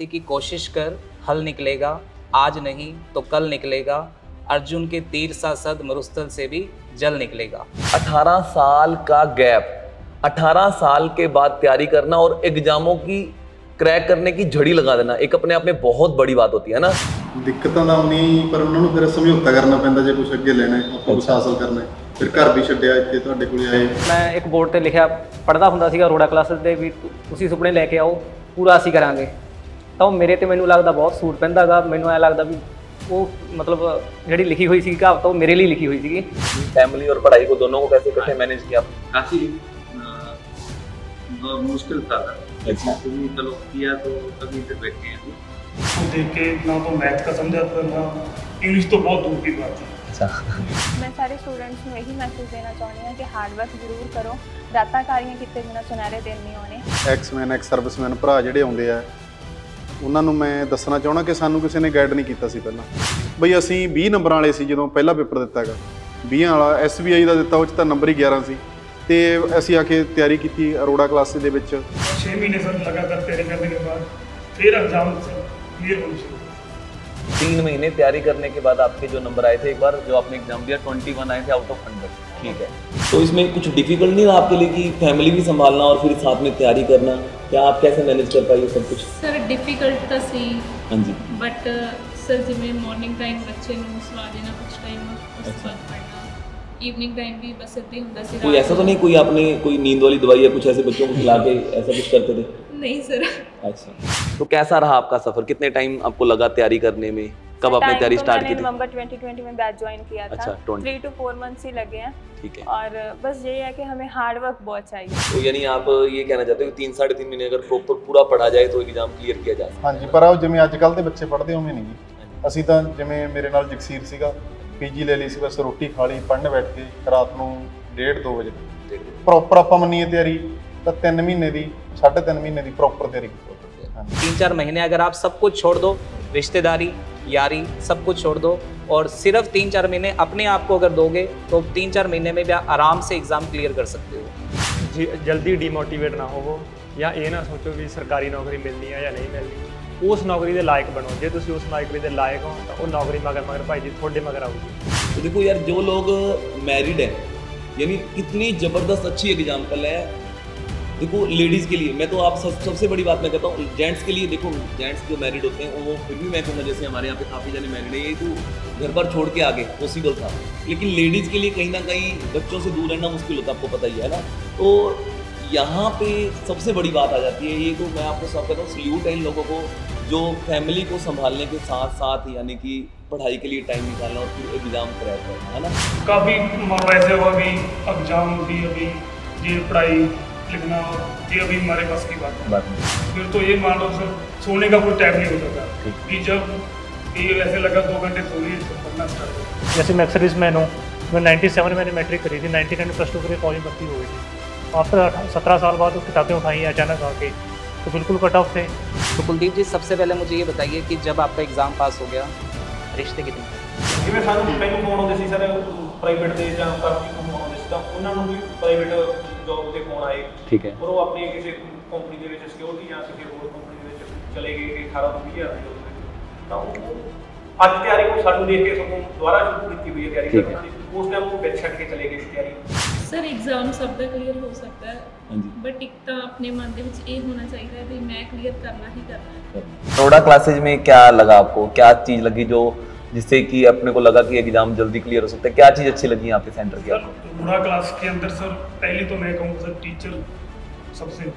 कि कोशिश कर हल निकलेगा, आज नहीं तो कल निकलेगा, अर्जुन के तीर सा सद मरुस्थल से भी जल निकलेगा। 18 साल का गैप, 18 साल के बाद तैयारी करना और एग्जामों की क्रैक करने की झड़ी लगा देना एक अपने आप में बहुत बड़ी बात होती है ना। दिक्कतां ਤਾਂ नहीं पर उन्होंने फिर समझौता करना पैंदा जे कुछ अगे लेना है, आपको कुछ हासिल करना है। फिर घर भी छड्डिया ਇੱਥੇ ਤੁਹਾਡੇ ਕੋਲ ਆਏ। ਮੈਂ ਇੱਕ ਬੋਰਡ ਤੇ ਲਿਖਿਆ ਪੜ੍ਹਦਾ ਹੁੰਦਾ ਸੀਗਾ ਅਰੋੜਾ ਕਲਾਸਿਸ ਦੇ ਵੀ ਤੁਸੀਂ ਸੁਪਨੇ ਲੈ ਕੇ ਆਓ, ਪੂਰਾ ਅਸੀਂ ਕਰਾਂਗੇ। ਤਾਂ ਉਹ ਮੇਰੇ ਤੇ ਮੈਨੂੰ ਲੱਗਦਾ ਬਹੁਤ ਸੂਟ ਪੈਂਦਾ ਗਾ। ਮੈਨੂੰ ਐ ਲੱਗਦਾ ਵੀ ਉਹ मतलब ਜਿਹੜੀ ਲਿਖੀ ਹੋਈ ਸੀ ਕਹਾਵਤ ਉਹ ਮੇਰੇ ਲਈ ਲਿਖੀ ਹੋਈ ਸੀਗੀ। फैमिली और पढ़ाई को दोनों को कैसे कैसे मैनेज किया? काफ़ी मुश्किल था। कभी चलो किया तो कभी फिर बैठे हैं तो देख के ना तो मैथ का समझा था ना इंग्लिश, तो बहुत दूर की बात है। मैं सारे स्टूडेंट्स ਨੂੰ ਇਹੀ ਮੈਸੇਜ ਦੇਣਾ ਚਾਹੁੰਦੀ ਹਾਂ ਕਿ ਹਾਰਡ ਵਰਕ ਜ਼ਰੂਰ ਕਰੋ, ਦਾਤਾ ਕਾਰੀਆਂ ਕਿਤੇ ਬਿਨਾਂ ਸੁਨਹਿਰੇ ਦਿਨ ਨਹੀਂ ਆਉਣੇ। ਐਕਸਮੈਨ ਐਕਸ ਸਰਵਿਸਮੈਨ ਭਰਾ ਜਿਹੜੇ ਆਉਂਦੇ ਆ ਉਹਨਾਂ ਨੂੰ ਮੈਂ ਦੱਸਣਾ ਚਾਹਣਾ ਕਿ ਸਾਨੂੰ ਕਿਸੇ ਨੇ ਗਾਈਡ ਨਹੀਂ ਕੀਤਾ ਸੀ ਪਹਿਲਾਂ। ਬਈ ਅਸੀਂ 20 ਨੰਬਰਾਂ ਵਾਲੇ ਸੀ ਜਦੋਂ ਪਹਿਲਾ ਪੇਪਰ ਦਿੱਤਾ ਹੈਗਾ, 20 ਵਾਲਾ SBI ਦਾ ਦਿੱਤਾ, ਉਹ 'ਚ ਤਾਂ ਨੰਬਰ ਹੀ 11 ਸੀ। ਤੇ ਅਸੀਂ ਆ ਕੇ ਤਿਆਰੀ ਕੀਤੀ ਅਰੋੜਾ ਕਲਾਸਿਸ ਦੇ ਵਿੱਚ। 6 महीने सर लगातार तैयारी करने के बाद फिर एग्जाम क्लियर होने शुरू। 3 महीने तैयारी करने के बाद आपके जो नंबर आए थे, एक बार जो आपने एग्जाम दिया 21 आए थे आउट ऑफ 100, ठीक है। तो इसमें कुछ डिफिकल्ट नहीं रहा आपके लिए कि फैमिली भी संभालना और फिर साथ में तैयारी करना, क्या आप कैसे मैनेज कर पाइए सब कुछ? सर डिफिकल्ट तो सी, हाँ जी, बट सर जिमें मॉर्निंग टाइम बच्चे ਨੂੰ ਸਵਾ ਦੇਣਾ कुछ टाइम, ਉਸ ਤੋਂ ਬਾਅਦ पढ़ना, इवनिंग टाइम भी बस इतना ही होता है। कोई ऐसा तो नहीं कोई आपने कोई नींद वाली दवाई या कुछ ऐसे बच्चों को खिला के ऐसा कुछ करते थे? नहीं सर। अच्छा, तो कैसा रहा आपका सफर? कितने टाइम आपको लगा तैयारी करने में? कब आपने तैयारी स्टार्ट की थी? नवंबर 2020 में बैच ज्वाइन किया था। अच्छा, 3 to 4 मंथ्स ही लगे हैं, ठीक है। और बस यही है कि हमें हार्ड वर्क बहुत चाहिए। तो यानी आप ये कहना चाहते हो कि 3-3.5 महीने अगर प्रॉपर पूरा पढ़ा जाए तो एग्जाम क्लियर किया जा सकता है? ਹਾਂਜੀ, ਪਰ ਉਹ ਜਿਵੇਂ ਅੱਜ ਕੱਲ੍ਹ ਦੇ ਬੱਚੇ ਪੜ੍ਹਦੇ ਉਵੇਂ ਨਹੀਂ ਜੀ। ਅਸੀਂ ਤਾਂ ਜਿਵੇਂ ਮੇਰੇ ਨਾਲ ਜਗਸੀਰ ਸੀਗਾ, PG ਲੈ ਲਈ ਸੀ, ਬਸ ਰੋਟੀ ਖਾ ਲਈ, ਪੜ੍ਹਨ ਬੈਠ ਕੇ ਰਾਤ ਨੂੰ 1:30-2 ਵਜੇ ਪ੍ਰੋਪਰ ਆਪਾਂ ਮੰਨੀਏ ਤਿਆਰੀ ਤਾਂ 3 ਮਹੀਨੇ ਦੀ 3.5 ਮਹੀਨੇ ਦੀ ਪ੍ਰੋਪਰ ਤਿਆਰੀ ਕੀਤੀ। 3-4 महीने अगर आप सब कुछ छोड़ दो, रिश्तेदारी यारी सब कुछ छोड़ दो, और सिर्फ 3-4 महीने अपने आप को अगर दोगे तो 3-4 महीने में भी आप आराम से एग्ज़ाम क्लियर कर सकते हो। जल्दी डिमोटिवेट ना होवो या ये ना सोचो कि सरकारी नौकरी मिलनी है या नहीं मिलनी। उस नौकरी के लायक बनो, जे तुसी उस नौकरी के लायक हो तो वो नौकरी मगर भाई जी थोड़े मगर आऊगी। तो देखो यार, जो लोग मैरिड हैं, यानी कितनी ज़बरदस्त अच्छी एग्जाम्पल है। देखो लेडीज़ के लिए मैं तो आप सबसे बड़ी बात मैं कहता हूँ, जेंट्स के लिए देखो, जेंट्स जो मैरिड होते हैं वो फिर भी मैं कहूँगा जैसे हमारे यहाँ पे काफ़ी जने मैरिड है, ये तो घर पर छोड़ के आगे पॉसिबल था, लेकिन लेडीज़ के लिए कहीं ना कहीं बच्चों से दूर रहना मुश्किल होता है, आपको पता ही है ना। तो यहाँ पे सबसे बड़ी बात आ जाती है, ये तो मैं आपको सब कहता हूँ, सल्यूट है इन लोगों को जो फैमिली को संभालने के साथ साथ यानी कि पढ़ाई के लिए टाइम निकालना और फिर एग्ज़ाम क्रैक करना, है ना। काफ़ी वैसे हुआ भी एग्जाम भी अभी ये पढ़ाई लिखना ये अभी हमारे पास की बात है। फिर तो ये मान लो सर सोने का कोई टाइम नहीं होता था कि जब ये ऐसे लगा 2 घंटे सो लिए तो पढ़ना स्टार्ट हो। जैसे मैं सर्विसमैन हूँ, मैं 97 मैंने मैट्रिक करी थी, 99 +2 के लिए कॉलेज भर्ती हो गई थी। आफ्टर 17 साल बाद किताबें उठाई अचानक आके, तो बिल्कुल कट ऑफ थे। तो कुलदीप जी, सबसे पहले मुझे ये बताइए कि जब आपका एग्ज़ाम पास हो गया, रिश्ते कितने? ਜਿਵੇਂ ਸਾਨੂੰ ਮੈਨੂੰ ਫੋਨ ਆਉਂਦੇ ਸੀ ਸਰ ਪ੍ਰਾਈਵੇਟ ਦੇ ਜਾਂ ਕੰਪਨੀ ਤੋਂ ਫੋਨ ਆਉਂਦੇ ਸੀ, ਤਾਂ ਉਹਨਾਂ ਨੂੰ ਵੀ ਪ੍ਰਾਈਵੇਟ ਜੋਬ ਦੇ ਫੋਨ ਆਏ, ठीक है। ਔਰ ਉਹ ਆਪਣੀ ਕਿਸੇ ਕੰਪਨੀ ਦੇ ਵਿੱਚ ਸਿਕਿਉਰਿਟੀ ਜਾਂ ਕਿਸੇ ਹੋਰ ਕੰਪਨੀ ਦੇ ਵਿੱਚ ਚਲੇ ਗਏ ਕਿ 18 ਤੋਂ 20 ਹਜ਼ਾਰ ਦੀ ਜੋਬ ਦੇ। ਤਾਂ ਉਹ ਅੱਜ ਤਿਆਰੀ ਨੂੰ ਸਾਨੂੰ ਦੇਖ ਕੇ ਸਗੋਂ ਦੁਬਾਰਾ ਸ਼ੁਰੂ ਕੀਤੀ ਹੋਈ ਹੈ ਤਿਆਰੀ ਕਰਨਾ ਦੀ। ਉਸ ਟਾਈਮ ਉਹ ਵਿੱਚ ਛੱਡ ਕੇ ਚਲੇ ਗਏ ਸੀ ਤਿਆਰੀ। सर एग्जाम सब का क्लियर हो सकता है, हाँ जी, बट एक तो अपने मन के विच ये होना चाहिए भी मैं क्लियर करना ही करना है। अरोड़ा क्लासेज में क्या लगा आपको, क्या चीज़ लगी जो जिससे कि अपने को लगा कि एग्जाम जल्दी क्लियर हो सकता है? क्या चीज़ अच्छी लगी यहाँ पे सेंटर की आपको? अरोड़ा क्लास के अंदर सर पहले तो मैं कहूँगा सर टीचर सबसे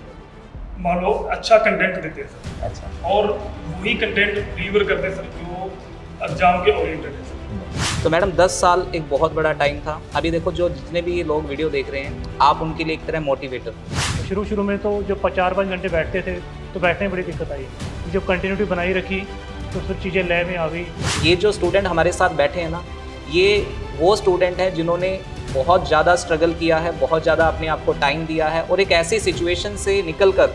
मान लो अच्छा कंटेंट देते हैं सर। अच्छा, और वही कंटेंट डिलीवर करते सर जो एग्जाम के ओरिएंटेड है सर। तो मैडम 10 साल एक बहुत बड़ा टाइम था। अभी देखो जो जितने भी लोग वीडियो देख रहे हैं, आप उनके लिए एक तरह मोटिवेटर। शुरू में तो जब 4-5 घंटे बैठते थे तो बैठने में बड़ी दिक्कत आई, जब कंटिन्यूटी बनाई रखी तो फिर चीज़ें लय में आ गई। ये जो स्टूडेंट हमारे साथ बैठे हैं ना, ये वो स्टूडेंट हैं जिन्होंने बहुत ज़्यादा स्ट्रगल किया है, बहुत ज़्यादा अपने आप को टाइम दिया है, और एक ऐसी सिचुएशन से निकल कर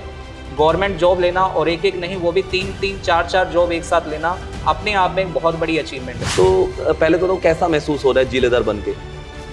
गवर्नमेंट जॉब लेना, और एक नहीं वो भी 3-3, 4-4 जॉब एक साथ लेना अपने आप में एक बहुत बड़ी अचीवमेंट है। तो पहले तो कैसा महसूस हो रहा है जिलेदार बन के?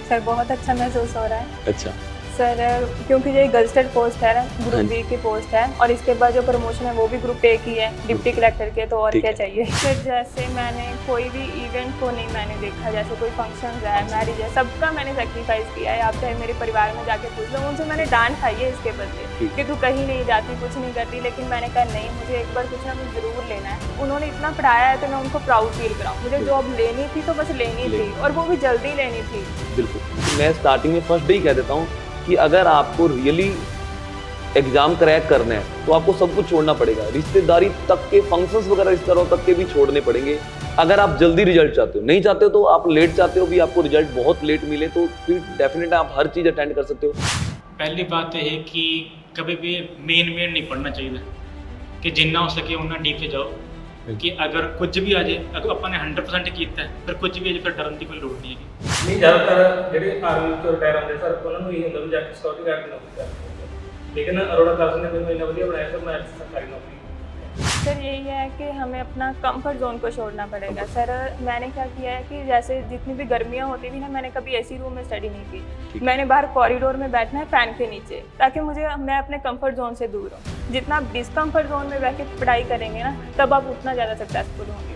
सर बहुत अच्छा महसूस हो रहा है। अच्छा, सर क्योंकि ये गजटेड पोस्ट है, ग्रुप बी की पोस्ट है, और इसके बाद जो प्रमोशन है वो भी ग्रुप ए की है, डिप्टी कलेक्टर के, तो और क्या चाहिए। फिर जैसे मैंने कोई भी इवेंट को नहीं मैंने देखा, जैसे कोई फंक्शन है, मैरिज है, सबका मैंने सेक्रीफाइस किया है। आप चाहे मेरे परिवार में जाके पूछ लो, उनसे मैंने डांट खाई है इसके बदले कि तू कहीं नहीं जाती, कुछ नहीं करती, लेकिन मैंने कहा नहीं, मुझे एक बार कुछ ना कुछ ज़रूर लेना है। उन्होंने इतना पढ़ाया है तो मैं उनको प्राउड फील कराऊँ। मुझे जॉब लेनी थी तो बस लेनी थी, और वो भी जल्दी लेनी थी। बिल्कुल, मैं स्टार्टिंग में फर्स्ट डे ही कह देता हूँ कि अगर आपको रियली एग्जाम क्रैक करना है तो आपको सब कुछ छोड़ना पड़ेगा, रिश्तेदारी तक के फंक्शंस वगैरह इस तरह तक के भी छोड़ने पड़ेंगे अगर आप जल्दी रिजल्ट चाहते हो। नहीं चाहते हो तो आप लेट चाहते हो भी आपको रिजल्ट बहुत लेट मिले, तो फिर डेफिनेट आप हर चीज़ अटेंड कर सकते हो। पहली बात तो है कि कभी भी मेन नहीं पढ़ना चाहिए, कि जिन्ना हो सके उन्ना डीप से जाओ, कि अगर कुछ भी आ जाए, अगर अपने 100% किया है फिर कुछ भी आ जाए फिर डरन की कोई लोड़ नहीं है। नहीं, ज़्यादातर ਜਿਹੜੇ ਆਰਮੀ ਤੋਂ ਰਿਟਾਇਰ ਹੁੰਦੇ ਸਰ ਉਹਨਾਂ ਨੂੰ ਇਹ ਹੁੰਦਾ ਵੀ ਜਾ ਕੇ ਸਿਕਿਉਰਿਟੀ ਗਾਰਡ ਦੀ ਨੌਕਰੀ ਕਰਨੀ, ਲੇਕਿन अरोड़ा क्लास ने ਮੈਨੂੰ ਇੰਨਾ ਵਧੀਆ ਬਣਾਇਆ ਸਰ, मैं सरकारी नौकरी। सर यही है कि हमें अपना कंफर्ट जोन को छोड़ना पड़ेगा। सर मैंने क्या किया है कि जैसे जितनी भी गर्मियाँ होती थी ना, मैंने कभी एसी रूम में स्टडी नहीं की, मैंने बाहर कॉरिडोर में बैठना है फ़ैन के नीचे, ताकि मैं अपने कंफर्ट जोन से दूर हूँ। जितना आप डिस्कम्फर्ट जोन में बैठ के पढ़ाई करेंगे ना, तब आप उतना ज़्यादा सक्सेसफुल होंगे।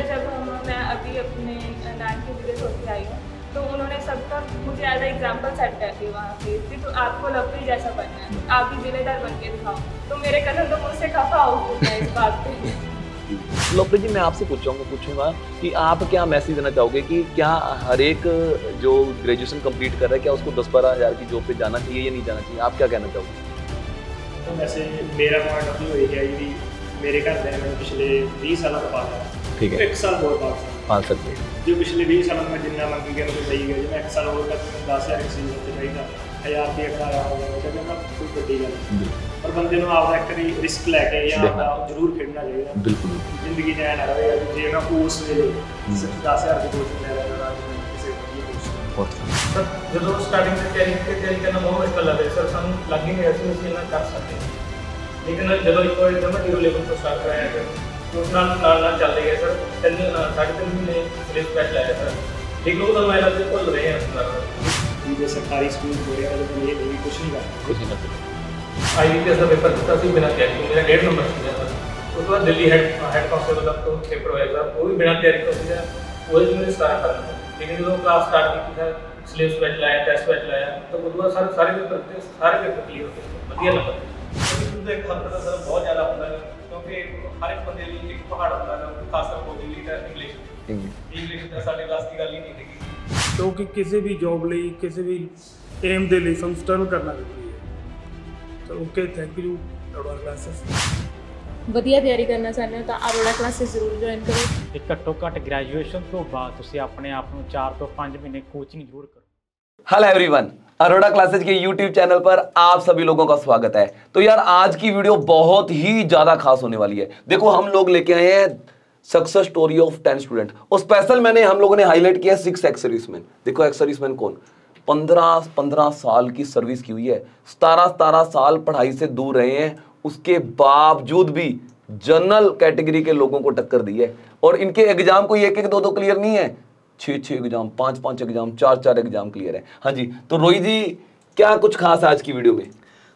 जब मैं अभी अपने नान की विदेश होकर आई हूँ तो उन्होंने सबका मुझे एज एग्जाम्पल सेट कर दिया वहाँ पे कि तो आपको लवली जैसा बनना है, आप भी जिलेदार बन के दिखाओ। तो मेरे कज़न तो मुझसे खफा हो गया इस बात पे। लोकप्रिय जी, मैं आपसे पूछूंगा कि आप क्या मैसेज देना चाहोगे कि क्या हर एक जो ग्रेजुएशन कंप्लीट कर रहा है क्या उसको 10-12 हज़ार की जॉब पे जाना चाहिए या नहीं जाना चाहिए? आप क्या कहना चाहोगे? तो वैसे मेरा पॉइंट ऑफ व्यू यही है कि मेरे घर में मैंने पिछले 20 साल का पाला, ठीक है, 1 साल बहुत पाल सकते हैं जो पिछले 20 साल में जितना मंगी गया तो सही गया, जो मैं 1 साल और तक 10,000 की चीज़ होती चाहिए 1000 रुपये खड़ा हो गया, कोई बड़ी गल नहीं। पर बंदे को आपका एक बारी रिस्क लैके या जरूर खेलना चाहिए। बिल्कुल, जिंदगी में ना रहे जे मैं उस वेले सिर्फ 10,000 की कोशिश ले रहा था किसी सर जो स्टार्टिंग से तैयारी करना बहुत मुश्किल लगता है सर, सानू लग ही नहीं ऐसे उसी ना कर सकते, लेकिन जो एक बार एकदम 0 लेवल पर स्टार्ट कराया फिर उस नाल चलते गए सर। 3.5 महीने सिलेबस बैच लाया सर, ठीक लोग तो मैं लगता है भुल रहे हैं सर। जो सरकारी स्कूल हो रहे हैं तो ये कुछ नहीं करते। IBPS का पेपर दिता सी बिना तैयारी, मेरा 1.5 नंबर सीधा सर। उसके बाद दिल्ली हेड कांस्टेबल का तो पेपर होया सर, वो भी बिना तैयारी तो सीधा वो ही मेरे स्टार्ट करना था। लेकिन जो क्लास स्टार्ट की थी सर, सिलेबस बैच लाया, टेस्ट बैच लाया, तो उसके बाद सारे पेपर क्लियर हो गए, बढ़िया नंबर। तो एक हफ्ता तो सर बहुत ज़्यादा होता है, क्योंकि हर एक बंदे लिए एक पहाड़ होता है, खासकर फौजी लिए इंग्लिश का साढ़े क्लास की गल ही नहीं थी। क्योंकि किसी भी जॉब ਲਈ ਕਿਸੇ ਵੀ ਏਮ ਦੇ ਲਈ ਸਾਨੂੰ ਸਟਰਗਲ ਕਰਨਾ ਜ਼ਰੂਰੀ ਹੈ। ਚਲੋ okay, thank you Arora classes. ਵਧੀਆ ਤਿਆਰੀ ਕਰਨਾ ਚਾਹੁੰਦੇ ਹੋ ਤਾਂ ਅਰੋੜਾ ਕਲਾਸਿਸ ਜ਼ਰੂਰ ਜੁਆਇਨ ਕਰੋ। ਤੇ ਘੱਟੋ ਘੱਟ ਗ੍ਰੈਜੂਏਸ਼ਨ ਤੋਂ ਬਾਅਦ ਤੁਸੀਂ ਆਪਣੇ ਆਪ ਨੂੰ 4 ਤੋਂ 5 ਮਹੀਨੇ ਕੋਚਿੰਗ ਜ਼ਰੂਰ ਕਰੋ। हेलो एवरीवन, अरोड़ा क्लासेज के YouTube चैनल पर आप सभी लोगों का स्वागत है। तो यार आज की वीडियो बहुत ही ज़्यादा खास होने वाली है। देखो हम लोग लेके आए हैं सक्सेस स्टोरी ऑफ 10 स्टूडेंट, और स्पेशल हम लोगों ने हाईलाइट किया 6 एक्स सर्विसमैन। देखो एक्स सर्विसमैन कौन, 15 साल की सर्विस की हुई है, 17 साल पढ़ाई से दूर रहे हैं, उसके बावजूद भी जनरल कैटेगरी के लोगों को टक्कर दी है। और इनके एग्जाम कोई 1-1, 2-2 क्लियर नहीं है, 6 एग्जाम, 5 एग्जाम, 4 एग्जाम क्लियर है। हाँ जी, तो रोहित जी क्या कुछ खास है आज की वीडियो में?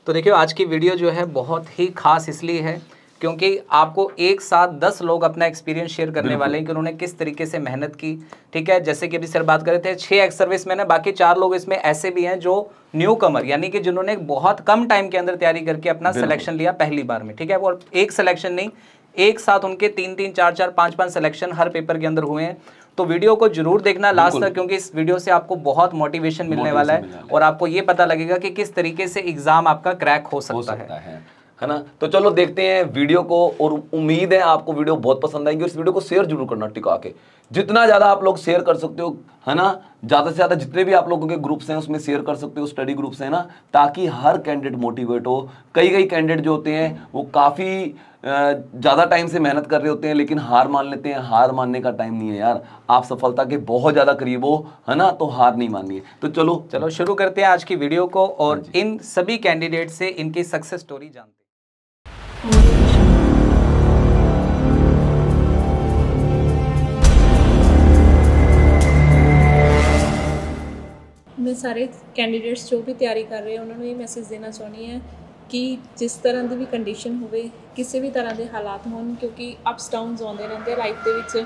तो देखिए आज की वीडियो जो है बहुत ही खास इसलिए है क्योंकि आपको एक साथ 10 लोग अपना एक्सपीरियंस शेयर करने वाले हैं कि उन्होंने किस तरीके से मेहनत की। ठीक है, जैसे कि अभी सर बात कर रहे थे 6 एक्स सर्विसमैन है, बाकी 4 लोग इसमें ऐसे भी हैं जो न्यू कमर, यानी कि जिन्होंने बहुत कम टाइम के अंदर तैयारी करके अपना सिलेक्शन लिया पहली बार में। ठीक है, और एक सिलेक्शन नहीं, एक साथ उनके 3-3, 4-4, 5-5 सिलेक्शन हर पेपर के अंदर हुए हैं। तो वीडियो को जरूर देखना लास्ट तक, क्योंकि इस वीडियो से आपको बहुत मोटिवेशन मिलने वाला है और आपको ये पता लगेगा कि किस तरीके से एग्जाम आपका क्रैक हो सकता है ना। तो चलो देखते हैं वीडियो को, और उम्मीद है आपको वीडियो बहुत पसंद आएगी। और इस वीडियो को शेयर जरूर करना टिका के, जितना ज़्यादा आप लोग शेयर कर सकते हो, है ना, ज़्यादा से ज़्यादा जितने भी आप लोगों के ग्रुप्स हैं उसमें शेयर कर सकते हो, स्टडी ग्रुप्स हैं ना, ताकि हर कैंडिडेट मोटिवेट हो। कई कैंडिडेट जो होते हैं वो काफ़ी ज़्यादा टाइम से मेहनत कर रहे होते हैं लेकिन हार मान लेते हैं। हार मानने का टाइम नहीं है यार, आप सफलता के बहुत ज़्यादा करीब हो, है ना, तो हार नहीं माननी है। तो चलो शुरू करते हैं आज की वीडियो को और इन सभी कैंडिडेट से इनकी सक्सेस स्टोरी जानते हैं। मैं सारे कैंਡੀਡੇਟਸ ਜੋ ਵੀ ਤਿਆਰੀ ਕਰ ਰਹੇ ਉਹਨਾਂ ਨੂੰ ਇਹ ਮੈਸੇਜ ਦੇਣਾ ਚਾਹੁੰਦੀ ਹਾਂ ਕਿ ਜਿਸ ਤਰ੍ਹਾਂ ਦੀ ਵੀ ਕੰਡੀਸ਼ਨ ਹੋਵੇ, ਕਿਸੇ ਵੀ ਤਰ੍ਹਾਂ ਦੇ ਹਾਲਾਤ ਹੋਣ, ਕਿਉਂਕਿ ਅਪਸ ਡਾਊਨਸ ਆਉਂਦੇ ਰਹਿੰਦੇ ਲਾਈਫ ਦੇ ਵਿੱਚ,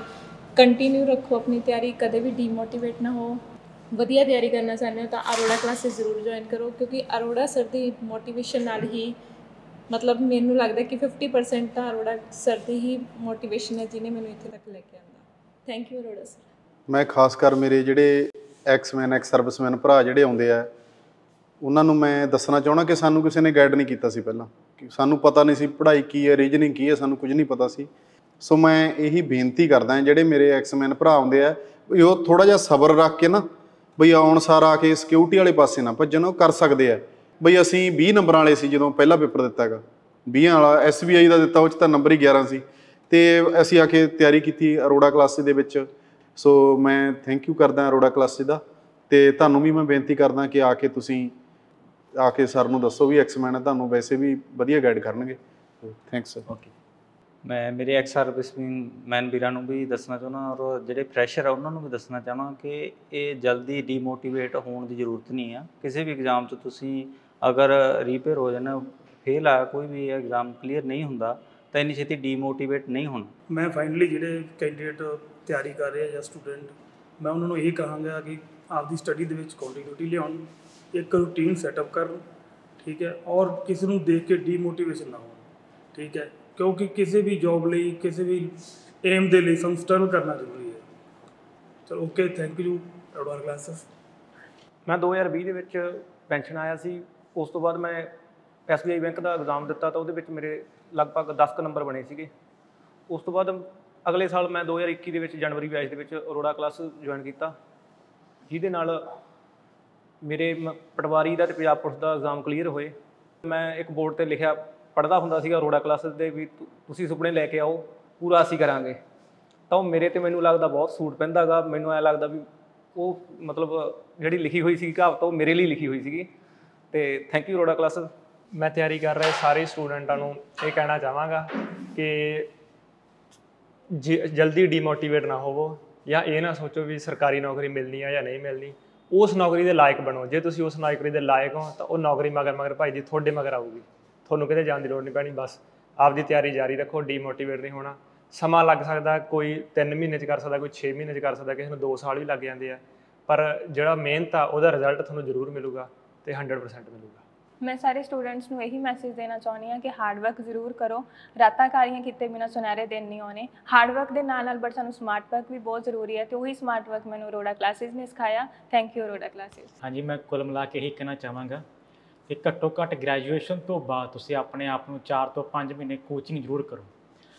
ਕੰਟੀਨਿਊ ਰੱਖੋ ਆਪਣੀ ਤਿਆਰੀ, ਕਦੇ ਵੀ ਡੀਮੋਟੀਵੇਟ ਨਾ ਹੋ। ਵਧੀਆ ਤਿਆਰੀ ਕਰਨਾ ਚਾਹੁੰਦੇ ਹੋ ਤਾਂ ਅਰੋੜਾ ਕਲਾਸਿਸ ਜ਼ਰੂਰ ਜੁਆਇਨ ਕਰੋ, ਕਿਉਂਕਿ ਅਰੋੜਾ ਸਰ ਦੀ ਮੋਟੀਵੇਸ਼ਨ ਨਾਲ ਹੀ ਮਤਲਬ ਮੈਨੂੰ ਲੱਗਦਾ ਕਿ 50% ਤਾਂ ਅਰੋੜਾ ਸਰ ਦੀ ਹੀ ਮੋਟੀਵੇਸ਼ਨ ਹੈ ਜਿਹਨੇ ਮੈਨੂੰ ਇੱਥੇ ਤੱਕ ਲੈ ਕੇ ਆਂਦਾ। Thank you Arora sir. ਮੈਂ ਖਾਸ ਕਰ ਮੇਰੇ ਜਿਹੜੇ ਐਕਸਮੈਨ ਐਕਸ ਸਰਵਿਸਮੈਨ ਭਰਾ ਜਿਹੜੇ ਆਉਂਦੇ ਆ ਉਹਨਾਂ ਨੂੰ ਮੈਂ ਦੱਸਣਾ ਚਾਹੁੰਦਾ ਕਿ ਸਾਨੂੰ ਕਿਸੇ ਨੇ ਗਾਈਡ ਨਹੀਂ ਕੀਤਾ ਸੀ ਪਹਿਲਾਂ, ਕਿ ਸਾਨੂੰ ਪਤਾ ਨਹੀਂ ਸੀ ਪੜ੍ਹਾਈ ਕੀ ਹੈ, ਰੀਜਨਿੰਗ ਕੀ ਹੈ, ਸਾਨੂੰ ਕੁਝ ਨਹੀਂ ਪਤਾ ਸੀ। ਸੋ ਮੈਂ ਇਹੀ ਬੇਨਤੀ ਕਰਦਾ ਜਿਹੜੇ ਮੇਰੇ ਐਕਸਮੈਨ ਭਰਾ ਆਉਂਦੇ ਆ ਵੀ ਉਹ ਥੋੜ੍ਹਾ ਜਿਹਾ ਸਬਰ ਰੱਖ ਕੇ ਨਾ ਬਈ ਆਉਣ ਸਾਰ ਆ ਕੇ ਸਿਕਿਉਰਿਟੀ ਵਾਲੇ ਪਾਸੇ ਨਾ ਭੱਜਣ, ਉਹ ਕਰ ਸਕਦੇ ਆ। ਬਈ ਅਸੀਂ 20 ਨੰਬਰਾਂ ਵਾਲੇ ਸੀ ਜਦੋਂ ਪਹਿਲਾ ਪੇਪਰ ਦਿੱਤਾ ਹੈਗਾ, 20 ਵਾਲਾ SBI ਦਾ ਦਿੱਤਾ, ਉਹ 'ਚ ਤਾਂ ਨੰਬਰ ਹੀ 11 ਸੀ, ਅਤੇ ਅਸੀਂ ਆ ਕੇ ਤਿਆਰੀ ਕੀਤੀ ਅਰੋੜਾ ਕਲਾਸਿਸ ਦੇ ਵਿੱਚ। ਸੋ ਮੈਂ ਥੈਂਕ ਯੂ ਕਰਦਾ ਅਰੋੜਾ ਕਲਾਸਿਸ ਦਾ, ਅਤੇ ਤੁਹਾਨੂੰ ਵੀ ਮੈਂ ਬੇਨਤੀ ਕਰਦਾ ਕਿ ਆ ਕੇ ਤੁਸੀਂ ਆ ਕੇ ਸਰ ਨੂੰ ਦੱਸੋ ਵੀ ਐਕਸਮੈਨ ਤੁਹਾਨੂੰ ਵੈਸੇ ਵੀ ਵਧੀਆ ਗਾਈਡ ਕਰਨਗੇ। Thanks sir. ਓਕੇ, ਮੈਂ ਮੇਰੇ ਐਕਸ ਸਰਵਿਸਮੈਨ ਵੀਰਾਂ ਨੂੰ ਵੀ ਦੱਸਣਾ ਚਾਹੁੰਦਾ ਔਰ ਜਿਹੜੇ ਫਰੈਸ਼ਰ ਆ ਉਹਨਾਂ ਨੂੰ ਵੀ ਦੱਸਣਾ ਚਾਹੁੰਦਾ ਕਿ ਇਹ ਜਲਦੀ ਡੀਮੋਟੀਵੇਟ ਹੋਣ ਦੀ ਜ਼ਰੂਰਤ ਨਹੀਂ ਆ। ਕਿਸੇ ਵੀ ਐਗਜ਼ਾਮ 'ਚ ਤੁਸੀਂ ਅਗਰ ਰੀਪੇਅਰ ਹੋ ਜਾਣਾ, ਫੇਲ ਆ, ਕੋਈ ਵੀ ਐਗਜ਼ਾਮ ਕਲੀਅਰ ਨਹੀਂ ਹੁੰਦਾ ਤਾਂ ਇੰਨੀ ਛੇਤੀ ਡੀਮੋਟੀਵੇਟ ਨਹੀਂ ਹੋਣਾ। ਮੈਂ ਫਾਈਨਲੀ ਜਿਹੜੇ ਕੈਂਡੀਡੇਟ ਤਿਆਰੀ ਕਰ ਰਹੇ ਆ ਜਾਂ ਸਟੂਡੈਂਟ, ਮੈਂ ਉਹਨਾਂ ਨੂੰ ਇਹ ਕਹਾਂਗਾ ਕਿ ਆਪਦੀ ਸਟੱਡੀ ਦੇ ਵਿੱਚ ਕੰਟੀਨਿਊਟੀ ਲਿਆਉਣ, ਇੱਕ ਰੂਟੀਨ ਸੈਟਅਪ ਕਰਨ, ਠੀਕ ਹੈ, ਔਰ ਕਿਸੇ ਨੂੰ ਦੇਖ ਕੇ ਡੀਮੋਟੀਵੇਸ਼ਨ ਨਾ ਹੋਣ, ਠੀਕ ਹੈ, ਕਿਉਂਕਿ ਕਿਸੇ ਵੀ ਜੋਬ ਲਈ, ਕਿਸੇ ਵੀ ਏਮ ਦੇ ਲਈ ਸਾਨੂੰ ਸਟਰਗਲ ਕਰਨਾ ਜ਼ਰੂਰੀ ਹੈ। ਚਲੋ okay, thank you Arora classes. ਮੈਂ 2020 ਦੇ ਵਿੱਚ ਪੈਨਸ਼ਨ ਆਇਆ ਸੀ। ਉਸ ਤੋਂ ਬਾਅਦ ਮੈਂ SBI ਬੈਂਕ ਦਾ ਐਗਜ਼ਾਮ ਦਿੱਤਾ ਤਾਂ ਉਹਦੇ ਵਿੱਚ ਮੇਰੇ ਲਗਭਗ 10 ਕੁ ਨੰਬਰ ਬਣੇ ਸੀਗੇ। ਉਸ ਤੋਂ ਬਾਅਦ ਅਗਲੇ ਸਾਲ ਮੈਂ 2021 ਦੇ ਵਿੱਚ ਜਨਵਰੀ 22 ਦੇ ਵਿੱਚ ਅਰੋੜਾ ਕਲਾਸ ਜੁਆਇਨ ਕੀਤਾ, ਜਿਹਦੇ ਨਾਲ ਮੇਰੇ ਪਟਵਾਰੀ ਦਾ ਅਤੇ ਪੰਜਾਬ ਪੁਲਿਸ ਦਾ ਐਗਜ਼ਾਮ ਕਲੀਅਰ ਹੋਏ। ਮੈਂ ਇੱਕ ਬੋਰਡ 'ਤੇ ਲਿਖਿਆ ਪੜ੍ਹਦਾ ਹੁੰਦਾ ਸੀਗਾ ਅਰੋੜਾ ਕਲਾਸਿਸ ਦੇ ਵੀ ਤੁਸੀਂ ਸੁਪਨੇ ਲੈ ਕੇ ਆਓ, ਪੂਰਾ ਅਸੀਂ ਕਰਾਂਗੇ। ਤਾਂ ਉਹ ਮੇਰੇ 'ਤੇ ਮੈਨੂੰ ਲੱਗਦਾ ਬਹੁਤ ਸੂਟ ਪੈਂਦਾ ਗਾ। ਮੈਨੂੰ ਐਂ ਲੱਗਦਾ ਵੀ ਉਹ ਮਤਲਬ ਜਿਹੜੀ ਲਿਖੀ ਹੋਈ ਸੀ ਕਹਾਵਤ, ਉਹ ਮੇਰੇ ਲਈ ਲਿਖੀ ਹੋਈ ਸੀਗੀ। ਅਤੇ ਥੈਂਕ ਯੂ ਅਰੋੜਾ ਕਲਾਸਿਸ। ਮੈਂ ਤਿਆਰੀ ਕਰ ਰਹੇ ਸਾਰੇ ਸਟੂਡੈਂਟਾਂ ਨੂੰ ਇਹ ਕਹਿਣਾ ਚਾਹਾਂਗਾ ਕਿ ਜਲਦੀ ਡੀਮੋਟੀਵੇਟ ਨਾ ਹੋਵੋ, ਜਾਂ ਇਹ ਨਾ ਸੋਚੋ ਵੀ ਸਰਕਾਰੀ ਨੌਕਰੀ ਮਿਲਣੀ ਆ ਜਾਂ ਨਹੀਂ ਮਿਲਣੀ। ਉਸ ਨੌਕਰੀ ਦੇ ਲਾਇਕ ਬਣੋ। ਜੇ ਤੁਸੀਂ ਉਸ ਨੌਕਰੀ ਦੇ ਲਾਇਕ ਹੋ ਤਾਂ ਉਹ ਨੌਕਰੀ ਮਗਰ ਭਾਈ ਜੀ ਤੁਹਾਡੇ ਮਗਰ ਆਊਗੀ, ਤੁਹਾਨੂੰ ਕਿਤੇ ਜਾਣ ਦੀ ਲੋੜ ਨਹੀਂ ਪੈਣੀ। ਬਸ ਆਪਦੀ ਤਿਆਰੀ ਜਾਰੀ ਰੱਖੋ, ਡੀਮੋਟੀਵੇਟ ਨਹੀਂ ਹੋਣਾ। ਸਮਾਂ ਲੱਗ ਸਕਦਾ, ਕੋਈ 3 ਮਹੀਨੇ 'ਚ ਕਰ ਸਕਦਾ, ਕੋਈ 6 ਮਹੀਨੇ 'ਚ ਕਰ ਸਕਦਾ, ਕਿਸੇ ਨੂੰ 2 ਸਾਲ ਵੀ ਲੱਗ ਜਾਂਦੇ ਆ, ਪਰ ਜਿਹੜਾ ਮਿਹਨਤ ਆ ਉਹਦਾ ਰਿਜ਼ਲਟ ਤੁਹਾਨੂੰ ਜ਼ਰੂਰ ਮਿਲੂਗਾ ਅਤੇ 100% ਮਿਲੂਗਾ। ਮੈਂ ਸਾਰੇ ਸਟੂਡੈਂਟਸ ਨੂੰ ਇਹੀ ਮੈਸੇਜ ਦੇਣਾ ਚਾਹੁੰਦੀ ਹਾਂ ਕਿ ਹਾਰਡ ਵਰਕ ਜ਼ਰੂਰ ਕਰੋ। ਰਾਤਾਂ ਕਾਰੀਆਂ ਕੀਤੇ ਬਿਨਾਂ ਸੁਨਹਿਰੇ ਦਿਨ ਨਹੀਂ ਆਉਣੇ। ਹਾਰਡ ਵਰਕ ਦੇ ਨਾਲ ਨਾਲ ਬਟ ਸਾਨੂੰ ਸਮਾਰਟ ਵਰਕ ਵੀ ਬਹੁਤ ਜ਼ਰੂਰੀ ਹੈ, ਅਤੇ ਉਹੀ ਸਮਾਰਟ ਵਰਕ ਮੈਨੂੰ ਅਰੋੜਾ ਕਲਾਸਿਸ ਨੇ ਸਿਖਾਇਆ। Thank you Arora classes. ਹਾਂਜੀ, ਮੈਂ ਕੁੱਲ ਮਿਲਾ ਕੇ ਇਹੀ ਕਹਿਣਾ ਚਾਹਾਂਗਾ ਕਿ ਘੱਟੋ ਘੱਟ ਗ੍ਰੈਜੂਏਸ਼ਨ ਤੋਂ ਬਾਅਦ ਤੁਸੀਂ ਆਪਣੇ ਆਪ ਨੂੰ 4 ਤੋਂ 5 ਮਹੀਨੇ ਕੋਚਿੰਗ ਜ਼ਰੂਰ ਕਰੋ।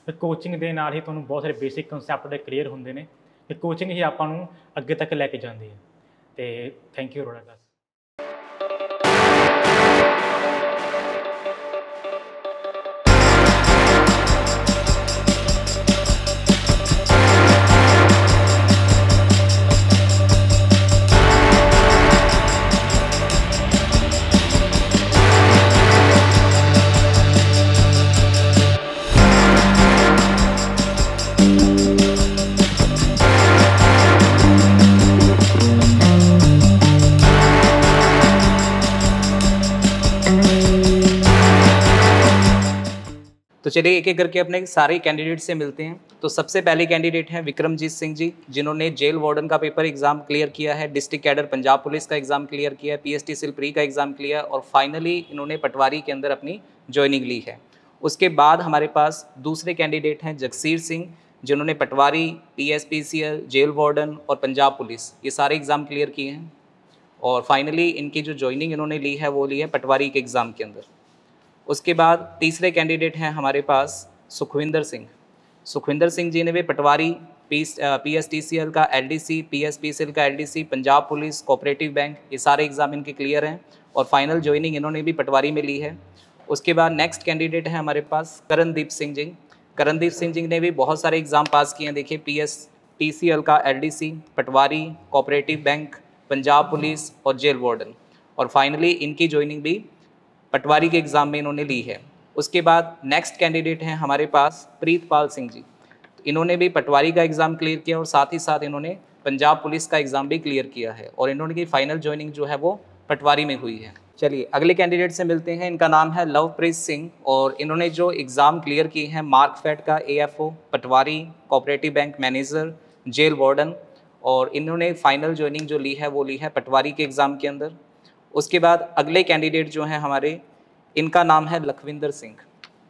ਅਤੇ ਕੋਚਿੰਗ ਦੇ ਨਾਲ ਹੀ ਤੁਹਾਨੂੰ ਬਹੁਤ ਸਾਰੇ ਬੇਸਿਕ ਕਨਸੈਪਟ ਦੇ ਕਲੀਅਰ ਹੁੰਦੇ ਨੇ, ਅਤੇ ਕੋਚਿੰਗ ਹੀ ਆਪਾਂ ਨੂੰ ਅੱਗੇ ਤੱਕ ਲੈ ਕੇ ਜਾਂਦੀ ਹੈ। ਅਤੇ ਥੈਂਕ ਯੂ ਅਰੋੜਾ ਕਲਾਸ। तो चलिए एक एक करके अपने सारे कैंडिडेट से मिलते हैं। तो सबसे पहले कैंडिडेट हैं विक्रमजीत सिंह जी, जिन्होंने जेल वार्डन का पेपर एग्जाम क्लियर किया है, डिस्ट्रिक्ट कैडर पंजाब पुलिस का एग्जाम क्लियर किया है, PSTCL प्री का एग्जाम क्लियर, और फाइनली इन्होंने पटवारी के अंदर अपनी ज्वाइनिंग ली है। उसके बाद हमारे पास दूसरे कैंडिडेट हैं जगसीर सिंह, जिन्होंने पटवारी, PSPCL, जेल वार्डन और पंजाब पुलिस ये सारे एग्ज़ाम क्लियर किए हैं, और फाइनली इनकी जो ज्वाइनिंग इन्होंने ली है वो ली है पटवारी के एग्ज़ाम के अंदर। उसके बाद तीसरे कैंडिडेट हैं हमारे पास सुखविंदर सिंह। सुखविंदर सिंह जी ने भी पटवारी, PSTCL का LDC, PSPCL का LDC, Punjab police, cooperative bank ये सारे एग्ज़ाम इनके क्लियर हैं, और फाइनल ज्वाइनिंग इन्होंने भी पटवारी में ली है। उसके बाद नेक्स्ट कैंडिडेट है हमारे पास करणदीप सिंह जी। करणदीप सिंह जी ने भी बहुत सारे एग्ज़ाम पास किए हैं। देखिए PSTCL का LDC, पटवारी, कोऑपरेटिव बैंक, पंजाब पुलिस और जेल वार्डन, और फाइनली इनकी ज्वाइनिंग भी पटवारी के एग्ज़ाम में इन्होंने ली है। उसके बाद नेक्स्ट कैंडिडेट हैं हमारे पास प्रीतपाल सिंह जी। इन्होंने भी पटवारी का एग्ज़ाम क्लियर किया और साथ ही साथ इन्होंने पंजाब पुलिस का एग्ज़ाम भी क्लियर किया है और इन्होंने की फाइनल ज्वाइनिंग जो है वो पटवारी में हुई है। चलिए अगले कैंडिडेट से मिलते हैं। इनका नाम है लवप्रीत सिंह और इन्होंने जो एग्ज़ाम क्लियर किए हैं मार्कफेड का AFO, patwari, cooperative bank manager, jail warden, और इन्होंने फाइनल ज्वाइनिंग जो ली है वो ली है पटवारी के एग्ज़ाम के अंदर। उसके बाद अगले कैंडिडेट जो हैं हमारे, इनका नाम है लखविंदर सिंह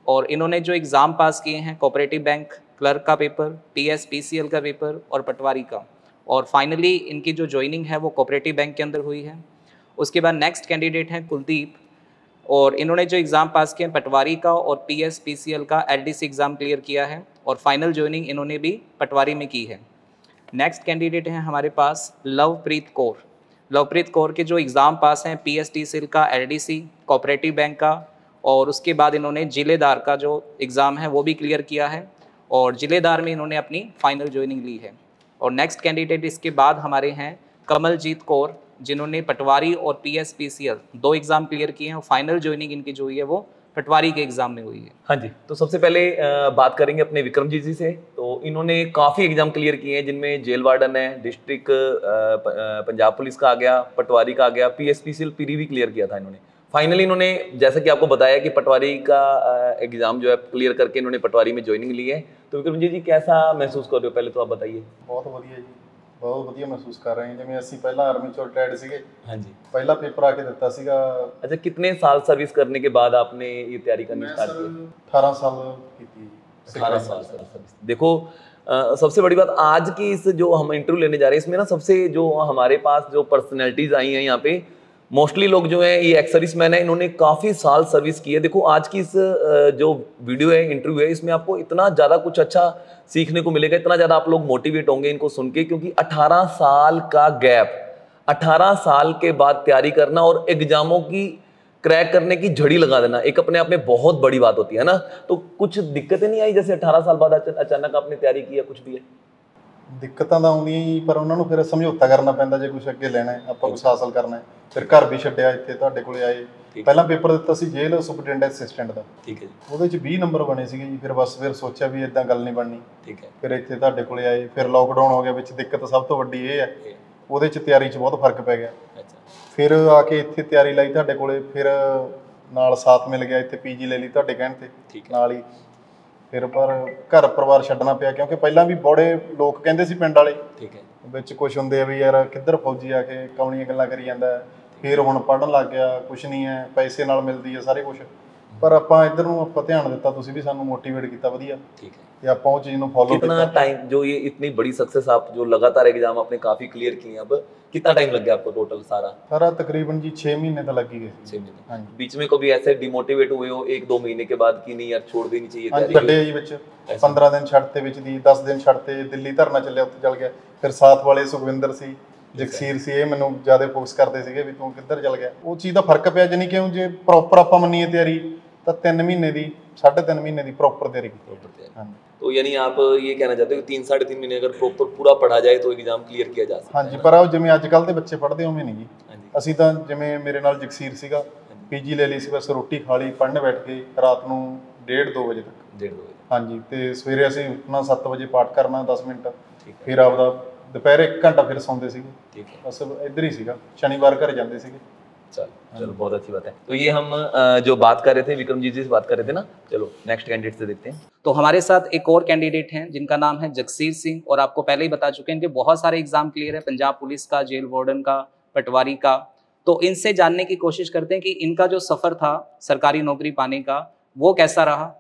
और इन्होंने जो एग्ज़ाम पास किए हैं कोऑपरेटिव बैंक क्लर्क का पेपर, PSPCL का पेपर और पटवारी का, और फाइनली इनकी जो ज्वाइनिंग है वो कोऑपरेटिव बैंक के अंदर हुई है। उसके बाद नेक्स्ट कैंडिडेट हैं कुलदीप और इन्होंने जो एग्ज़ाम पास किया पटवारी का और PSPCL का LDC एग्ज़ाम क्लियर किया है और फाइनल ज्वाइनिंग इन्होंने भी पटवारी में की है। नेक्स्ट कैंडिडेट हैं हमारे पास लवप्रीत कौर। लवप्रीत कौर के जो एग्ज़ाम पास हैं PSTCL का, LDC, कोऑपरेटिव बैंक का, और उसके बाद इन्होंने जिलेदार का जो एग्ज़ाम है वो भी क्लियर किया है और जिलेदार में इन्होंने अपनी फाइनल ज्वाइनिंग ली है। और नेक्स्ट कैंडिडेट इसके बाद हमारे हैं कमलजीत कौर, जिन्होंने पटवारी और PSPCL 2 एग्ज़ाम क्लियर किए हैं और फाइनल ज्वाइनिंग इनकी जो हुई है वो पटवारी के एग्ज़ाम में हुई है। हाँ जी, तो सबसे पहले बात करेंगे अपने विक्रमजीत जी से। तो इन्होंने काफ़ी एग्जाम क्लियर किए हैं जिनमें जेल वार्डन है, डिस्ट्रिक्ट पंजाब पुलिस का आ गया, पटवारी का आ गया, PSPCL पीरी भी क्लियर किया था इन्होंने। फाइनली इन्होंने जैसा कि आपको बताया कि पटवारी का एग्जाम जो है क्लियर करके इन्होंने पटवारी में ज्वाइनिंग ली है। तो विक्रमजीत जी कैसा महसूस कर रहे हो, पहले तो आप बताइए। बहुत ਵਧੀਆ ਜੀ, ਬਹੁਤ ਵਧੀਆ ਮਹਿਸੂਸ ਕਰ ਰਹੇ ਹਾਂ। ਜਿਵੇਂ ਅਸੀਂ ਪਹਿਲਾਂ ਆਰਮੀ ਚੋਂ ਰਿਟਾਇਰਡ ਸੀਗੇ। हाँ जी, ਪਹਿਲਾ ਪੇਪਰ ਆ ਕੇ ਦਿੱਤਾ ਸੀਗਾ। अच्छा कितने साल सर्विस करने के बाद आपने ये तैयारी करनी स्टार्ट की? 18 साल ਕੀਤੀ ਜੀ। 18 साल सर्विस। देखो सबसे बड़ी बात आज की इस जो हम इंटरव्यू लेने जा रहे हैं इसमें ना सबसे जो हमारे पास जो पर्सनैलिटीज आई हैं यहाँ पे मोस्टली लोग जो है ये एक्स सर्विसमैन है, इन्होंने काफ़ी साल सर्विस की है। देखो आज की इस जो वीडियो है, इंटरव्यू है, इसमें आपको इतना ज़्यादा कुछ अच्छा सीखने को मिलेगा, इतना ज़्यादा आप लोग मोटिवेट होंगे इनको सुन के, क्योंकि 18 साल का गैप, 18 साल के बाद तैयारी करना और एग्जामों की क्रैक करने की झड़ी लगा देना एक अपने आप में बहुत बड़ी बात होती है ना। तो कुछ दिक्कतें नहीं आई जैसे 18 साल बाद अचानक आपने तैयारी की या कुछ भी है? ਦਿੱਕਤਾਂ ਤਾਂ ਆਉਂਦੀਆਂ ਹੀ, ਪਰ ਉਹਨਾਂ ਨੂੰ ਫਿਰ ਸਮਝੌਤਾ ਕਰਨਾ ਪੈਂਦਾ ਜੇ ਕੁਝ ਅੱਗੇ ਲੈਣਾ ਹੈ, ਆਪਾਂ ਕੁਝ ਹਾਸਲ ਕਰਨਾ ਹੈ। ਫਿਰ ਘਰ ਵੀ ਛੱਡਿਆ, ਇੱਥੇ ਤੁਹਾਡੇ ਕੋਲੇ ਆਏ। ਪਹਿਲਾਂ ਪੇਪਰ ਦਿੱਤਾ ਸੀ ਜੇਲ੍ਹ ਸੁਪਰਡੈਂਟ ਅਸਿਸਟੈਂਟ ਦਾ। ਠੀਕ ਹੈ ਜੀ। ਉਹਦੇ 'ਚ 20 ਨੰਬਰ ਬਣੇ ਸੀਗੇ ਜੀ। ਫਿਰ ਬਸ ਫਿਰ ਸੋਚਿਆ ਵੀ ਇਦਾਂ ਗੱਲ ਨਹੀਂ ਬਣਨੀ। ਠੀਕ ਹੈ। ਫਿਰ ਇੱਥੇ ਤੁਹਾਡੇ ਕੋਲੇ ਆਏ। ਫਿਰ ਲੋਕਡਾਊਨ ਹੋ ਗਿਆ, ਵਿੱਚ ਦਿੱਕਤ ਸਭ ਤੋਂ ਵੱਡੀ ਇਹ ਹੈ, ਉਹਦੇ 'ਚ ਤਿਆਰੀ 'ਚ ਬਹੁਤ ਫਰਕ ਪੈ ਗਿਆ। ਫਿਰ ਆ ਕੇ ਇੱਥੇ ਤਿਆਰੀ ਲਾਈ ਤੁਹਾਡੇ ਕੋਲੇ, ਫਿਰ ਨਾਲ ਸਾਥ ਮਿਲ ਗਿਆ, ਇੱਥੇ PG ਲੈ ਲਈ ਤੁਹਾਡੇ ਕਹਿਣ 'ਤੇ ਨਾਲ ਹੀ। ਫਿਰ ਪਰ ਘਰ ਪਰਿਵਾਰ ਛੱਡਣਾ ਪਿਆ, ਕਿਉਂਕਿ ਪਹਿਲਾਂ ਵੀ ਬੜੇ ਲੋਕ ਕਹਿੰਦੇ ਸੀ ਪਿੰਡ ਵਾਲੇ। ਠੀਕ ਹੈ। ਵਿੱਚ ਕੁਛ ਹੁੰਦੇ ਆ ਵੀ ਯਾਰ ਕਿੱਧਰ ਫੌਜੀ ਆ ਕੇ ਕੌਣੀਆਂ ਗੱਲਾਂ ਕਰੀ ਜਾਂਦਾ। ਫਿਰ ਹੁਣ ਪੜ੍ਹਨ ਲੱਗ ਗਿਆ, ਕੁਛ ਨਹੀਂ ਹੈ, ਪੈਸੇ ਨਾਲ ਮਿਲਦੀ ਹੈ ਸਾਰੇ ਕੁਛ। ਪਰ ਆਪਾਂ ਇੱਧਰ ਨੂੰ ਆਪਾਂ ਧਿਆਨ ਦਿੱਤਾ, ਤੁਸੀਂ भी ਸਾਨੂੰ मोटिवेट ਕੀਤਾ ਵਧੀਆ। ठीक है। ਤੇ ਆਪਾਂ ਉਹ ਚੀਜ਼ ਨੂੰ फॉलो कितना टाइम जो ये इतनी बड़ी सक्सेस आप जो लगातार एग्जाम आपने काफी क्लियर किए हैं, अब कितना टाइम लग गया आपको टोटल सारा? सारा तकरीबन जी 6 महीने तो लग ही गए। 6 महीने। हाँ जी। बीच में कभी ऐसे डिमोटिवेट हुए हो 1-2 महीने के बाद कि नहीं यार छोड़ देनी चाहिए? हाँ जी, ਕੱਢੇ ਜੀ ਵਿੱਚ 15 ਦਿਨ ਛੱਡਤੇ ਵਿੱਚ ਦੀ, 10 ਦਿਨ ਛੱਡਤੇ, ਦਿੱਲੀ ਧਰਨਾ ਚੱਲਿਆ ਉੱਥੇ ਚੱਲ ਗਿਆ। ਫਿਰ ਸਾਥ ਵਾਲੇ ਸੁਖਵਿੰਦਰ ਸੀ, ਜਗਸੀਰ ਸੀ, ਇਹ ਮੈਨੂੰ ਜ਼ਿਆਦਾ ਫੋਕਸ ਕਰਦੇ ਸੀਗੇ ਵੀ ਤੂੰ ਕਿੱਧਰ ਚੱਲ ਗਿਆ। ਉਹ ਚੀਜ਼ ਦਾ ਫਰਕ ਪਿਆ, ਜਾਨੀ ਕਿ ਜੇ ਪ੍ਰੋਪਰ ਆਪਾਂ ਮੰਨੀਏ ਤਿਆਰੀ ਤਾਂ 3 ਮਹੀਨੇ ਦੀ 3.5 ਮਹੀਨੇ ਦੀ ਪ੍ਰੋਪਰ ਤਿਆਰੀ ਕੀਤੀ। हाँ तो यानी आप ये कहना चाहते हो कि 3-3.5 महीने अगर प्रॉपर पूरा पढ़ा जाए तो एग्जाम क्लियर किया जा सकता है? हाँ जी, पर ਉਹ ਜਿਵੇਂ ਅੱਜ ਕੱਲ੍ਹ ਦੇ ਬੱਚੇ ਪੜ੍ਹਦੇ ਉਵੇਂ ਨਹੀਂ ਜੀ। ਅਸੀਂ ਤਾਂ ਜਿਵੇਂ ਮੇਰੇ ਨਾਲ ਜਗਸੀਰ ਸੀਗਾ, PG ਲੈ ਲਈ ਸੀ, ਬਸ ਰੋਟੀ ਖਾ ਲਈ, ਪੜ੍ਹਨ ਬੈਠ ਗਏ ਰਾਤ ਨੂੰ 1:30-2 ਵਜੇ ਤੱਕ। 1:30 ਵਜੇ। ਹਾਂਜੀ, ਤੇ ਸਵੇਰੇ ਅਸੀਂ ਉੱਠਣਾ 7 ਵਜੇ, ਪਾਠ ਕਰਨਾ 10 ਮਿੰਟ, ਫਿਰ ਆਪਦਾ ਦੁਪਹਿਰੇ 1 ਘੰਟਾ ਫਿਰ ਸੌਂਦੇ ਸੀਗੇ। ठीक है। ਬਸ ਇੱਧਰ ही ਸੀਗਾ, शनिवार घर ਜਾਂਦੇ ਸੀਗੇ। चलो बहुत अच्छी बात है। तो ये हम जो बात कर रहे थे विक्रमजीत जी से बात कर रहे थे ना, चलो नेक्स्ट कैंडिडेट से देखते हैं। तो हमारे साथ एक और कैंडिडेट हैं जिनका नाम है जगसीर सिंह, और आपको पहले ही बता चुके हैं कि बहुत सारे एग्जाम क्लियर है, पंजाब पुलिस का, जेल वार्डन का, पटवारी का। तो इनसे जानने की कोशिश करते हैं कि इनका जो सफ़र था सरकारी नौकरी पाने का वो कैसा रहा।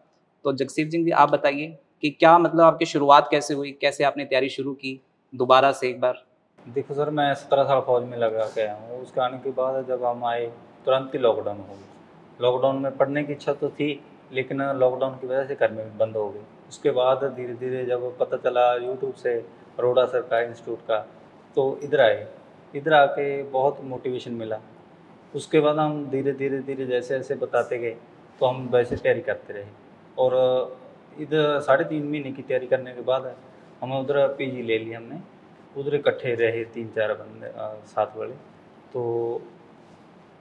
तो जगसीर सिंह जी आप बताइए कि क्या मतलब आपकी शुरुआत कैसे हुई, कैसे आपने तैयारी शुरू की दोबारा से एक बार? देखो सर, मैं 17 साल फौज में लगा के आया हूँ। उसके आने के बाद जब हम आए तुरंत ही लॉकडाउन हो गया। लॉकडाउन में पढ़ने की इच्छा तो थी, लेकिन लॉकडाउन की वजह से घर में बंद हो गई। उसके बाद धीरे धीरे जब पता चला यूट्यूब से अरोड़ा सरकारी इंस्टीट्यूट का, तो इधर आए। इधर आके बहुत मोटिवेशन मिला। उसके बाद हम धीरे धीरे धीरे जैसे जैसे बताते गए तो हम वैसे तैयारी करते रहे। और इधर 3.5 महीने की तैयारी करने के बाद हमें उधर PG ले ली हमने। उधर इकट्ठे रहे 3-4 बंदे साथ वाले। तो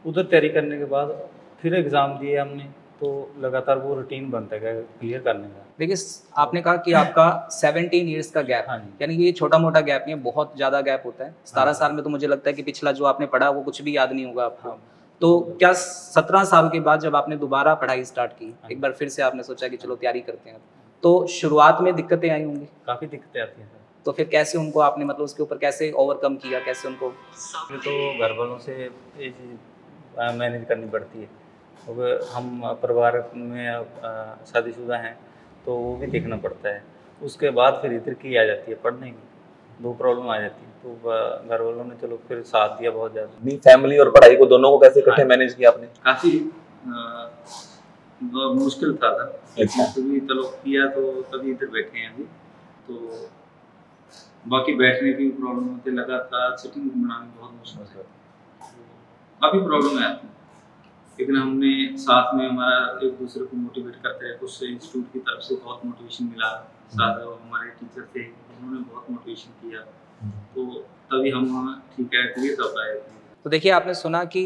उधर तैयारी करने के बाद फिर एग्ज़ाम दिए हमने, तो लगातार वो रूटीन बनता है क्लियर करने का। देखिए आपने कहा कि आपका 17 ईयर्स का गैप, हाँ जी। यानी कि ये छोटा मोटा गैप नहीं है, बहुत ज़्यादा गैप होता है। 17 साल में तो मुझे लगता है कि पिछला जो आपने पढ़ा वो कुछ भी याद नहीं होगा आपको। तो क्या 17 साल के बाद जब आपने दोबारा पढ़ाई स्टार्ट की, एक बार फिर से आपने सोचा कि चलो तैयारी करते हैं, तो शुरुआत में दिक्कतें आई होंगी? काफ़ी दिक्कतें आती हैं सर। तो फिर कैसे उनको आपने मतलब उसके ऊपर कैसे ओवरकम किया, कैसे उनको? तो घर वालों से ये चीज़ मैनेज करनी पड़ती है। अब हम परिवार में शादीशुदा हैं तो वो भी देखना पड़ता है। उसके बाद फिर इधर की आ जाती है पढ़ने की, दो प्रॉब्लम आ जाती है। तो घर वालों ने चलो फिर साथ दिया बहुत ज़्यादा। नहीं, फैमिली और पढ़ाई को दोनों को कैसे इकट्ठे मैनेज किया आपने? काफ़ी मुश्किल था। अच्छा। तभी चलो किया तो तभी इधर बैठे हैं अभी। तो बाकी बैठने की प्रॉब्लम होती है, लगातार सिटिंग बनाना बहुत मुश्किल है, काफ़ी प्रॉब्लम है। लेकिन हमने साथ में हमारा एक दूसरे को मोटिवेट करते हैं, कुछ इंस्टीट्यूट की तरफ से बहुत मोटिवेशन मिला, साथ हमारे टीचर थे उन्होंने बहुत मोटिवेशन किया, तो तभी हम ठीक है क्लियर कर पाए। तो देखिए आपने सुना कि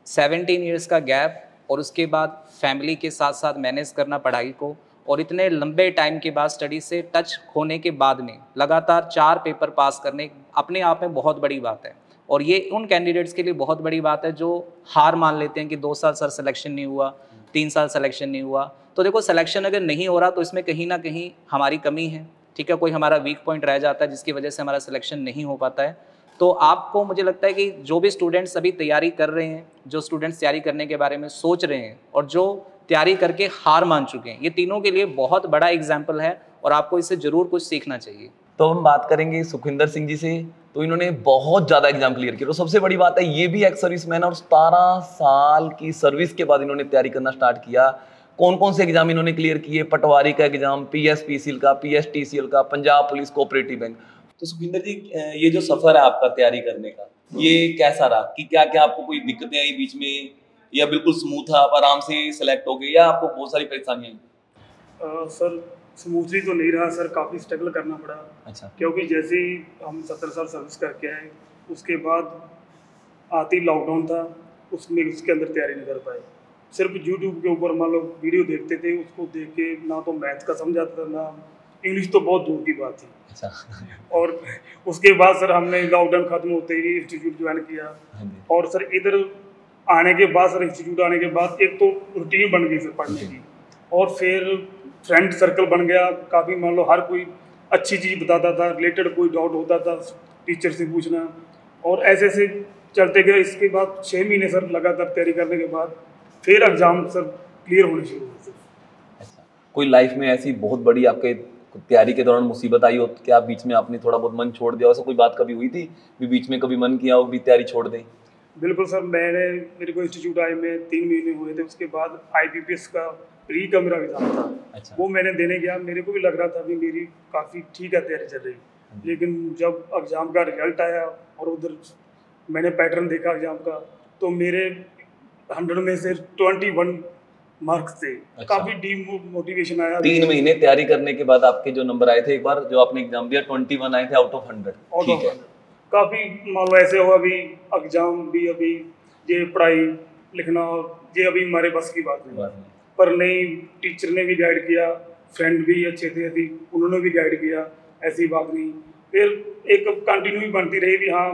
17 ईयर्स का गैप और उसके बाद फैमिली के साथ साथ मैनेज करना पढ़ाई को, और इतने लंबे टाइम के बाद स्टडी से टच होने के बाद में लगातार 4 पेपर पास करने अपने आप में बहुत बड़ी बात है। और ये उन कैंडिडेट्स के लिए बहुत बड़ी बात है जो हार मान लेते हैं कि 2 साल सर सिलेक्शन नहीं हुआ, 3 साल सिलेक्शन नहीं हुआ। तो देखो सिलेक्शन अगर नहीं हो रहा तो इसमें कहीं ना कहीं हमारी कमी है, ठीक है, कोई हमारा वीक पॉइंट रह जाता है जिसकी वजह से हमारा सिलेक्शन नहीं हो पाता है। तो आपको मुझे लगता है कि जो भी स्टूडेंट्स अभी तैयारी कर रहे हैं, जो स्टूडेंट्स तैयारी करने के बारे में सोच रहे हैं और जो तैयारी करके हार मान चुके हैं, ये तीनों के लिए बहुत बड़ा एग्जाम्पल है और आपको इससे ज़रूर कुछ सीखना चाहिए। तो हम बात करेंगे सुखविंदर सिंह जी से। तो इन्होंने बहुत ज़्यादा एग्जाम क्लियर किया, तो सबसे बड़ी बात है ये भी एक्स सर्विसमैन, और 17 साल की सर्विस के बाद इन्होंने तैयारी करना स्टार्ट किया। कौन कौन से एग्जाम इन्होंने क्लियर किए? पटवारी का एग्जाम, PSPCL का, PSTCL का, पंजाब पुलिस कोऑपरेटिव बैंक। तो सुखविंदर जी, ये जो सफर है आपका तैयारी करने का, ये कैसा रहा? कि क्या क्या आपको कोई दिक्कतें आई बीच में, या बिल्कुल स्मूथ था, आप आराम से सेलेक्ट हो गए, या आपको बहुत सारी परेशानियां आई? सर स्मूथली तो नहीं रहा सर, काफ़ी स्ट्रगल करना पड़ा। अच्छा। क्योंकि जैसे ही हम 17 साल सर्विस करके आए, उसके बाद आती लॉकडाउन था, उसमें उसके अंदर तैयारी नहीं कर पाए। सिर्फ यूट्यूब के ऊपर मान लो वीडियो देखते थे, उसको देख के ना तो मैथ का समझ आता था, ना इंग्लिश तो बहुत दूर की बात थी। अच्छा। और उसके बाद सर हमने लॉकडाउन खत्म होते ही इंस्टीट्यूट ज्वाइन किया, और सर इधर आने के बाद सर इंस्टीट्यूट आने के बाद एक तो रूटीन बन गई सर पढ़ने की, और फिर फ्रेंड सर्कल बन गया काफ़ी। मान लो हर कोई अच्छी चीज़ बताता था, रिलेटेड कोई डाउट होता था टीचर से पूछना, और ऐसे ऐसे चलते गए। इसके बाद 6 महीने सर लगातार तैयारी करने के बाद फिर एग्जाम सर क्लियर होने शुरू हुए सर। अच्छा, कोई लाइफ में ऐसी बहुत बड़ी आपके तैयारी के दौरान मुसीबत आई हो क्या बीच में आपने थोड़ा बहुत मन छोड़ दिया, ऐसा कोई बात कभी हुई थी भी बीच में कभी मन किया हो भी तैयारी छोड़ दें? बिल्कुल सर, मेरे को इंस्टीट्यूट आए में 3 महीने हुए थे, उसके बाद IBPS का प्री का मेरा एग्जाम था। अच्छा। वो मैंने देने गया, मेरे को भी लग रहा था भी मेरी काफ़ी ठीक है तैयारी चल रही, लेकिन जब एग्ज़ाम का रिजल्ट आया और उधर मैंने पैटर्न देखा एग्ज़ाम का, तो मेरे 100 में से 21 मार्क्स थे। अच्छा। काफ़ी डीमोटिवेशन आया। 3 महीने तैयारी करने के बाद आपके जो नंबर आए थे, एक बार जो आपने एग्जाम दिया 21 आए थे आउट ऑफ 100। ठीक है। काफ़ी मान लो ऐसे हुआ भी एग्ज़ाम भी अभी ये पढ़ाई लिखना ये अभी हमारे बस की बात नहीं, पर नहीं टीचर ने भी गाइड किया, फ्रेंड भी अच्छे थे उन्होंने भी गाइड किया, ऐसी बात नहीं। फिर एक कंटिन्यू ही बनती रही भी। हाँ,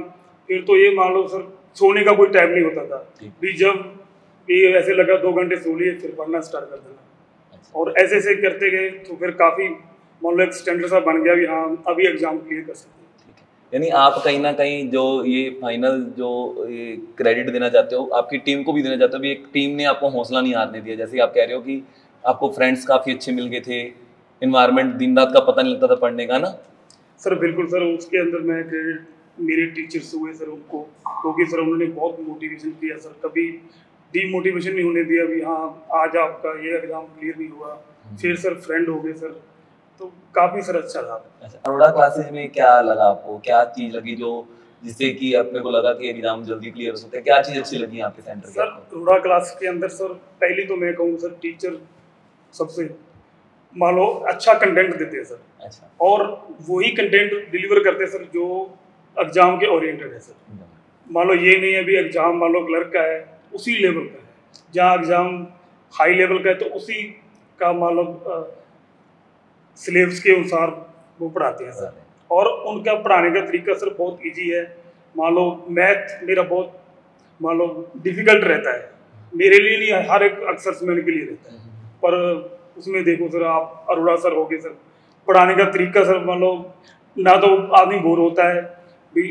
फिर तो ये मान लो सर सोने का कोई टाइम नहीं होता था भी, जब ये ऐसे लगा 2 घंटे सो लिए फिर पढ़ना स्टार्ट कर देना, और ऐसे ऐसे करते गए तो फिर काफ़ी मान लो एक स्टैंडर्ड सा बन गया भी हाँ अभी एग्जाम क्लियर कर सकते हैं। यानी आप कहीं ना कहीं जो ये फाइनल जो ये क्रेडिट देना चाहते हो आपकी टीम को भी देना चाहते हो भी, एक टीम ने आपको हौसला नहीं हारने दिया। जैसे आप कह रहे हो कि आपको फ्रेंड्स काफ़ी अच्छे मिल गए थे, इन्वायरमेंट दिन रात का पता नहीं लगता था पढ़ने का ना? सर बिल्कुल सर, उसके अंदर मैं क्रेडिट मेरे टीचर्स हुए सर उनको, क्योंकि सर उन्होंने बहुत मोटिवेशन किया सर, कभी डीमोटिवेशन नहीं होने दिया भी हाँ आज आपका ये एग्जाम क्लियर नहीं हुआ। फिर सर फ्रेंड हो गए सर, तो काफ़ी सर अच्छा था। अच्छा, अरोड़ा क्लासेस में क्या लगा आपको, क्या चीज़ लगी जो जिससे कि अपने को लगा कि एग्जाम जल्दी क्लियर हो सकता है? क्या चीज़ अच्छी लगी आपके सेंटर सर अरोड़ा क्लास के अंदर सर पहली तो मैं कहूँ सर टीचर सबसे मान लो अच्छा कंटेंट देते हैं सर। अच्छा। और वही कंटेंट डिलीवर करते हैं सर जो एग्जाम के ओरिएंटेड है सर। मान लो ये नहीं है भी एग्जाम मान लो क्लर्क का है उसी लेवल का है, जहाँ एग्जाम हाई लेवल का है तो उसी का मतलब सिलेबस के अनुसार वो पढ़ाते हैं सर। और उनका पढ़ाने का तरीका सर बहुत इजी है। मान लो मैथ मेरा बहुत मान लो डिफिकल्ट रहता है, मेरे लिए नहीं, हर एक एक्सर्समैन के लिए रहता है, पर उसमें देखो सर आप अरोड़ा सर हो गए सर, पढ़ाने का तरीका सर मान लो ना तो आदमी बोर होता है भी,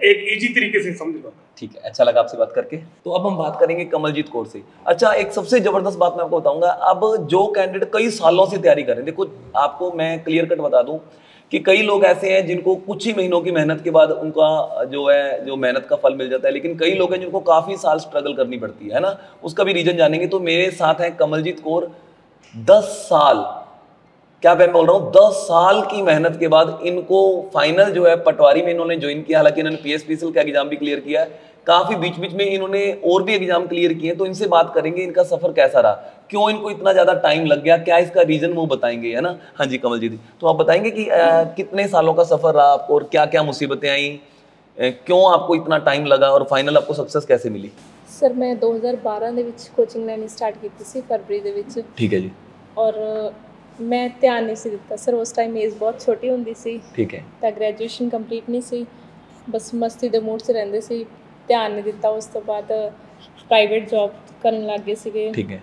एक इजी तरीके से समझ पाता है। ठीक है, अच्छा लगा आपसे बात करके। तो अब हम बात करेंगे कमलजीत कौर से। अच्छा, एक सबसे जबरदस्त बात मैं आपको बताऊंगा, अब जो कैंडिडेट कई सालों से तैयारी कर रहे हैं, देखो आपको मैं क्लियर कट बता दूं कि कई लोग ऐसे हैं जिनको कुछ ही महीनों की मेहनत के बाद उनका जो मेहनत का फल मिल जाता है, लेकिन कई लोग हैं जिनको काफी साल स्ट्रगल करनी पड़ती है ना, उसका भी रीजन जानेंगे। तो मेरे साथ हैं कमलजीत कौर, 10 साल, क्या मैं बोल रहा हूँ, 10 साल की मेहनत के बाद इनको फाइनल जो है पटवारी में इन्होंने ज्वाइन किया। हालांकि इन्होंने PSPCL का एग्जाम भी क्लियर किया है, काफी बीच बीच में इन्होंने और भी एग्जाम क्लियर किए। तो इनसे बात करेंगे इनका सफर कैसा रहा, क्यों इनको इतना ज्यादा टाइम लग गया, क्या इसका रीजन वो बताएंगे, है ना। हाँ जी कमल जी, तो आप बताएंगे कि कितने सालों का सफर रहा आपको और क्या क्या मुसीबतें आई, क्यों आपको इतना टाइम लगा और फाइनल आपको सक्सेस कैसे मिली। सर मैं 2012 ਦੇ ਵਿੱਚ ਕੋਚਿੰਗ ਲੈਣੀ ਸਟਾਰਟ ਕੀਤੀ ਸੀ, ਫਰਵਰੀ ਦੇ ਵਿੱਚ। ਠੀਕ ਹੈ ਜੀ। ਔਰ ਮੈਂ ਧਿਆਨ ਨਹੀਂ ਸੀ ਦਿੱਤਾ ਸਰ, ਉਸ ਟਾਈਮ ਏਜ ਬਹੁਤ ਛੋਟੀ ਹੁੰਦੀ ਸੀ। ਠੀਕ ਹੈ। ਤਾਂ ਗ੍ਰੈਜੂਏਸ਼ਨ ਕੰਪਲੀਟ ਨਹੀਂ ਸੀ, ਬਸ ਮਸਤੀ ਦੇ ਮੂਡ 'ਚ ਰਹਿੰਦੇ ਸੀ, ਧਿਆਨ ਨਹੀਂ ਦਿੱਤਾ। ਉਸ ਤੋਂ ਬਾਅਦ ਪ੍ਰਾਈਵੇਟ ਜੌਬ ਕਰਨ ਲੱਗ ਗਏ ਸੀਗੇ। ਠੀਕ ਹੈ।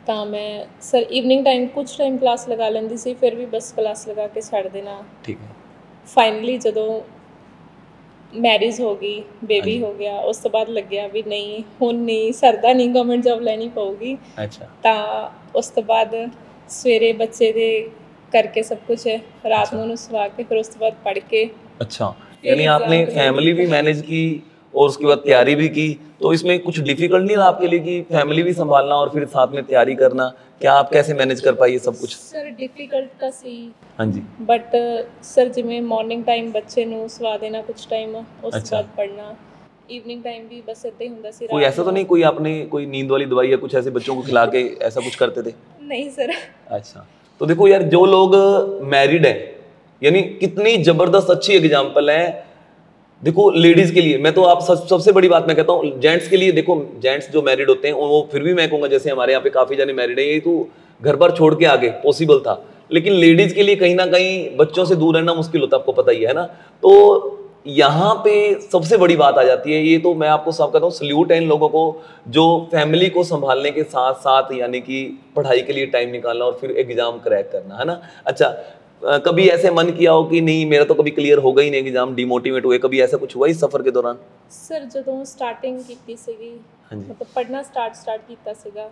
ਤਾਂ ਮੈਂ ਸਰ ਈਵਨਿੰਗ ਟਾਈਮ ਕੁਛ ਟਾਈਮ ਕਲਾਸ ਲਗਾ ਲੈਂਦੀ ਸੀ, ਫਿਰ ਵੀ ਬਸ ਕਲਾਸ ਲਗਾ ਕੇ ਛੱਡ ਦੇਣਾ। ਠੀਕ ਹੈ। ਫਾਈਨਲੀ ਜਦੋਂ ਮੈਰਿਜ ਹੋ ਗਈ, ਬੇਬੀ ਹੋ ਗਿਆ, ਉਸ ਤੋਂ ਬਾਅਦ ਲੱਗਿਆ ਵੀ ਨਹੀਂ ਹੁਣ ਨਹੀਂ ਸਰਦਾ, ਨਹੀਂ ਗਵਰਨਮੈਂਟ ਜੌਬ ਲੈਣੀ ਪਊਗੀ। ਅੱਛਾ। ਤਾਂ ਉਸ ਤੋਂ ਬਾਅਦ ਸਵੇਰੇ ਬੱਚੇ ਦੇ करके सब कुछ है, रात में उन्हें सुला के फिर उसके बाद पढ़ के। अच्छा, यानी आपने फैमिली भी मैनेज की और उसके बाद तैयारी भी की, तो इसमें कुछ डिफिकल्ट नहीं था आपके लिए कि फैमिली भी संभालना और फिर साथ में तैयारी करना, क्या आप कैसे मैनेज कर पाइए सब कुछ। सर डिफिकल्ट ਤਾਂ ਸੀ। हाँ जी। बट सर जिवें मॉर्निंग टाइम बच्चे ਨੂੰ सुला देना कुछ टाइम, ਉਸ ਤੋਂ बाद पढ़ना, इवनिंग टाइम भी बस इतना ही ਹੁੰਦਾ ਸੀ। कोई ऐसा तो नहीं कोई आपने कोई नींद वाली दवाई या कुछ ऐसे बच्चों को खिला के ऐसा कुछ करते थे। नहीं सर। अच्छा, तो देखो यार जो लोग मैरिड हैं, यानी कितनी जबरदस्त अच्छी एग्जाम्पल है। देखो लेडीज के लिए मैं तो आप सबसे बड़ी बात मैं कहता हूँ, जेंट्स के लिए देखो, जेंट्स जो मैरिड होते हैं वो फिर भी मैं कहूँगा जैसे हमारे यहाँ पे काफी जाने मैरिड है, ये तो घर पर छोड़ के आगे पॉसिबल था, लेकिन लेडीज के लिए कहीं ना कहीं बच्चों से दूर रहना मुश्किल होता है, आपको पता ही है ना। तो यहाँ पे सबसे बड़ी बात आ जाती है, ये तो मैं आपको सब कहता हूँ सल्यूट है इन लोगों को जो फैमिली को संभालने के साथ साथ यानी कि पढ़ाई के लिए टाइम निकालना और फिर एग्जाम क्रैक करना, है ना। अच्छा, कभी ऐसे मन किया हो कि नहीं मेरा तो कभी क्लियर होगा ही नहीं एग्जाम, डिमोटिवेट हुए, कभी ऐसा कुछ हुआ इस सफर के दौरान। सर ਜਦੋਂ ਸਟਾਰਟਿੰਗ ਕੀਤੀ ਸੀਗੀ, ਹਾਂਜੀ, ਮਤਲਬ ਪੜ੍ਹਨਾ ਸਟਾਰਟ ਕੀਤਾ ਸੀਗਾ,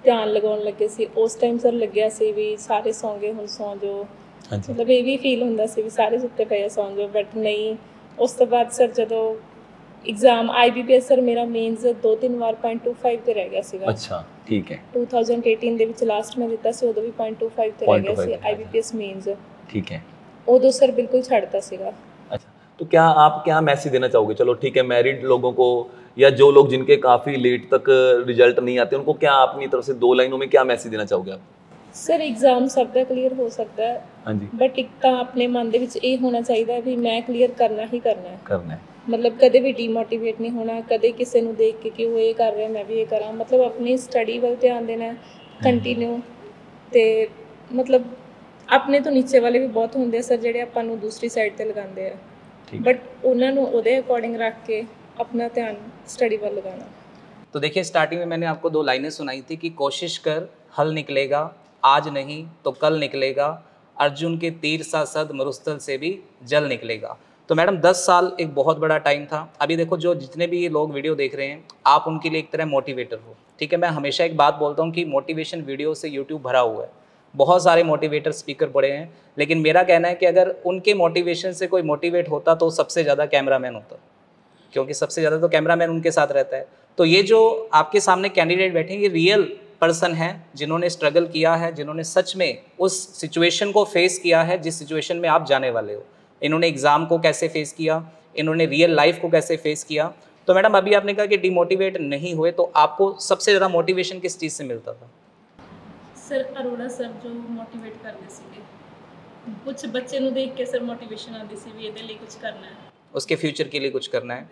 ਧਿਆਨ ਲਗਾਉਣ ਲੱਗੇ ਸੀ, ਉਸ ਟਾਈਮ ਸਰ ਲੱਗਿਆ ਸੀ ਵੀ ਸਾਰੇ ਸੌਂ ਗਏ ਹੁਣ ਸੌਂ ਜਾਓ, ਮਤਲਬ ਇਹ ਵੀ ਫੀਲ ਹੁੰਦਾ ਸੀ ਵੀ ਸਾਰੇ ਸੁੱਤੇ ਪਏ ਸੌਂ ਜਾਓ, ਬਟ ਨਹੀਂ। ਉਸ ਤੋਂ ਬਾਅਦ ਸਰ ਜਦੋਂ एग्जाम IBPS ਸਰ ਮੇਰਾ ਮੇਨਸ 2-3 ਵਾਰ 0.25 ਤੇ ਰਹਿ ਗਿਆ ਸੀਗਾ। ਅੱਛਾ, ਠੀਕ ਹੈ। 2018 ਦੇ ਵਿੱਚ ਲਾਸਟ ਮੈਂ ਦਿੱਤਾ ਸੀ, ਉਦੋਂ ਵੀ 0.25 ਤੇ ਰਹਿ ਗਿਆ ਸੀ IBPS ਮੇਨਸ। ठीक है। उदो सर बिल्कुल छाड़ता सीगा। अच्छा, तो क्या आप क्या मैसेज देना चाहोगे, चलो ठीक है मैरिड लोगों को या जो लोग जिनके काफ़ी लेट तक रिजल्ट नहीं आते उनको क्या अपनी तरफ से 2 लाइनों में क्या मैसेज देना चाहोगे आप। सर एग्जाम सब का क्लीयर हो सकता है। हाँ जी। बट एक तो अपने मन ਦੇ ਵਿੱਚ ਇਹ ਹੋਣਾ ਚਾਹੀਦਾ ਹੈ ਵੀ ਮੈਂ ਕਲੀਅਰ ਕਰਨਾ ਹੀ ਕਰਨਾ ਹੈ। ਮਤਲਬ ਕਦੇ ਵੀ ਡੀਮੋਟੀਵੇਟ ਨਹੀਂ ਹੋਣਾ, ਕਦੇ ਕਿਸੇ ਨੂੰ ਦੇਖ ਕੇ ਕਿ ਉਹ ਇਹ ਕਰ ਰਿਹਾ ਮੈਂ ਵੀ ਇਹ ਕਰਾਂ, ਮਤਲਬ ਆਪਣੀ ਸਟੱਡੀ ਵੱਲ ਧਿਆਨ ਦੇਣਾ ਕੰਟੀਨਿਊ। ਤੇ ਮਤਲਬ ਆਪਣੇ ਤੋਂ ਨੀਚੇ ਵਾਲੇ ਵੀ ਬਹੁਤ ਹੁੰਦੇ ਸਰ ਜਿਹੜੇ ਆਪਾਂ ਨੂੰ ਦੂਸਰੀ ਸਾਈਡ ਤੇ ਲਗਾਉਂਦੇ ਆ, बट उन्होंने उदे अकॉर्डिंग रख के अपना ध्यान स्टडी पर लगाना। तो देखिए स्टार्टिंग में मैंने आपको 2 लाइनें सुनाई थी कि कोशिश कर हल निकलेगा, आज नहीं तो कल निकलेगा, अर्जुन के तीर सा सद मरुस्थल से भी जल निकलेगा। तो मैडम 10 साल एक बहुत बड़ा टाइम था। अभी देखो जो जितने भी ये लोग वीडियो देख रहे हैं आप उनके लिए एक तरह मोटिवेटर हो, ठीक है। मैं हमेशा एक बात बोलता हूँ कि मोटिवेशन वीडियो से यूट्यूब भरा हुआ है, बहुत सारे मोटिवेटर स्पीकर पड़े हैं, लेकिन मेरा कहना है कि अगर उनके मोटिवेशन से कोई मोटिवेट होता तो सबसे ज़्यादा कैमरामैन होता, क्योंकि सबसे ज़्यादा तो कैमरामैन उनके साथ रहता है। तो ये जो आपके सामने कैंडिडेट बैठे हैं ये रियल पर्सन हैं जिन्होंने स्ट्रगल किया है, जिन्होंने सच में उस सिचुएशन को फेस किया है जिस सिचुएशन में आप जाने वाले हो। इन्होंने एग्ज़ाम को कैसे फेस किया, इन्होंने रियल लाइफ को कैसे फेस किया। तो मैडम अभी आपने कहा कि डिमोटिवेट नहीं हुए, तो आपको सबसे ज़्यादा मोटिवेशन किस चीज़ से मिलता था। सर अरोड़ा सर जो मोटिवेट करते ਸੀਗੇ, कुछ बच्चे ਨੂੰ देख के सर मोटिवेशन आती सी भी ਇਹਦੇ ਲਈ कुछ करना है, उसके फ्यूचर के लिए कुछ करना है।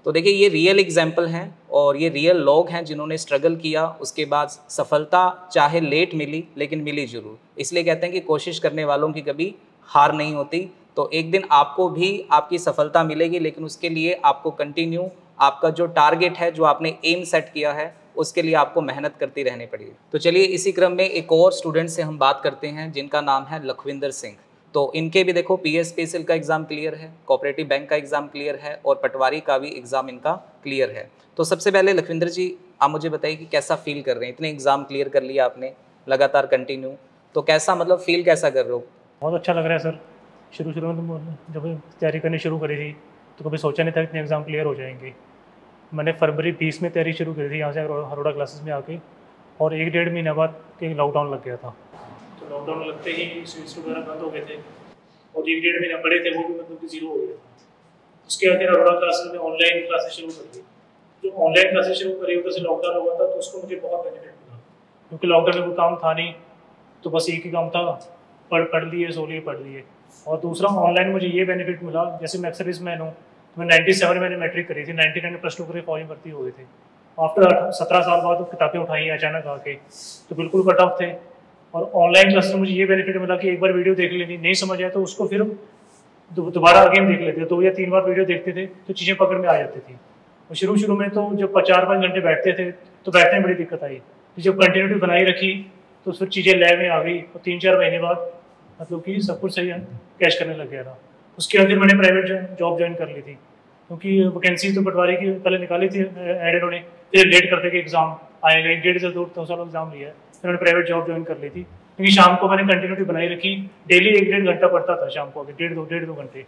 तो देखिए ये रियल एग्जाम्पल हैं और ये रियल लोग हैं जिन्होंने स्ट्रगल किया, उसके बाद सफलता चाहे लेट मिली लेकिन मिली जरूर। इसलिए कहते हैं कि कोशिश करने वालों की कभी हार नहीं होती। तो एक दिन आपको भी आपकी सफलता मिलेगी, लेकिन उसके लिए आपको कंटिन्यू आपका जो टारगेट है, जो आपने एम सेट किया है, उसके लिए आपको मेहनत करती रहनी पड़ेगी। तो चलिए इसी क्रम में एक और स्टूडेंट से हम बात करते हैं जिनका नाम है लखविंदर सिंह। तो इनके भी देखो PSPSL का एग्ज़ाम क्लियर है, कोऑपरेटिव बैंक का एग्ज़ाम क्लियर है और पटवारी का भी एग्ज़ाम इनका क्लियर है। तो सबसे पहले लखविंदर जी आप मुझे बताइए कि कैसा फील कर रहे हैं, इतने एग्ज़ाम क्लियर कर लिया आपने लगातार कंटिन्यू, तो कैसा मतलब फील कैसा कर रहे हो? बहुत अच्छा लग रहा है सर। शुरू में तो जब तैयारी करनी शुरू करी थी तो कभी सोचा नहीं था इतने एग्ज़ाम क्लियर हो जाएंगे। मैंने फरवरी 20 में तैयारी शुरू करी थी यहाँ से हरोड़ा क्लासेस में आके, और 1-1.5 महीने बाद लॉकडाउन लग गया था। तो लॉकडाउन लगते ही स्विच वगैरह बंद हो गए थे और 1-1.5 महीना पड़े थे, वो भी मतलब कि जीरो हो गया था। उसके बाद फिर हरोड़ा क्लासेस में ऑनलाइन क्लासेस शुरू कर दी। जो ऑनलाइन क्लासेस शुरू करी उधर से लॉकडाउन हुआ था, तो उसको मुझे बहुत बेनिफिट मिला, क्योंकि लॉकडाउन में कोई काम था नहीं, तो बस एक ही काम था, पढ़ लिए, सो लिए, पढ़ लिए। और दूसरा ऑनलाइन मुझे ये बेनिफिट मिला, जैसे मैं सर्विस मैन हूँ, तो मैं 97 मैंने मैट्रिक करी थी, 99 +2 करे फौज में भर्ती हो गए थे। आफ्टर 17 साल बाद किताबें उठाई अचानक आके, तो बिल्कुल कट ऑफ थे। और ऑनलाइन क्लास में मुझे ये बेनिफिट मिला कि एक बार वीडियो देख लेनी, नहीं समझ आए तो उसको फिर दोबारा अगेन देख लेते, 2 या 3 बार वीडियो देखते थे तो चीज़ें पकड़ में आ जाती थी। और शुरू में तो जब 4-5 घंटे बैठते थे तो बैठने में बड़ी दिक्कत आई, जब कंटिन्यूटी बनाई रखी तो फिर चीज़ें लय में आ गई, और 3-4 महीने बाद मतलब कि सब कुछ सही कैश करने लग गया था। उसके बाद फिर मैंने प्राइवेट जॉब ज्वाइन कर ली थी, क्योंकि वैकेंसी तो पटवारी की पहले निकाली थी एड इन्होंने, फिर लेट करते कि एग्ज़ाम आएगा, 1-1.5 से 2 साल एग्ज़ाम लिया है, फिर मैंने प्राइवेट जॉब ज्वाइन कर ली थी। क्योंकि शाम को मैंने कंटिन्यूटी बनाई रखी, डेली 1-1.5 घंटा पढ़ता था शाम को, अभी 1.5-2 घंटे,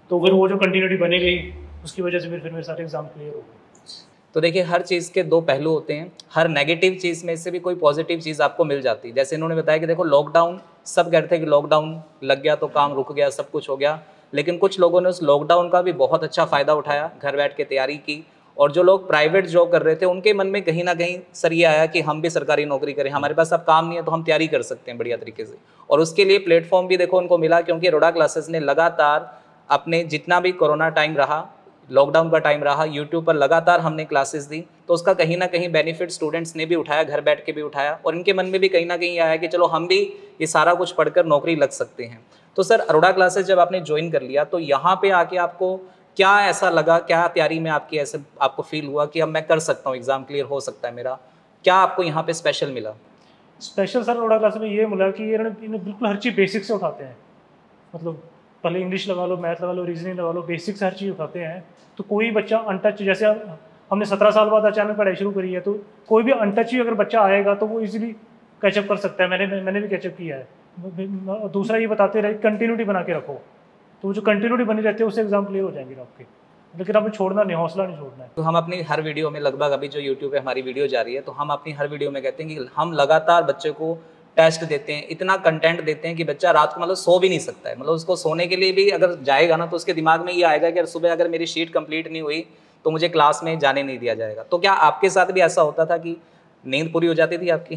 तो फिर वो जो कंटिन्यूटी बनी गई उसकी वजह से फिर मेरे सारे एग्जाम क्लियर हो गए। तो देखिए हर चीज़ के 2 पहलू होते हैं, हर नेगेटिव चीज़ में से भी कोई पॉजिटिव चीज़ आपको मिल जाती है। जैसे इन्होंने बताया कि देखो लॉकडाउन, सब कहते हैं कि लॉकडाउन लग गया तो काम रुक गया, सब कुछ हो गया, लेकिन कुछ लोगों ने उस लॉकडाउन का भी बहुत अच्छा फ़ायदा उठाया, घर बैठ के तैयारी की। और जो लोग प्राइवेट जॉब कर रहे थे उनके मन में कहीं ना कहीं सर ये आया कि हम भी सरकारी नौकरी करें, हमारे पास अब काम नहीं है तो हम तैयारी कर सकते हैं बढ़िया तरीके से। और उसके लिए प्लेटफॉर्म भी देखो उनको मिला, क्योंकि हरोड़ा क्लासेस ने लगातार अपने जितना भी कोरोना टाइम रहा, लॉकडाउन का टाइम रहा, यूट्यूब पर लगातार हमने क्लासेस दी, तो उसका कहीं ना कहीं बेनिफिट स्टूडेंट्स ने भी उठाया, घर बैठ के भी उठाया, और इनके मन में भी कहीं ना कहीं आया कि चलो हम भी ये सारा कुछ पढ़कर नौकरी लग सकते हैं। तो सर हरोड़ा क्लासेस जब आपने ज्वाइन कर लिया तो यहाँ पे आके आपको क्या ऐसा लगा, क्या तैयारी में आपकी ऐसे आपको फील हुआ कि अब मैं कर सकता हूँ, एग्जाम क्लियर हो सकता है मेरा, क्या आपको यहाँ पे स्पेशल मिला? स्पेशल सर हरोड़ा क्लास में ये मिला कि इन्हें बिल्कुल हर चीज़ बेसिक से उठाते हैं, मतलब पहले इंग्लिश लगा लो, मैथ लगा लो, रीजनिंग लगा लो, बेसिक से हर चीज़ उठाते हैं। तो कोई बच्चा अनटच, जैसे हमने 17 साल बाद अचानक पढ़ाई शुरू करी है, तो कोई भी अनटच ही अगर बच्चा आएगा तो वो इजीली कैचअप कर सकता है। मैंने भी कैचअप किया है। दूसरा ये बताते रहे कंटिन्यूटी बना के रखो, तो जो कंटिन्यूटी बनी रहती है उससे एग्जाम क्लियर हो जाएंगे आपके, लेकिन आपको छोड़ना नहीं, हौसला नहीं छोड़ना है। तो हम अपनी हर वीडियो में लगभग अभी जो यूट्यूब पे हमारी वीडियो जा रही है, तो हम अपनी हर वीडियो में कहते हैं कि हम लगातार बच्चे को टेस्ट देते हैं, इतना कंटेंट देते हैं कि बच्चा रात को मतलब सो भी नहीं सकता है। मतलब उसको सोने के लिए भी अगर जाएगा ना तो उसके दिमाग में ये आएगा कि सुबह अगर मेरी शीट कंप्लीट नहीं हुई तो मुझे क्लास में जाने नहीं दिया जाएगा। तो क्या आपके साथ भी ऐसा होता था कि नींद पूरी हो जाती थी आपकी?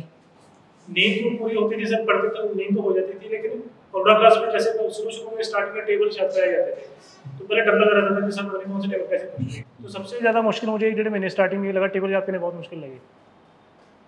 नींद तो पूरी होती थी सर, पढ़ते तो नींद तो हो जाती थी, लेकिन हरोड़ा क्लास में जैसे शुरू में स्टार्टिंग में टेबल याद कराए जाते थे, तो पहले डर लग रहा था कि सर कौन से टेबल कैसे पढ़ेंगे। तो सबसे ज़्यादा मुश्किल मुझे 1-1.5 महीने स्टार्टिंग में लगा, टेबल याद करने बहुत मुश्किल लगी,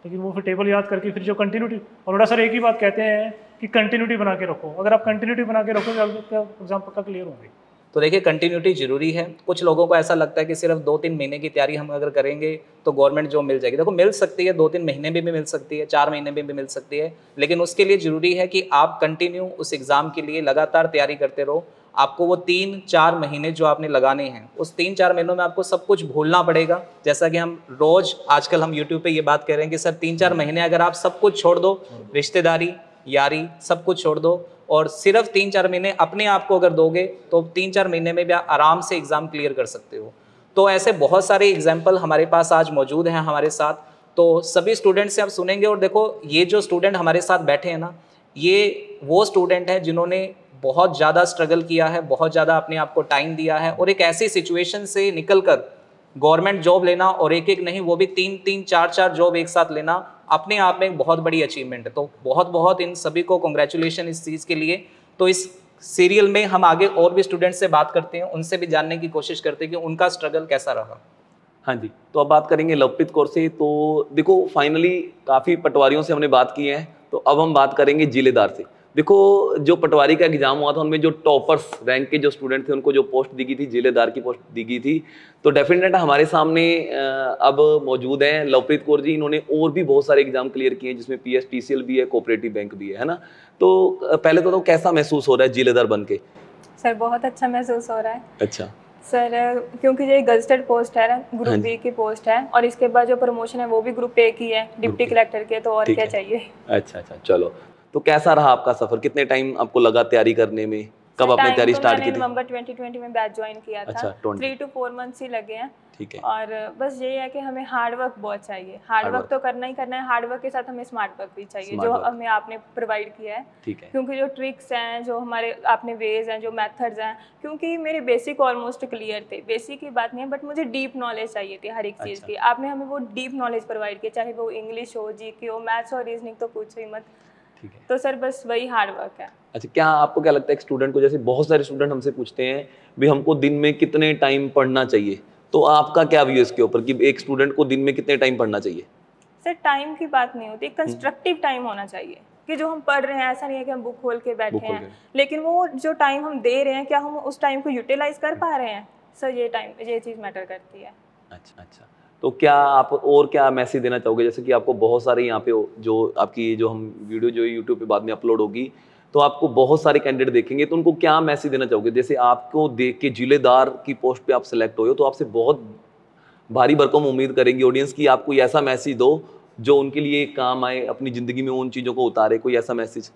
लेकिन वो फिर टेबल याद करके फिर जो कंटिन्यूटी, हरोड़ा सर एक ही बात कहते हैं कि कंटिन्यूटी बना के रखो, अगर आप कंटिन्यूटी बना के रखोगे आपका एग्जाम पक्का क्लियर होंगे। तो देखिए कंटिन्यूटी जरूरी है। कुछ लोगों को ऐसा लगता है कि सिर्फ 2-3 महीने की तैयारी हम अगर करेंगे तो गवर्नमेंट जॉब मिल जाएगी। देखो मिल सकती है, 2-3 महीने में भी मिल सकती है, 4 महीने में भी मिल सकती है, लेकिन उसके लिए ज़रूरी है कि आप कंटिन्यू उस एग्ज़ाम के लिए लगातार तैयारी करते रहो। आपको वो 3-4 महीने जो आपने लगाने हैं, उस 3-4 महीनों में आपको सब कुछ भूलना पड़ेगा। जैसा कि हम रोज़ आजकल हम यूट्यूब पे ये बात कह रहे हैं कि सर 3-4 महीने अगर आप सब कुछ छोड़ दो, रिश्तेदारी, यारी, सब कुछ छोड़ दो, और सिर्फ 3-4 महीने अपने आप को अगर दोगे तो 3-4 महीने में भी आराम से एग्ज़ाम क्लियर कर सकते हो। तो ऐसे बहुत सारे एग्जाम्पल हमारे पास आज मौजूद हैं हमारे साथ, तो सभी स्टूडेंट से आप सुनेंगे। और देखो ये जो स्टूडेंट हमारे साथ बैठे हैं ना, ये वो स्टूडेंट हैं जिन्होंने बहुत ज़्यादा स्ट्रगल किया है, बहुत ज़्यादा अपने आप को टाइम दिया है, और एक ऐसी सिचुएशन से निकल कर गवर्नमेंट जॉब लेना, और एक एक नहीं वो भी 3-3, 4-4 जॉब एक साथ लेना, अपने आप में एक बहुत बड़ी अचीवमेंट है। तो बहुत बहुत इन सभी को कॉन्ग्रेचुलेशन इस चीज़ के लिए। तो इस सीरियल में हम आगे और भी स्टूडेंट्स से बात करते हैं, उनसे भी जानने की कोशिश करते हैं कि उनका स्ट्रगल कैसा रहा। हाँ जी, तो अब बात करेंगे लवप्रीत कौर से। तो देखो फाइनली काफ़ी पटवारियों से हमने बात की है, तो अब हम बात करेंगे जिलेदार से। देखो जो पटवारी का एग्जाम हुआ था उनमें जो टॉपर्स रैंक के जो स्टूडेंट थे उनको जो पोस्ट दी गई थी, जिलेदार की पोस्ट दी गई थी, तो डेफिनेट हमारे सामने अब मौजूद हैं लवप्रीत कौर जी। इन्होंने और भी बहुत सारे एग्जाम क्लियर किए हैं जिसमें PSTCL भी है, कोऑपरेटिव बैंक भी है ना। तो पहले तो कैसा महसूस हो रहा है जिलेदार बन के? सर बहुत अच्छा महसूस हो रहा है। अच्छा सर, क्योंकि ये गजटेड पोस्ट है ना, ग्रुप बी की पोस्ट है, और इसके बाद जो प्रमोशन है वो भी ग्रुप ए की है, डिप्टी कलेक्टर के, तो और क्या चाहिए। अच्छा, चलो, तो कैसा रहा आपका सफर? कितने टाइम आपको लगा तैयारी करने में? कब आपने तैयारी स्टार्ट की थी? नवंबर 2020 में बैच ज्वाइन किया था। अच्छा, 3 to 4 मंथ्स ही लगे हैं। ठीक है। और बस यही है कि हमें हार्ड वर्क बहुत चाहिए। हार्ड वर्क तो करना ही करना है, हार्ड वर्क के साथ हमें स्मार्ट वर्क भी चाहिए, जो हमें आपने प्रोवाइड किया है। ठीक है। क्योंकि जो ट्रिक्स हैं, जो हमारे आपने वेज हैं, जो मेथड्स हैं, क्योंकि मेरे बेसिक ऑलमोस्ट क्लियर थे, बेसिक की बात नहीं है, बट मुझे डीप नॉलेज चाहिए थी हर एक चीज़ की। आपने हमें वो डीप नॉलेज प्रोवाइड किया, चाहे वो इंग्लिश हो, GK हो, मैथ्स और रीजनिंग, तो पूछो ही मत। ठीक है। तो सर बस वही हार्ड वर्क है। अच्छा, क्या आपको क्या लगता है एक स्टूडेंट को, जैसे बहुत सारे स्टूडेंट हमसे पूछते हैं भी हमको दिन में कितने टाइम पढ़ना चाहिए, तो आपका क्या व्यू है इसके ऊपर कि एक स्टूडेंट को दिन में कितने टाइम पढ़ना चाहिए? सर टाइम की बात नहीं होती, कंस्ट्रक्टिव टाइम होना चाहिए कि जो हम पढ़ रहे हैं, ऐसा नहीं है कि हम बुक खोल के बैठे हैं, लेकिन वो जो टाइम हम दे रहे हैं, क्या हम उस टाइम को यूटिलाइज कर पा रहे हैं? सर ये चीज़ मैटर करती है। अच्छा, तो क्या आप और क्या मैसेज देना चाहोगे? जैसे कि आपको बहुत सारे यहाँ पे जो आपकी जो हम वीडियो जो यूट्यूब पे बाद में अपलोड होगी, तो आपको बहुत सारे कैंडिडेट देखेंगे, तो उनको क्या मैसेज देना चाहोगे? जैसे आपको देख के जिलेदार की पोस्ट पे आप सेलेक्ट हुए हो, तो आपसे बहुत भारी भरकम उम्मीद करेंगी ऑडियंस की आप कोई ऐसा मैसेज दो जो उनके लिए काम आए, अपनी ज़िंदगी में उन चीज़ों को उतारे, कोई ऐसा मैसेज।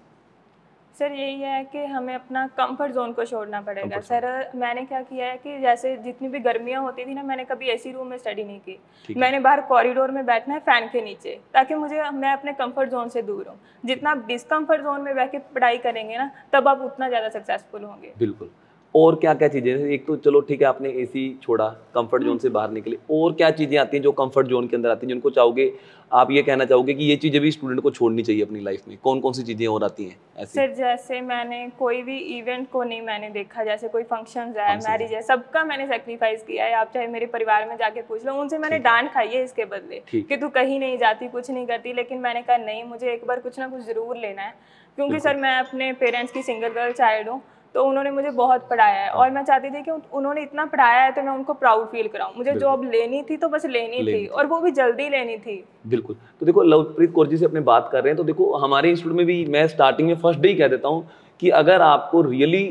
सर यही है कि हमें अपना कंफर्ट जोन को छोड़ना पड़ेगा। सर मैंने क्या किया है कि जैसे जितनी भी गर्मियाँ होती थी ना, मैंने कभी ऐसी रूम में स्टडी नहीं की। मैंने बाहर कॉरिडोर में बैठना है फैन के नीचे, ताकि मैं अपने कंफर्ट जोन से दूर हूँ। जितना आप डिस्कम्फर्ट जोन में बैठ के पढ़ाई करेंगे ना, तब आप उतना ज़्यादा सक्सेसफुल होंगे। बिल्कुल। और क्या क्या चीज़ें, एक तो चलो ठीक है आपने AC छोड़ा, कंफर्ट जोन से बाहर निकले, और क्या चीज़ें आती हैं जो कंफर्ट जोन के अंदर आती हैं, जिनको चाहोगे आप ये कहना चाहोगे कि ये चीज़ें भी स्टूडेंट को छोड़नी चाहिए अपनी लाइफ में? कौन कौन सी चीज़ें और आती हैं ऐसी? सर जैसे मैंने कोई भी इवेंट को नहीं मैंने देखा, जैसे कोई फंक्शंस है, मैरिज है, सबका मैंने सेक्रीफाइस किया है। आप चाहे मेरे परिवार में जाके पूछ लो, उनसे मैंने डांट खाई है इसके बदले कि तू कहीं नहीं जाती, कुछ नहीं करती, लेकिन मैंने कहा नहीं, मुझे एक बार कुछ ना कुछ ज़रूर लेना है। क्योंकि सर मैं अपने पेरेंट्स की सिंगल गर्ल चाइल्ड हूँ, तो उन्होंने मुझे बहुत पढ़ाया है, और मैं चाहती थी कि उन्होंने इतना पढ़ाया है तो मैं उनको प्राउड फील कराऊं। मुझे जॉब लेनी थी तो बस लेनी थी, और वो भी जल्दी लेनी थी। बिल्कुल। तो देखो लवप्रीत कौर जी से अपने बात कर रहे हैं, तो देखो हमारे इंस्टीट्यूट में भी मैं स्टार्टिंग में फर्स्ट डे ही कह देता हूँ कि अगर आपको रियली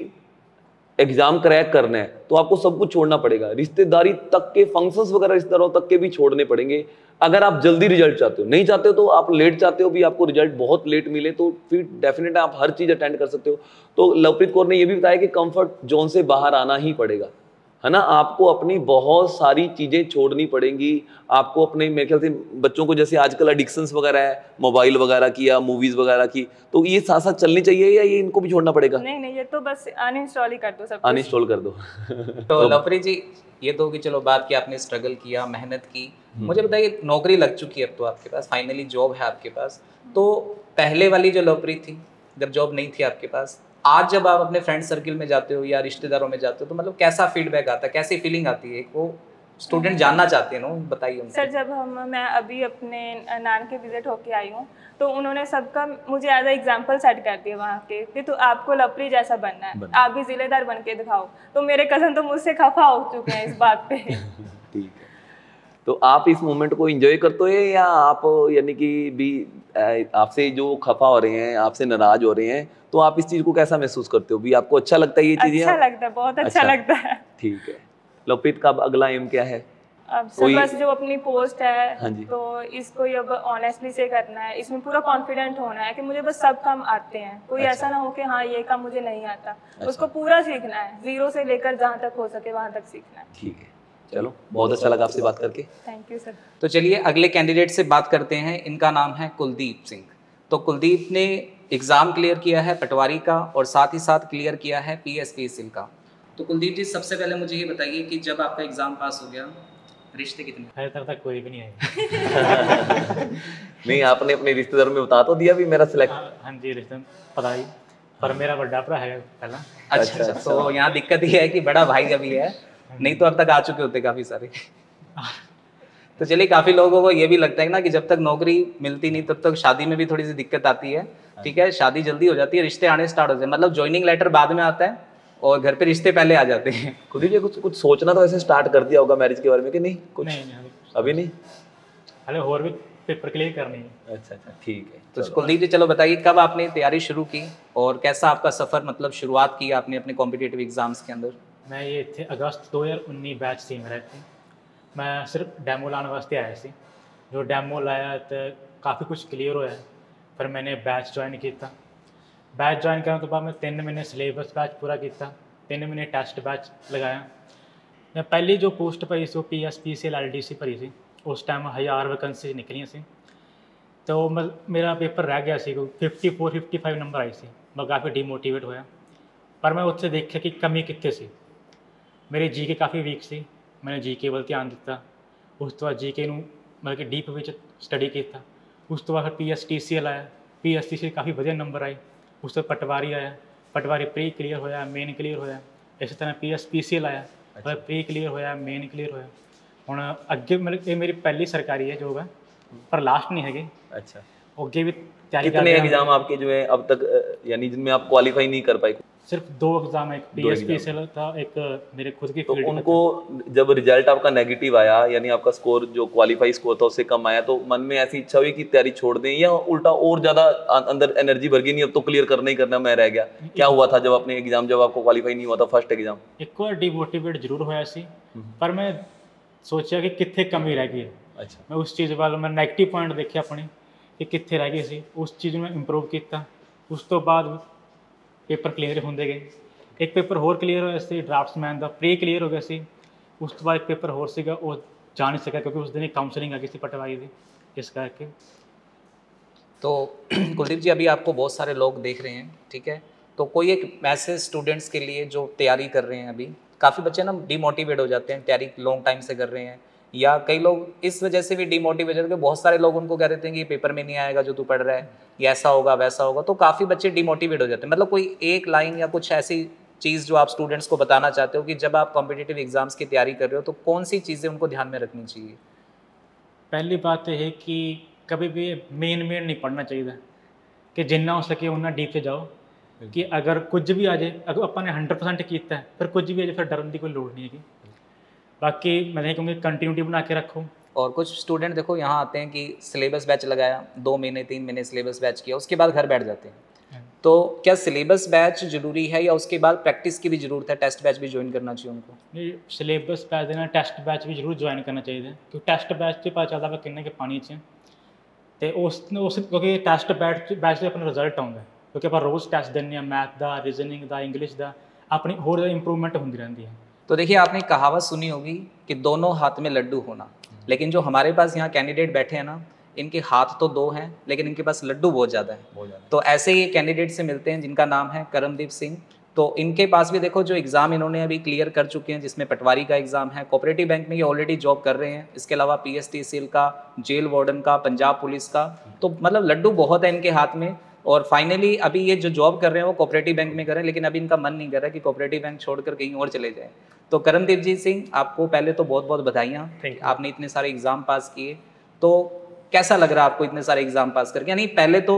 एग्जाम क्रैक करना है तो आपको सब कुछ छोड़ना पड़ेगा, रिश्तेदारी तक के फंक्शंस वगैरह रिश्तेदारों तक के भी छोड़ने पड़ेंगे अगर आप जल्दी रिजल्ट चाहते हो। नहीं चाहते हो तो आप लेट चाहते हो भी, आपको रिजल्ट बहुत लेट मिले, तो फिर डेफिनेट आप हर चीज़ अटेंड कर सकते हो। तो लवप्रीत कौर ने ये भी बताया कि कंफर्ट जोन से बाहर आना ही पड़ेगा, है ना। आपको अपनी बहुत सारी चीज़ें छोड़नी पड़ेंगी। आपको अपने, मेरे ख्याल से बच्चों को जैसे आजकल एडिक्शंस वगैरह है, मोबाइल वगैरह की या मूवीज़ वगैरह की, तो ये साथ साथ चलनी चाहिए या ये इनको भी छोड़ना पड़ेगा? नहीं, ये तो बस अनइंस्टॉल ही कर दो, सब अनइंस्टॉल कर दो। तो लवप्रीत जी, ये तो कि चलो बात की, आपने स्ट्रगल किया, मेहनत की, मुझे बताइए नौकरी लग चुकी है अब तो आपके पास, फाइनली जॉब है आपके पास, तो पहले वाली जो लवप्रीत थी जब जॉब नहीं थी आपके पास, आज जब आप अपने फ्रेंड सर्किल में जाते हो या रिश्तेदारों में जाते हो, तो मतलब कैसा फीडबैक आता है, कैसी फीलिंग आती है? वो स्टूडेंट जानना चाहते हैं ना, बताइए। सर जब मैं अभी अपने नान के विजिट होके आई हूँ, तो उन्होंने सबका मुझे एज एग्जाम्पल सेट कर दिया वहाँ के कि तो आपको लवप्रीत जैसा बनना है, आप भी जिलेदार बन के दिखाओ। तो मेरे कज़न तो मुझसे खफा हो चुके हैं इस बात पे। ठीक है, तो आप इस मोमेंट को एंजॉय करते हो या आप यानी कि भी आपसे जो खफा हो रहे हैं, आपसे नाराज हो रहे हैं, तो आप इस चीज़ को कैसा महसूस करते हो? भी आपको अच्छा लगता है ये चीज़ें? अच्छा लगता है, बहुत अच्छा लगता है। ठीक है। लवप्रीत का अगला एम क्या है? अब सर बस जो अपनी पोस्ट है, हाँ जी, तो इसको अब ऑनेस्टली से करना है, इसमें पूरा कॉन्फिडेंट होना है कि मुझे बस सब काम आते हैं। कोई ऐसा ना हो कि हाँ ये काम मुझे नहीं आता, उसको पूरा सीखना है, जीरो से लेकर जहाँ तक हो सके वहाँ तक सीखना है। ठीक है, चलो बहुत अच्छा लगा आपसे बात करके। Thank you sir. तो चलिए अगले कैंडिडेट से बात करते हैं। इनका नाम है कुलदीप सिंह। तो कुलदीप ने एग्ज़ाम क्लियर किया है पटवारी का, और साथ ही साथ क्लियर किया है PSTCL का। तो कुलदीप जी, सबसे पहले मुझे ये बताइए कि जब आपका एग्ज़ाम पास हो गया, रिश्ते कितने? अभी तक कोई भी नहीं आया। नहीं, आपने अपने रिश्तेदारों में बता तो दिया भी मेरा सिलेक्ट? हाँ जी, रिश्ते पता ही। पर मेरा बड़ा भरा है पहला। अच्छा, तो यहाँ दिक्कत ये है कि बड़ा भाई अभी है, नहीं तो अब तक आ चुके होते काफ़ी सारे। तो चलिए, काफ़ी लोगों को ये भी लगता है ना कि जब तक नौकरी मिलती नहीं तब तक शादी में भी थोड़ी सी दिक्कत आती है। ठीक है, शादी जल्दी हो जाती है, रिश्ते आने स्टार्ट हो जाते हैं, मतलब ज्वाइनिंग लेटर बाद में आता है और घर पे रिश्ते पहले आ जाते हैं। कुलदीप जी कुछ सोचना तो ऐसे स्टार्ट कर दिया होगा मैरिज के बारे में कि नहीं? कुछ नहीं अभी नहीं, अरे और भी पेपर क्लियर करनी है। अच्छा ठीक है। तो कुलदीप जी चलो बताइए, कब आपने तैयारी शुरू की और कैसा आपका सफ़र, मतलब शुरुआत की आपने अपने कॉम्पिटिटिव एग्जाम्स के अंदर? मैं ये थे अगस्त 2019 बैच सी मेरा थे, मैं सिर्फ डैमो लाने वास्ते आया सी। जो डैमो लाया तो काफ़ी कुछ क्लियर होया, फिर मैंने बैच ज्वाइन किया। बैच ज्वाइन करने तो बाद मैं 3 महीने सिलेबस बैच पूरा किया, 3 महीने टेस्ट बैच लगाया। मैं पहली जो पोस्ट भरी सी PSPCL LDC भरी सी, उस टाइम 1000 वैकेंसी निकलियां सी, तो मेरा पेपर रह गया सी, 54-55 नंबर आई सी। मैं काफ़ी डिमोटिवेट होया, पर मैं उत्थे देखा कि कमी कित्थे सी। मेरी जीके काफ़ी वीक सी, मैंने जीके ਵੱਲ ध्यान दिता। उस तो बाद जीके ਨੂੰ मतलब कि डीप ਵਿੱਚ स्टडी किया। उस तो बाद फिर PSTCL आया, PSTCL काफ़ी वधिया नंबर आए। उस तो पटवारी आया, पटवारी प्री क्लीयर होया, मेन क्लीयर होया। इस तरह PSPCL आया, प्री क्लीयर होया, मेन क्लीयर होया। ਹੁਣ ਅੱਗੇ मतलब ये मेरी पहली सरकारी है जॉब है, पर लास्ट नहीं हैगी। अच्छा, आगे भी तैयारी कितने एग्जाम आपके जो है अब तक यानी जिनमें आप क्वालिफाई नहीं कर पाए? सिर्फ 2 एग्जाम, एक PSPCL था, एक मेरे खुद की तो फील्ड। उनको जब रिजल्ट आपका नेगेटिव आया, यानी आपका स्कोर जो क्वालिफाई स्कोर था उससे कम आया, तो मन में ऐसी इच्छा हुई कि तैयारी छोड़ दें, या उल्टा और ज़्यादा अंदर एनर्जी भर गई, नहीं अब तो क्लियर करना ही करना, मैं रह गया? क्या हुआ था जब अपने एग्जाम, जब आपको क्वालिफाई नहीं हुआ था फर्स्ट एग्जाम? एक बार डिमोटिवेट जरूर होया सी, पर मैं सोचा कि कित्थे कमी रह गई है। अच्छा, मैं उस चीज़ वाल मैं नैगेटिव पॉइंट देखे अपने कि कित्थे रह गए सी, उस चीज़ में इंप्रूव किया। उस तो बाद पेपर क्लीयर होंदे गए। एक पेपर होर क्लीयर होया सी, ड्राफ्ट्समैन का प्री क्लीयर हो गया सी। उस तो बाद एक पेपर होर सीगा, वो जा नहीं सका क्योंकि उस दिन एक काउंसलिंग आ गई सी पटवाई की, इस करके। तो कुलदीप जी, अभी आपको बहुत सारे लोग देख रहे हैं, ठीक है, तो कोई एक मैसेज स्टूडेंट्स के लिए जो तैयारी कर रहे हैं, अभी काफ़ी बच्चे ना डिमोटिवेट हो जाते हैं, तैयारी लॉन्ग टाइम से कर रहे हैं, या कई लोग इस वजह से भी डिमोटिवेट हो जाते हैं, बहुत सारे लोग उनको कह देते हैं कि पेपर में नहीं आएगा जो तू पढ़ रहा है, या ऐसा होगा वैसा होगा, तो काफ़ी बच्चे डिमोटिवेट हो जाते हैं। मतलब कोई एक लाइन या कुछ ऐसी चीज़ जो आप स्टूडेंट्स को बताना चाहते हो कि जब आप कॉम्पिटिटिव एग्जाम्स की तैयारी कर रहे हो तो कौन सी चीज़ें उनको ध्यान में रखनी चाहिए? पहली बात यह है कि कभी भी मेन नहीं पढ़ना चाहिए, कि जिन्ना हो सके उन्ना डीप से जाओ, कि अगर कुछ भी आ जाए, अगर अपन ने 100% किया है, फिर कुछ भी आ जाए फिर डरन की कोई लोड़ नहीं है। बाकी मैं नहीं कहूँगी कंटिन्यूटी बना के रखो। और कुछ स्टूडेंट देखो यहाँ आते हैं कि सिलेबस बैच लगाया, 2 महीने 3 महीने सिलेबस बैच किया, उसके बाद घर बैठ जाते हैं। तो क्या सिलेबस बैच जरूरी है या उसके बाद प्रैक्टिस की भी जरूरत है, टेस्ट बैच भी ज्वाइन करना चाहिए उनको? नहीं, सिलेबस बैच देना, टेस्ट बैच भी जरूर ज्वाइन करना चाहिए, क्योंकि टेस्ट बैच से पता चलता है किन्ने के पानी च, तो उस क्योंकि टेस्ट बैच से अपना रिजल्ट आउंदा, क्योंकि आप रोज़ टेस्ट देने, मैथ का, रीजनिंग का, इंग्लिश का, अपनी होर इंप्रूवमेंट होती रहती है। तो देखिए, आपने कहावत सुनी होगी कि दोनों हाथ में लड्डू होना, लेकिन जो हमारे पास यहाँ कैंडिडेट बैठे हैं ना, इनके हाथ तो 2 हैं लेकिन इनके पास लड्डू बहुत ज़्यादा है। तो ऐसे ही कैंडिडेट से मिलते हैं जिनका नाम है करमदीप सिंह। तो इनके पास भी देखो जो एग्ज़ाम इन्होंने अभी क्लियर कर चुके हैं, जिसमें पटवारी का एग्ज़ाम है, कोऑपरेटिव बैंक में ये ऑलरेडी जॉब कर रहे हैं, इसके अलावा PSTCL का, जेल वार्डन का, पंजाब पुलिस का, तो मतलब लड्डू बहुत है इनके हाथ में। और फाइनली अभी ये जो जॉब कर रहे हैं वो कोऑपरेटिव बैंक में कर रहे हैं, लेकिन अभी इनका मन नहीं कर रहा कि कोऑपरेटिव बैंक छोड़कर कहीं और चले जाए। तो करमदीप जी सिंह, आपको पहले तो बहुत बहुत बधाइयाँ, आपने इतने सारे एग्ज़ाम पास किए। तो कैसा लग रहा है आपको इतने सारे एग्ज़ाम पास करके? यानी पहले तो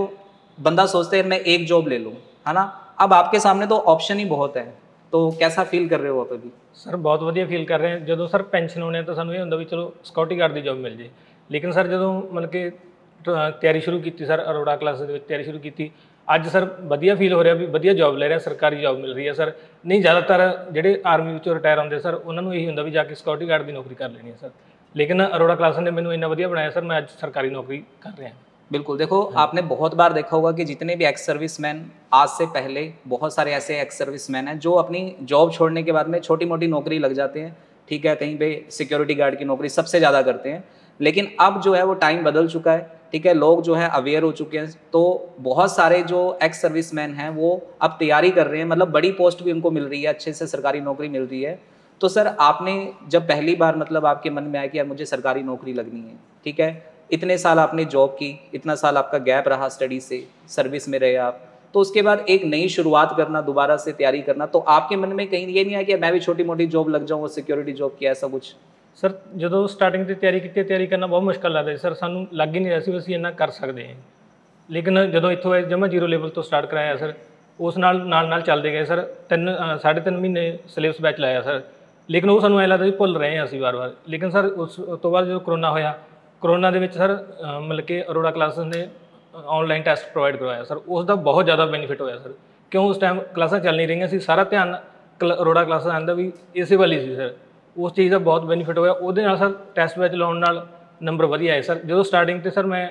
बंदा सोचते हैं मैं एक जॉब ले लूँ, है ना, अब आपके सामने तो ऑप्शन ही बहुत है, तो कैसा फील कर रहे हो आप अभी? सर बहुत ਵਧੀਆ फील कर रहे हैं। ਜਦੋਂ सर पेंशन होने तो ਸਾਨੂੰ ਇਹ ਹੁੰਦਾ ਵੀ ਚਲੋ ਸਿਕਿਉਰਿਟੀ ਗਾਰਡ ਦੀ ਜੌਬ ਮਿਲ ਜੇ, ਲੇਕਿਨ ਸਰ ਜਦੋਂ ਮਤਲਬ ਕਿ ਤਿਆਰੀ ਸ਼ੁਰੂ ਕੀਤੀ ਸਰ, ਅਰੋੜਾ ਕਲਾਸ ਦੇ ਵਿੱਚ ਤਿਆਰੀ ਸ਼ੁਰੂ ਕੀਤੀ, ਅੱਜ ਸਰ ਵਧੀਆ ਫੀਲ ਹੋ ਰਿਹਾ ਵੀ ਵਧੀਆ ਜੌਬ ਲੈ ਰਿਹਾ, ਸਰਕਾਰੀ ਜੌਬ ਮਿਲ ਰਹੀ ਹੈ ਸਰ। ਨਹੀਂ ਜ਼ਿਆਦਾਤਰ ਜਿਹੜੇ ਆਰਮੀ ਵਿੱਚੋਂ ਰਿਟਾਇਰ ਹੁੰਦੇ ਸਰ, ਉਹਨਾਂ ਨੂੰ ਇਹੀ ਹੁੰਦਾ ਵੀ ਜਾ ਕੇ ਸਿਕਿਉਰਿਟੀ ਗਾਰਡ ਦੀ ਨੌਕਰੀ कर लेनी है सर, लेकिन अरोड़ा क्लास ने मैंने इन्ना वधिया बनाया सर, मैं आज सरकारी नौकरी कर रहा हूँ। बिल्कुल, देखो आपने बहुत बार देखा होगा कि जितने भी एक्स सर्विसमैन आज से पहले, बहुत सारे ऐसे एक्स सर्विसमैन हैं जो अपनी जॉब छोड़ने के बाद में छोटी मोटी नौकरी लग जाते हैं, ठीक है, कहीं पे सिक्योरिटी गार्ड की नौकरी सबसे ज़्यादा करते हैं। लेकिन अब जो है वो टाइम बदल चुका है, ठीक है, लोग जो है अवेयर हो चुके हैं, तो बहुत सारे जो एक्स सर्विसमैन हैं वो अब तैयारी कर रहे हैं, मतलब बड़ी पोस्ट भी उनको मिल रही है, अच्छे से सरकारी नौकरी मिल रही है। तो सर आपने जब पहली बार मतलब आपके मन में आया कि यार मुझे सरकारी नौकरी लगनी है, ठीक है, इतने साल आपने जॉब की, इतना साल आपका गैप रहा स्टडी से, सर्विस में रहे आप, तो उसके बाद एक नई शुरुआत करना, दोबारा से तैयारी करना, तो आपके मन में कहीं ये नहीं आया कि मैं भी छोटी मोटी जॉब लग जाऊँ, सिक्योरिटी जॉब की, ऐसा कुछ? सर ਜਦੋਂ ਸਟਾਰਟਿੰਗ ਤੇ ਤਿਆਰੀ ਕਰਨਾ ਬਹੁਤ ਮੁਸ਼ਕਲ ਲੱਗਦਾ ਸੀ ਸਰ, ਸਾਨੂੰ ਲੱਗ ਹੀ ਨਹੀਂ ਰਿਹਾ ਸੀ ਵੀ ਅਸੀਂ ਇੰਨਾ ਕਰ ਸਕਦੇ ਹਾਂ। ਲੇਕਿਨ ਜਦੋਂ ਇੱਥੋਂ ਜਮਾ ਜ਼ੀਰੋ ਲੈਵਲ ਤੋਂ ਸਟਾਰਟ ਕਰਾਇਆ ਸਰ, ਉਸ ਨਾਲ ਚੱਲਦੇ ਗਏ ਸਰ। 3.5 ਮਹੀਨੇ ਸਿਲੇਬਸ ਬੈਚ ਲਾਇਆ ਸਰ, ਲੇਕਿਨ ਉਹ ਸਾਨੂੰ ਐਂ ਲੱਗਦਾ ਵੀ ਭੁੱਲ ਰਹੇ ਹਾਂ ਅਸੀਂ ਵਾਰ-ਵਾਰ। ਲੇਕਿਨ ਸਰ ਉਸ ਤੋਂ ਬਾਅਦ ਜਦੋਂ ਕਰੋਨਾ ਹੋਇਆ, ਕਰੋਨਾ ਦੇ ਵਿੱਚ ਸਰ ਮਤਲਬ ਕਿ ਅਰੋੜਾ ਕਲਾਸਿਸ ਨੇ ਆਨਲਾਈਨ ਟੈਸਟ ਪ੍ਰੋਵਾਈਡ ਕਰਵਾਇਆ ਸਰ, ਉਸ ਦਾ ਬਹੁਤ ਜ਼ਿਆਦਾ ਬੈਨੀਫਿਟ ਹੋਇਆ ਸਰ। ਕਿਉਂ ਉਸ ਟਾਈਮ ਕਲਾਸਾਂ ਚੱਲ ਨਹੀਂ ਰਹੀਆਂ ਸੀ, ਸਾਰਾ ਧਿਆਨ ਅਰੋੜਾ ਕਲਾਸਾਂ ਆਉਂਦਾ ਵੀ ਇਸੇ ਵੱਲ ਹੀ ਸੀ ਸਰ। ਉਸ ਚੀਜ਼ ਦਾ ਬਹੁਤ ਬੈਨੀਫਿਟ ਹੋਇਆ। ਉਹਦੇ ਨਾਲ ਸਰ ਟੈਸਟ ਬੈਚ ਲਾਉਣ ਨਾਲ ਨੰਬਰ ਵਧੀਆ ਆਏ ਸਰ। ਜਦੋਂ ਸਟਾਰਟਿੰਗ 'ਤੇ ਸਰ ਮੈਂ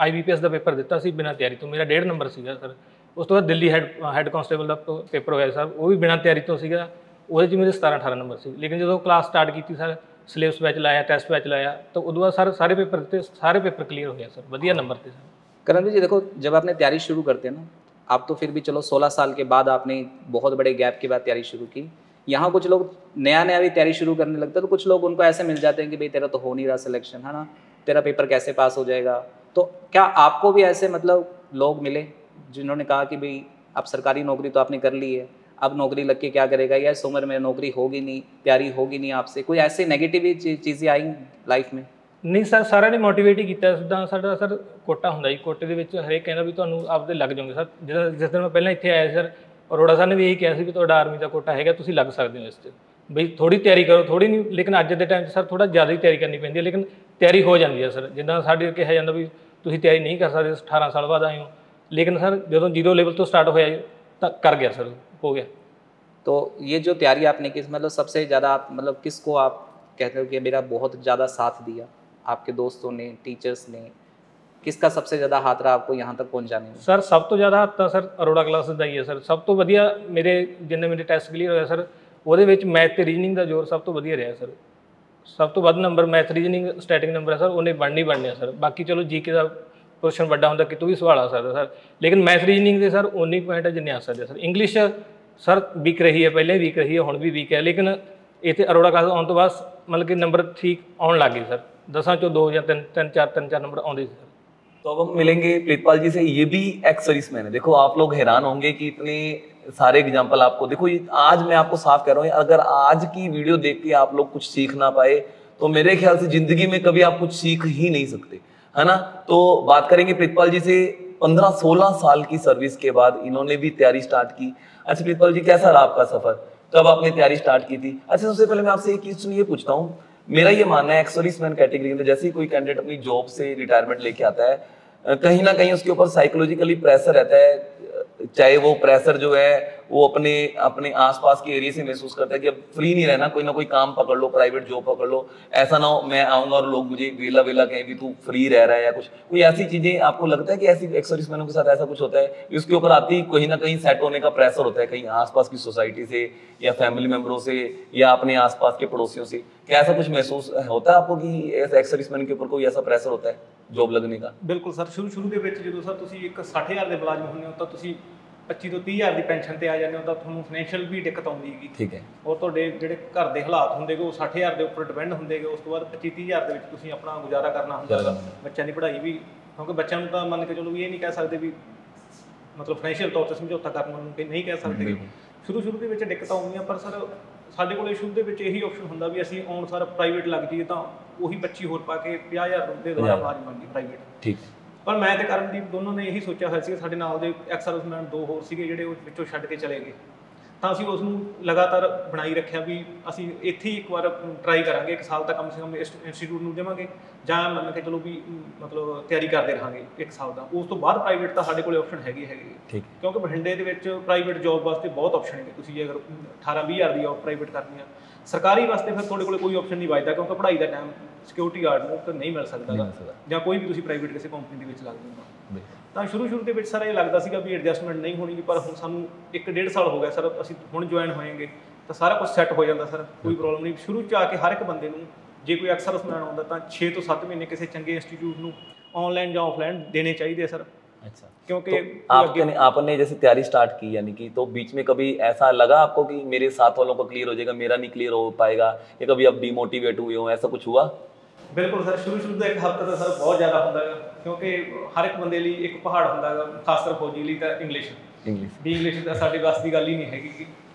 IBPS ਦਾ ਪੇਪਰ ਦਿੱਤਾ ਸੀ ਬਿਨਾਂ ਤਿਆਰੀ ਤੋਂ, ਮੇਰਾ 1.5 ਨੰਬਰ ਸੀਗਾ ਸਰ। ਉਸ ਤੋਂ ਬਾਅਦ ਦਿੱਲੀ ਹੈੱਡ ਕਾਂਸਟੇਬਲ ਦਾ ਪੇਪਰ ਹੋਇਆ ਸਰ, ਉਹ ਵੀ ਬਿਨਾਂ ਤਿਆਰੀ ਤੋਂ ਸੀਗਾ, ਉਹਦੇ 'ਚ ਮੇਰੇ 17-18 ਨੰਬਰ ਸੀ। ਲੇਕਿਨ ਜਦੋਂ ਕਲਾਸ ਸਟਾਰਟ ਕੀਤੀ ਸਰ, ਸਿਲੇਬਸ ਬੈਚ ਲਾਇਆ, ਟੈਸਟ ਬੈਚ ਲਾया, तो उस बाद सर सारे पेपर ਦਿੱਤੇ, सारे पेपर क्लियर हो गया सर, बढ़िया नंबर थे सर। करणवीर जी देखो, जब आपने तैयारी शुरू करते हैं ना, आप तो फिर भी चलो 16 साल के बाद आपने बहुत बड़े गैप के बाद तैयारी शुरू की। यहाँ कुछ लोग नया भी तैयारी शुरू करने लगता है, तो कुछ लोग उनको ऐसे मिल जाते हैं कि भाई तेरा तो हो नहीं रहा सिलेक्शन, है ना, तेरा पेपर कैसे पास हो जाएगा। तो क्या आपको भी ऐसे मतलब लोग मिले जिन्होंने कहा कि भाई अब सरकारी नौकरी तो आपने कर ली है, अब नौकरी लग के क्या करेगा, या इस उम्र में नौकरी होगी नहीं, तैयारी होगी नहीं आपसे, कोई ऐसी नेगेटिव चीज़ें आई लाइफ में? ਨਹੀਂ ਸਰ, ਸਾਰਿਆਂ ਨੇ ਮੋਟੀਵੇਟ ਹੀ ਕੀਤਾ। ਜਿੱਦਾਂ ਸਾਡਾ ਸਰ ਕੋਟਾ ਹੁੰਦਾ ਜੀ, ਕੋਟੇ ਦੇ ਵਿੱਚ ਹਰੇਕ ਕਹਿੰਦਾ ਵੀ ਤੁਹਾਨੂੰ ਆਪਦੇ ਲੱਗ ਜਾਓਗੇ ਸਰ। ਜਿਸ ਦਿਨ ਮੈਂ ਪਹਿਲਾਂ ਇੱਥੇ ਆਇਆ ਸਰ, ਅਰੋੜਾ ਸਰ ਨੇ ਵੀ ਇਹੀ ਕਿਹਾ ਸੀ ਵੀ ਤੁਹਾਡਾ ਆਰਮੀ ਦਾ ਕੋਟਾ ਹੈਗਾ, ਤੁਸੀਂ ਲੱਗ ਸਕਦੇ ਹੋ ਇਸ 'ਚ, ਬਈ ਥੋੜ੍ਹੀ ਤਿਆਰੀ ਕਰੋ, ਥੋੜ੍ਹੀ ਨਹੀਂ। ਲੇਕਿਨ ਅੱਜ ਦੇ ਟਾਈਮ 'ਚ ਸਰ ਥੋੜ੍ਹਾ ਜ਼ਿਆਦਾ ਹੀ ਤਿਆਰੀ ਕਰਨੀ ਪੈਂਦੀ ਹੈ, ਲੇਕਿਨ ਤਿਆਰੀ ਹੋ ਜਾਂਦੀ ਹੈ ਸਰ। ਜਿੱਦਾਂ ਸਾਡੇ ਕਿਹਾ ਜਾਂਦਾ ਵੀ ਤੁਸੀਂ ਤਿਆਰੀ ਨਹੀਂ ਕਰ ਸਕਦੇ, 18 ਸਾਲ ਬਾਅਦ ਆਏ ਹੋ, ਲੇਕਿਨ ਸਰ ਜਦੋਂ ਜ਼ੀਰੋ ਲੈਵਲ ਤੋਂ ਸਟਾर्ट ਹੋਇਆ ਤਾਂ ਕਰ ਗਿਆ ਸਰ, हो गया। तो ये जो तैयारी आपने की, मतलब सबसे ज़्यादा आप मतलब किसको आप कहते हो कि मेरा बहुत ज़्यादा साथ दिया? आपके दोस्तों ने, टीचर्स ने, किसका सबसे ज़्यादा हाथ रहा आपको यहाँ तक पहुँचाने में? सर सब तो ज़्यादा हाथ तो सर अरोड़ा क्लासेस का ही है सर। सब तो वधिया मेरे जिन्ने मेरे टैस्ट क्लीयर होया सर, ਉਹਦੇ ਵਿੱਚ मैथ ਤੇ रीजनिंग का जोर सब तो वधिया रहा सर। सब तो ਵੱਧ number math reasoning static number है सर, ਉਹਨੇ ਬਣਨੀ ਬਣਨੇ सर। बाकी चलो जीके का क्वेश्चन ਵੱਡਾ ਹੁੰਦਾ ਕਿਤੋਂ ਵੀ ਸਵਾਲ ਆ ਸਕਦਾ ਸਰ, लेकिन मैथ रीजनिंग ਦੇ ਸਰ 19 ਪੁਆਇੰਟ ਜਿੰਨੇ ਆ ਸਕਦੇ ਸਰ। ਇੰਗਲਿਸ਼ सर वीक रही है, पहले वीक रही है, हुण भी वीक है, लेकिन इतने अरोड़ा क्लास आने तो बाद मतलब कि नंबर ठीक आने लग गए सर। 10 चो 2 या 3-4 नंबर आते सर। तो अब हम मिलेंगे प्रीतपाल जी से, ये भी एक्स सर्विसमैन है। देखो आप लोग हैरान होंगे कि इतने सारे एग्जाम्पल आपको, देखो आज मैं आपको साफ कह रहा हूँ, अगर आज की वीडियो देख के आप लोग कुछ सीख ना पाए तो मेरे ख्याल से जिंदगी में कभी आप कुछ सीख ही नहीं सकते, है ना। तो बात करेंगे प्रीतपाल जी से। 15-16 साल की सर्विस के बाद इन्होंने भी तैयारी स्टार्ट की। अच्छा प्रीतपाल जी, कैसा रहा आपका सफर, कब आपने तैयारी स्टार्ट की थी? अच्छा सबसे पहले मैं आपसे एक चीज ये पूछता हूँ, मेरा ये मानना है एक्स सर्विसमैन कैटेगरी में जैसे ही कोई कैंडिडेट अपनी जॉब से रिटायरमेंट लेके आता है, कहीं ना कहीं उसके ऊपर साइकोलॉजिकली प्रेशर रहता है, चाहे वो प्रेशर जो है वो अपने आसपास के एरिया से महसूस करता है कि अब फ्री नहीं रहना, कोई ना कोई काम पकड़ लो, प्राइवेट जॉब पकड़ लो, ऐसा ना हो मैं आऊंगा और लोग मुझे वेला कहें भी तू फ्री रह रहा है, या कुछ कोई ऐसी चीजें आपको लगता है कि ऐसी एक्स सर्विसमैनों के साथ ऐसा कुछ होता है? उसके ऊपर आती कहीं ना कहीं सेट होने का प्रेशर होता है, कहीं आसपास की सोसाइटी से या फैमिली मेंबरों से या अपने आसपास के पड़ोसियों से, क्या ऐसा कुछ महसूस होता है आपको कि एक्स सर्विसमैन के ऊपर कोई ऐसा प्रेशर होता है जॉब लगने का? ਬਿਲਕੁਲ ਸਰ, ਸ਼ੁਰੂ ਦੇ ਵਿੱਚ ਜਦੋਂ ਸਰ ਤੁਸੀਂ ਇੱਕ 60,000 ਦੇ ਮੁਲਾਜ਼ਮ ਹੁੰਦੇ ਹੋ ਤਾਂ ਤੁਸੀਂ 25 ਤੋਂ 30,000 ਦੀ ਪੈਨਸ਼ਨ ਤੇ ਆ ਜਾਂਦੇ ਹੋ, ਤਾਂ ਤੁਹਾਨੂੰ ਫਾਈਨੈਂਸ਼ੀਅਲ ਵੀ ਦਿੱਕਤ ਆਉਂਦੀ ਹੈਗੀ। ਠੀਕ ਹੈ। ਔਰ ਤੁਹਾਡੇ ਜਿਹੜੇ ਘਰ ਦੇ ਹਾਲਾਤ ਹੁੰਦੇਗੇ ਉਹ 60,000 ਦੇ ਉੱਪਰ ਡਿਪੈਂਡ ਹੁੰਦੇਗੇ। ਉਸ ਤੋਂ ਬਾਅਦ 25-30,000 ਦੇ ਵਿੱਚ ਤੁਸੀਂ ਆਪਣਾ ਗੁਜ਼ਾਰਾ ਕਰਨਾ ਹੁੰਦਾ, ਬੱਚਿਆਂ ਦੀ ਪੜ੍ਹਾਈ ਵੀ, ਕਿਉਂਕਿ ਬੱਚਿਆਂ ਨੂੰ ਤਾਂ ਮੰਨ ਕੇ ਚਲੋ ਵੀ ਇਹ ਨਹੀਂ ਕਹਿ ਸਕਦੇ ਵੀ ਮਤਲਬ ਫਾਈਨੈਂਸ਼ੀਅਲ ਤੌਰ ਤੇ ਸਮਝੌਤਾ ਕਰਨ ਨੂੰ ਨਹੀਂ ਕਹਿ ਸਕਦੇ। ਸ਼ੁਰੂ ਦੇ ਵਿੱਚ ਦਿੱਕਤਾਂ ਆਉਂਦੀਆਂ, ਪਰ ਸਰ ਸਾਡੇ ਕੋਲ ਸ਼ੁਰੂ ਦੇ ਵਿੱਚ ਇਹੀ ਆਪਸ਼ਨ ਹੁੰਦਾ ਵੀ ਅਸੀਂ ਆਉਣ ਸਾਰ ਪ੍ਰਾਈਵੇਟ ਲੱਗ ਜਾਈਏ ਤਾਂ ਉਹੀ 25 ਹੋਰ ਪਾ ਕੇ 50,000 ਦੇ ਦੁਆਰਾ ਆਵਾਜ਼ ਬਣ ਗਈ ਪ੍ਰਾਈਵੇਟ। ਠੀਕ। ਪਰ ਮੈਂ ਤੇ ਕਰਨਦੀਪ ਦੋਨੋਂ ਨੇ ਇਹੀ ਸੋਚਿਆ ਹੋਇਆ ਸੀ, ਸਾਡੇ ਨਾਲ ਦੇ ਐਕਸ ਸਰਵਿਸਮੈਨ 2 ਹੋਰ ਸੀਗੇ ਜਿਹੜੇ ਉਹ ਵਿੱਚੋਂ ਛੱਡ ਕੇ ਚਲੇ ਗਏ, ਤਾਂ ਅਸੀਂ ਉਸ ਨੂੰ ਲਗਾਤਾਰ ਬਣਾਈ ਰੱਖਿਆ ਵੀ ਅਸੀਂ ਇੱਥੇ ਹੀ ਇੱਕ ਵਾਰ ਟਰਾਈ ਕਰਾਂਗੇ, 1 ਸਾਲ ਤੱਕ ਕਮ ਸੇ ਕਮ ਇੰਸਟੀਟਿਊਟ ਨੂੰ ਜਾਵਾਂਗੇ ਜਾਂ ਮੰਨ ਕੇ ਚਲੋ ਵੀ ਮਤਲਬ ਤਿਆਰੀ ਕਰਦੇ ਰਹਾਂਗੇ 1 ਸਾਲ ਦਾ। ਉਸ ਤੋਂ ਬਾਅਦ ਪ੍ਰਾਈਵੇਟ ਤਾਂ ਸਾਡੇ ਕੋਲ ਆਪਸ਼ਨ ਹੈਗੇ ਠੀਕ, ਕਿਉਂਕਿ ਬਠਿੰਡੇ ਦੇ ਵਿੱਚ ਪ੍ਰਾਈਵੇਟ ਜੌਬ ਵਾਸਤੇ ਬਹੁਤ ਆਪਸ਼ਨ ਹੈਗੇ। ਤੁਸੀਂ ਜੇ ਅਗਰ 18-20,000 ਦੀ ਜੌਬ ਪ੍ਰਾਈਵੇਟ ਕਰਨੀ ਆ, ਸਰਕਾਰੀ ਵਾਸਤੇ ਫਿਰ ਤੁਹਾਡੇ ਕੋਲ ਕੋਈ ਆਪਸ਼ਨ ਨਹੀਂ ਬਚਦਾ, ਕਿਉਂਕਿ ਪੜ੍ਹਾਈ ਦਾ ਟਾਈਮ ਸਿਕਿਉਰਿਟੀ ਗਾਰਡ ਨੂੰ ਤਾਂ ਨਹੀਂ ਮਿਲ ਸਕਦਾ, ਜਾਂ ਕੋਈ ਵੀ ਤੁਸੀਂ ਪ੍ਰਾਈਵੇਟ ਕਿਸੇ ਕੰਪਨੀ ਦੇ ਵਿੱਚ ਲੱਗ ਜਾਊਗਾ। ਤਾਂ ਸ਼ੁਰੂ ਦੇ ਵਿੱਚ ਸਰ ਇਹ ਲੱਗਦਾ ਸੀਗਾ ਵੀ ਐਡਜਸਟਮੈਂਟ ਨਹੀਂ ਹੋਣੀ, ਪਰ ਹੁਣ ਸਾਨੂੰ 1-1.5 ਸਾਲ ਹੋ ਗਿਆ ਸਰ, ਅਸੀਂ ਹੁਣ ਜੁਆਇਨ ਹੋਏਗੇ ਤਾਂ ਸਾਰਾ ਕੁਝ ਸੈੱਟ ਹੋ ਜਾਂਦਾ ਸਰ, ਕੋਈ ਪ੍ਰੋਬਲਮ ਨਹੀਂ। ਸ਼ੁਰੂ 'ਚ ਆ ਕੇ ਹਰ ਇੱਕ ਬੰਦੇ ਨੂੰ ਜੇ ਕੋਈ ਐਕਸ ਸਰਵਿਸਮੈਨ ਆਉਂਦਾ ਤਾਂ 6 ਤੋਂ 7 ਮਹੀਨੇ ਕਿਸੇ ਚੰਗੇ ਇੰਸਟੀਟਿਊਟ ਨੂੰ ऑनलाइन या ऑफलाइन देने चाहिए सर। अच्छा, क्योंकि तो आपने जैसे तैयारी स्टार्ट की यानी कि, तो बीच में कभी ऐसा लगा आपको कि मेरे साथ वालों को क्लियर हो जाएगा, मेरा नहीं क्लियर हो पाएगा, या कभी आप डिमोटिवेट हुए हो, ऐसा कुछ हुआ? ਬਿਲਕੁਲ ਸਰ, ਸ਼ੁਰੂ ਦਾ ਇੱਕ ਹਫ਼ਤਾ ਤਾਂ ਸਰ ਬਹੁਤ ਜ਼ਿਆਦਾ ਹੁੰਦਾ ਗਾ, ਕਿਉਂਕਿ ਹਰ ਇੱਕ ਬੰਦੇ ਲਈ ਇੱਕ ਪਹਾੜ ਹੁੰਦਾ ਗਾ, ਖਾਸ ਕਰ ਫੌਜੀ ਲਈ ਤਾਂ ਇੰਗਲਿਸ਼ ਵੀ। ਇੰਗਲਿਸ਼ ਤਾਂ ਸਾਡੇ ਵਾਸ ਦੀ ਗੱਲ ਹੀ ਨਹੀਂ ਹੈਗੀ ਗੀ।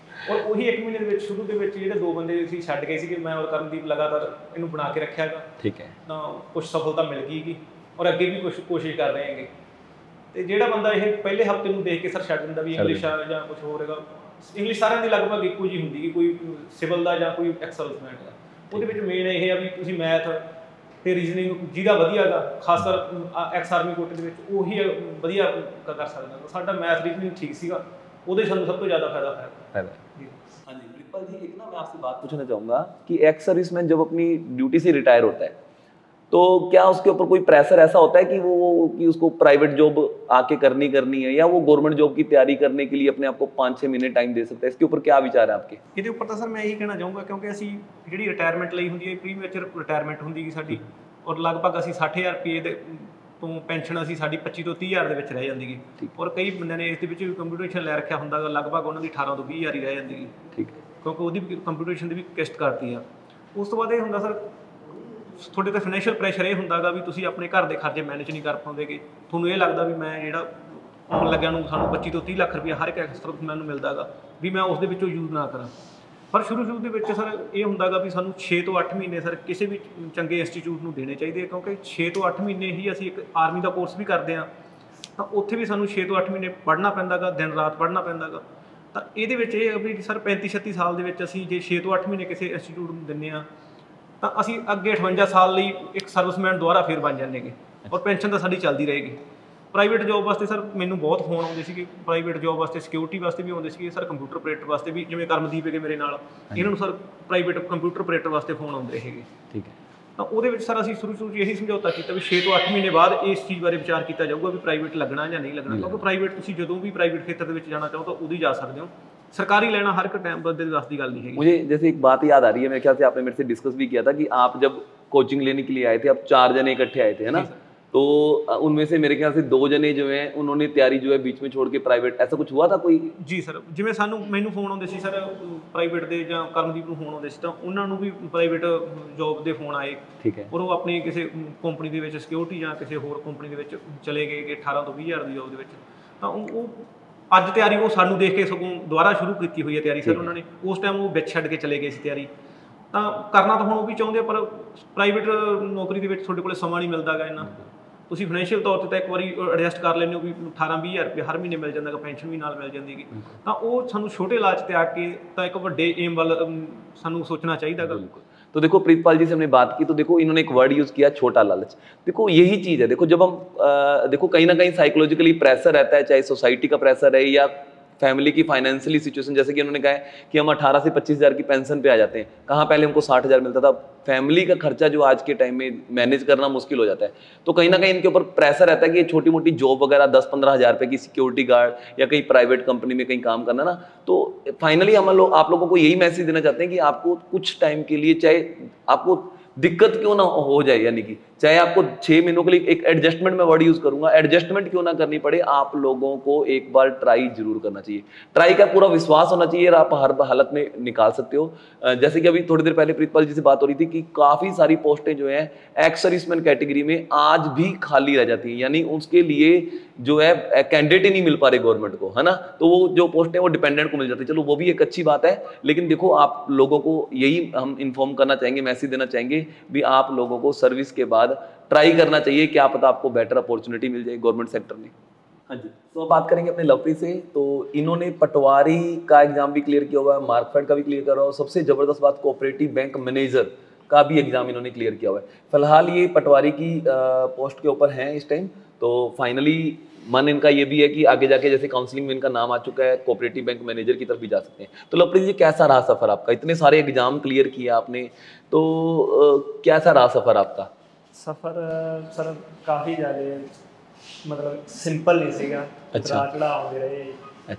ਔਰ ਉਹੀ 1 ਮਹੀਨੇ ਦੇ ਵਿੱਚ ਸ਼ੁਰੂ ਦੇ ਵਿੱਚ ਜਿਹੜੇ 2 ਬੰਦੇ ਅਸੀਂ ਛੱਡ ਗਏ ਸੀਗੇ, ਮੈਂ ਔਰ ਕਰਮਦੀਪ ਲਗਾਤਾਰ ਇਹਨੂੰ ਬਣਾ ਕੇ ਰੱਖਿਆ ਗਾ। ਠੀਕ ਹੈ। ਤਾਂ ਕੁਛ ਸਫਲਤਾ ਮਿਲ ਗਈ ਗੀ ਔਰ ਅੱਗੇ ਵੀ ਕੁਛ ਕੋਸ਼ਿਸ਼ ਕਰ ਰਹੇ ਹੈਗੇ। ਤੇ ਜਿਹੜਾ ਬੰਦਾ ਇਹ ਪਹਿਲੇ ਹਫ਼ਤੇ ਨੂੰ ਦੇਖ ਕੇ ਸਰ ਛੱਡ ਦਿੰਦਾ ਵੀ ਇੰਗਲਿਸ਼ ਆ ਜਾਂ ਕੁਛ ਹੋਰ ਹੈਗਾ, ਇੰਗਲਿਸ਼ ਸਾਰਿਆਂ ਦੀ ਲਗਭਗ ਇੱਕੋ ਜਿਹੀ ਹੁੰਦੀ ਕਿ ਕੋਈ ਸਿਵਲ ਦਾ ਜਾਂ ਕੋਈ ਐਕਸਲਸਮੈਂਟ ਦਾ। ਉਹਦੇ ਵਿੱਚ ਮੇਨ ਇਹ ਆ ਵੀ ਤੁਸੀਂ ਮੈਥ ਤੇ ਰੀਜ਼ਨਿੰਗ ਜਿਹਦਾ ਵਧੀਆ ਗਾ, ਖਾਸ ਕਰ ਐਕਸ ਆਰਮੀ ਕੋਟੇ ਦੇ ਵਿੱਚ ਉਹੀ ਵਧੀਆ ਕਰ ਸਕਦਾ। ਸਾਡਾ ਮੈਥ ਰੀਜ਼ਨਿੰਗ ਠੀਕ ਸੀਗਾ, ਉਹਦੇ ਸਾਨੂੰ ਸਭ ਤੋਂ ਜ਼ਿਆਦਾ फायदा है। हाँ जी प्रिपल जी, एक ना मैं आपसे बात पूछना चाहूँगा कि एक्स सर्विसमैन जब अपनी ड्यूटी से रिटायर होता है तो क्या उसके ऊपर कोई प्रेशर ऐसा होता है कि कि उसको प्राइवेट जॉब आके करनी है, या वो गवर्नमेंट जॉब की तैयारी करने के लिए अपने आप को 5-6 महीने टाइम दे सकता है? इसके ऊपर क्या विचार है आपके? ਇਹਦੇ ਉੱਪਰ ਤਾਂ ਸਰ ਮੈਂ ਇਹੀ ਕਹਿਣਾ ਚਾਹੂੰਗਾ, ਕਿਉਂਕਿ ਅਸੀਂ ਜਿਹੜੀ ਰਿਟਾਇਰਮੈਂਟ ਲਈ ਹੁੰਦੀ ਹੈ ਪ੍ਰੀਮੈਚਰ ਰਿਟਾਇਰਮੈਂਟ ਹੁੰਦੀ ਹੈ ਸਾਡੀ, ਔਰ ਲਗਭਗ ਅਸੀਂ 60,000 ਰੁਪਏ ਦੇ ਤੋਂ ਪੈਨਸ਼ਨ ਅਸੀਂ ਸਾਡੀ 25 ਤੋਂ 30,000 ਦੇ ਵਿੱਚ ਰਹਿ ਜਾਂਦੀ ਹੈ। ਔਰ ਕਈ ਬੰਦਿਆਂ ਨੇ ਇਸ ਦੇ ਵਿੱਚ ਵੀ ਕੰਪਿਊਟੇਸ਼ਨ ਲੈ ਰੱਖਿਆ ਹੁੰਦਾ, ਲਗਭਗ ਉਹਨਾਂ ਦੀ 18 ਤੋਂ 20,000 ਹੀ ਰਹਿ ਜਾਂਦੀ ਹੈ। ਠੀਕ ਹੈ। ਕਿਉਂਕਿ ਉਹਦੀ ਕੰਪਿਊਟੇਸ਼ਨ ਦੀ ਵੀ ਕਿਸ਼ਤ ਕਰਤੀ ਆ। ਉਸ ਤੋਂ ਬਾਅਦ ਇਹ ਹੁੰਦਾ ਸਰ ਤੁਹਾਡੇ ਤੇ ਫਾਈਨੈਂਸ਼ੀਅਲ ਪ੍ਰੈਸ਼ਰ ਇਹ ਹੁੰਦਾ ਗਾ ਵੀ ਤੁਸੀਂ ਆਪਣੇ ਘਰ ਦੇ ਖਰਚੇ ਮੈਨੇਜ ਨਹੀਂ ਕਰ ਪਾਉਂਦੇਗੇ। ਤੁਹਾਨੂੰ ਇਹ ਲੱਗਦਾ ਵੀ ਮੈਂ ਜਿਹੜਾ ਆਉਣ ਲੱਗਿਆ ਨੂੰ ਸਾਨੂੰ 25 ਤੋਂ 30 ਲੱਖ ਰੁਪਏ ਹਰ ਇੱਕ ਐਕਸਟਰਾ ਨੂੰ ਮਿਲਦਾ ਗਾ, ਵੀ ਮੈਂ ਉਸ ਦੇ ਵਿੱਚੋਂ ਯੂਜ਼ ਨਾ ਕਰਾਂ। ਪਰ ਸ਼ੁਰੂ ਦੇ ਵਿੱਚ ਸਰ ਇਹ ਹੁੰਦਾ ਗਾ ਵੀ ਸਾਨੂੰ 6 ਤੋਂ 8 ਮਹੀਨੇ ਸਰ ਕਿਸੇ ਵੀ ਚੰਗੇ ਇੰਸਟੀਚਿਊਟ ਨੂੰ ਦੇਣੇ ਚਾਹੀਦੇ ਆ, ਕਿਉਂਕਿ 6 ਤੋਂ 8 ਮਹੀਨੇ ਹੀ ਅਸੀਂ ਇੱਕ ਆਰਮੀ ਦਾ ਕੋਰਸ ਵੀ ਕਰਦੇ ਹਾਂ, ਤਾਂ ਉੱਥੇ ਵੀ ਸਾਨੂੰ 6 ਤੋਂ 8 ਮਹੀਨੇ ਪੜ੍ਹਨਾ ਪੈਂਦਾ ਗਾ, ਦਿਨ ਰਾਤ ਪੜ੍ਹਨਾ ਪੈਂਦਾ ਗਾ। ਤਾਂ ਇਹਦੇ ਵਿੱਚ ਇਹ ਵੀ ਸਰ 35-36 ਸਾਲ ਦੇ ਵਿੱਚ ਅਸੀਂ ਜੇ 6 ਤੋਂ 8 ਮਹੀਨੇ ਕਿਸੇ ਇੰਸਟੀਚਿਊਟ ਨੂੰ ਦਿੰਦੇ ਹਾਂ ਤਾਂ ਅਸੀਂ ਅੱਗੇ 58 ਸਾਲ ਲਈ ਇੱਕ ਸਰਵਿਸਮੈਨ ਦੁਆਰਾ ਫੇਰ ਬਣ ਜਾਂਦੇਗੇ, ਔਰ ਪੈਨਸ਼ਨ ਤਾਂ ਸਾਡੀ ਚੱਲਦੀ ਰਹੇਗੀ। ਪ੍ਰਾਈਵੇਟ ਜੋਬ ਵਾਸਤੇ ਸਰ ਮੈਨੂੰ ਬਹੁਤ ਫੋਨ ਆਉਂਦੇ ਸੀਗੇ, ਪ੍ਰਾਈਵੇਟ ਜੋਬ ਵਾਸਤੇ ਸਿਕਿਉਰਿਟੀ ਵਾਸਤੇ ਵੀ ਆਉਂਦੇ ਸੀਗੇ ਸਰ, ਕੰਪਿਊਟਰ ਆਪਰੇਟਰ ਵਾਸਤੇ ਵੀ, ਜਿਵੇਂ ਕਰਮਦੀਪ ਹੈਗੇ ਮੇਰੇ ਨਾਲ, ਇਹਨਾਂ ਨੂੰ ਸਰ ਪ੍ਰਾਈਵੇਟ ਕੰਪਿਊਟਰ ਆਪਰੇਟਰ ਵਾਸਤੇ ਫੋਨ ਆਉਂਦੇ ਹੈਗੇ। ਠੀਕ ਹੈ। ਤਾਂ ਉਹਦੇ ਵਿੱਚ ਸਰ ਅਸੀਂ ਸ਼ੁਰੂ 'ਚ ਇਹੀ ਸਮਝੌਤਾ ਕੀਤਾ ਵੀ 6 ਤੋਂ 8 ਮਹੀਨੇ ਬਾਅਦ ਇਸ ਚੀਜ਼ ਬਾਰੇ ਵਿਚਾਰ ਕੀਤਾ ਜਾਊਗਾ ਵੀ ਪ੍ਰਾਈਵੇਟ ਲੱਗਣਾ ਜਾਂ ਨਹੀਂ ਲੱਗਣਾ, ਕਿਉਂਕਿ ਪ੍ਰਾਈਵੇਟ ਤੁਸੀਂ ਜਦੋਂ ਵੀ ਪ੍ਰਾਈਵੇਟ ਖੇਤਰ ਦੇ ਵਿੱਚ ਜਾਣਾ ਚਾਹੋ ਤਾਂ ਉਦੋਂ ਹੀ ਜਾ ਸਕਦੇ ਹੋ। सरकारी लेना हर एक टाइम बंदे वास्ते गल नहीं है। मुझे जैसे एक बात याद आ रही है, मेरे ख्याल से आपने मेरे से डिस्कस भी किया था कि आप जब कोचिंग लेने के लिए आए थे, आप 4 जने इकट्ठे आए थे, है ना? तो उनमें से मेरे ख्याल से 2 जने जो हैं उन्होंने तैयारी जो है बीच में छोड़ के प्राइवेट, ऐसा कुछ हुआ था कोई? जी सर, जिवें सानू मैनू फोन आउंदे सी सर प्राइवेट दे जां करमदीप नूं फोन आउंदे सी, तां उन्हां नूं भी प्राइवेट जॉब दे फोन आए। ठीक है। और वो अपनी किसी कंपनी दे विच सिक्योरिटी जां किसी होर कंपनी दे विच चले गए कि 18 ਤੋਂ 20,000 ਦੀ जॉब दे विच, तां ਉਹ ਅੱਜ ਤਿਆਰੀ ਉਹ ਸਾਨੂੰ ਦੇਖ ਕੇ ਸਗੋਂ ਦੁਬਾਰਾ ਸ਼ੁਰੂ ਕੀਤੀ ਹੋਈ ਹੈ ਤਿਆਰੀ ਸਰ ਉਹਨਾਂ ਨੇ। ਉਸ ਟਾਈਮ ਉਹ ਵਿੱਚ ਛੱਡ ਕੇ ਚਲੇ ਗਏ ਸੀ ਤਿਆਰੀ, ਤਾਂ ਕਰਨਾ ਤਾਂ ਹੁਣ ਉਹ ਵੀ ਚਾਹੁੰਦੇ, ਪਰ ਪ੍ਰਾਈਵੇਟ ਨੌਕਰੀ ਦੇ ਵਿੱਚ ਤੁਹਾਡੇ ਕੋਲ ਸਮਾਂ ਨਹੀਂ ਮਿਲਦਾ ਗਾ ਇੰਨਾ। ਤੁਸੀਂ ਫਾਈਨੈਂਸ਼ੀਅਲ ਤੌਰ 'ਤੇ ਤਾਂ ਇੱਕ ਵਾਰੀ ਐਡਜਸਟ ਕਰ ਲੈਂਦੇ ਹੋ ਵੀ 18-20,000 ਰੁਪਏ ਹਰ ਮਹੀਨੇ ਮਿਲ ਜਾਂਦਾ ਗਾ, ਪੈਨਸ਼ਨ ਵੀ ਨਾਲ ਮਿਲ ਜਾਂਦੀ ਹੈਗੀ। ਤਾਂ ਉਹ ਸਾਨੂੰ ਛੋਟੇ ਇਲਾਜ ਤੇ ਆ ਕੇ ਤਾਂ ਇੱਕ ਵੱਡੇ ਏਮ ਵੱਲ ਸਾਨੂੰ ਸੋਚਣਾ ਚਾਹੀਦਾ ਗਾ। तो देखो प्रीतपाल जी से हमने बात की, तो देखो इन्होंने एक वर्ड यूज़ किया, छोटा लालच। देखो यही चीज़ है, देखो जब हम देखो कहीं ना कहीं साइकोलॉजिकली प्रेशर रहता है, चाहे सोसाइटी का प्रेशर है या फैमिली की फाइनेंशियली सिचुएशन, जैसे कि उन्होंने कहा है कि हम 18 से 25,000 की पेंशन पे आ जाते हैं, कहाँ पहले हमको 60,000 मिलता था। फैमिली का खर्चा जो आज के टाइम में मैनेज करना मुश्किल हो जाता है, तो कहीं ना कहीं इनके ऊपर प्रेशर रहता है कि ये छोटी मोटी जॉब वगैरह 10-15 हज़ार रुपये की सिक्योरिटी गार्ड या कहीं प्राइवेट कंपनी में कहीं काम करना ना। तो फाइनली हम लोग आप लोगों को यही मैसेज देना चाहते हैं कि आपको कुछ टाइम के लिए, चाहे आपको दिक्कत क्यों ना हो जाए, यानी कि चाहे आपको 6 महीनों के लिए, एक एडजस्टमेंट में वर्ड यूज करूंगा, एडजस्टमेंट क्यों ना करनी पड़े, आप लोगों को एक बार ट्राई जरूर करना चाहिए। ट्राई का पूरा विश्वास होना चाहिए और आप हर हालत में निकाल सकते हो। जैसे कि अभी थोड़ी देर पहले प्रीतपाल जी से बात हो रही थी कि काफी सारी पोस्टें जो है एक्स सर्विसमैन कैटेगरी में आज भी खाली रह जाती हैं, यानी उसके लिए जो है कैंडिडेट ही नहीं मिल पा रहे गवर्नमेंट को, है ना? तो वो जो पोस्ट है वो डिपेंडेंट को मिल जाती है। चलो वो भी एक अच्छी बात है, लेकिन देखो आप लोगों को यही हम इन्फॉर्म करना चाहेंगे, मैसेज देना चाहेंगे भी आप लोगों को सर्विस के बाद ट्राई करना चाहिए, क्या पता आपको बेटर अपॉर्चुनिटी मिल जाए गवर्नमेंट सेक्टर में। हाँ जी, तो अब बात करेंगे अपने लवप्रीत से। तो इन्होंने पटवारी का एग्जाम भी क्लियर किया हुआ है, मार्कफेड का भी क्लियर करा हुआ है, सबसे जबरदस्त बात कोऑपरेटिव बैंक मैनेजर का भी एग्जाम इन्होंने क्लियर किया हुआ है। फिलहाल ये पटवारी की पोस्ट के ऊपर हैं इस टाइम, तो फाइनली मन इनका ये भी है कि आगे जाके जैसे काउंसलिंग में इनका नाम आ चुका है, कोऑपरेटिव बैंक मैनेजर की तरफ भी जा सकते हैं। तो लवप्रीत जी, कैसा रहा सफ़र आपका? इतने सारे एग्जाम क्लियर किया आपने, तो कैसा रहा सफ़र आपका? सफ़र सर काफ़ी ज़्यादा मतलब सिंपल नहीं सीगा, अच्छा। चढ़ा आते रहे।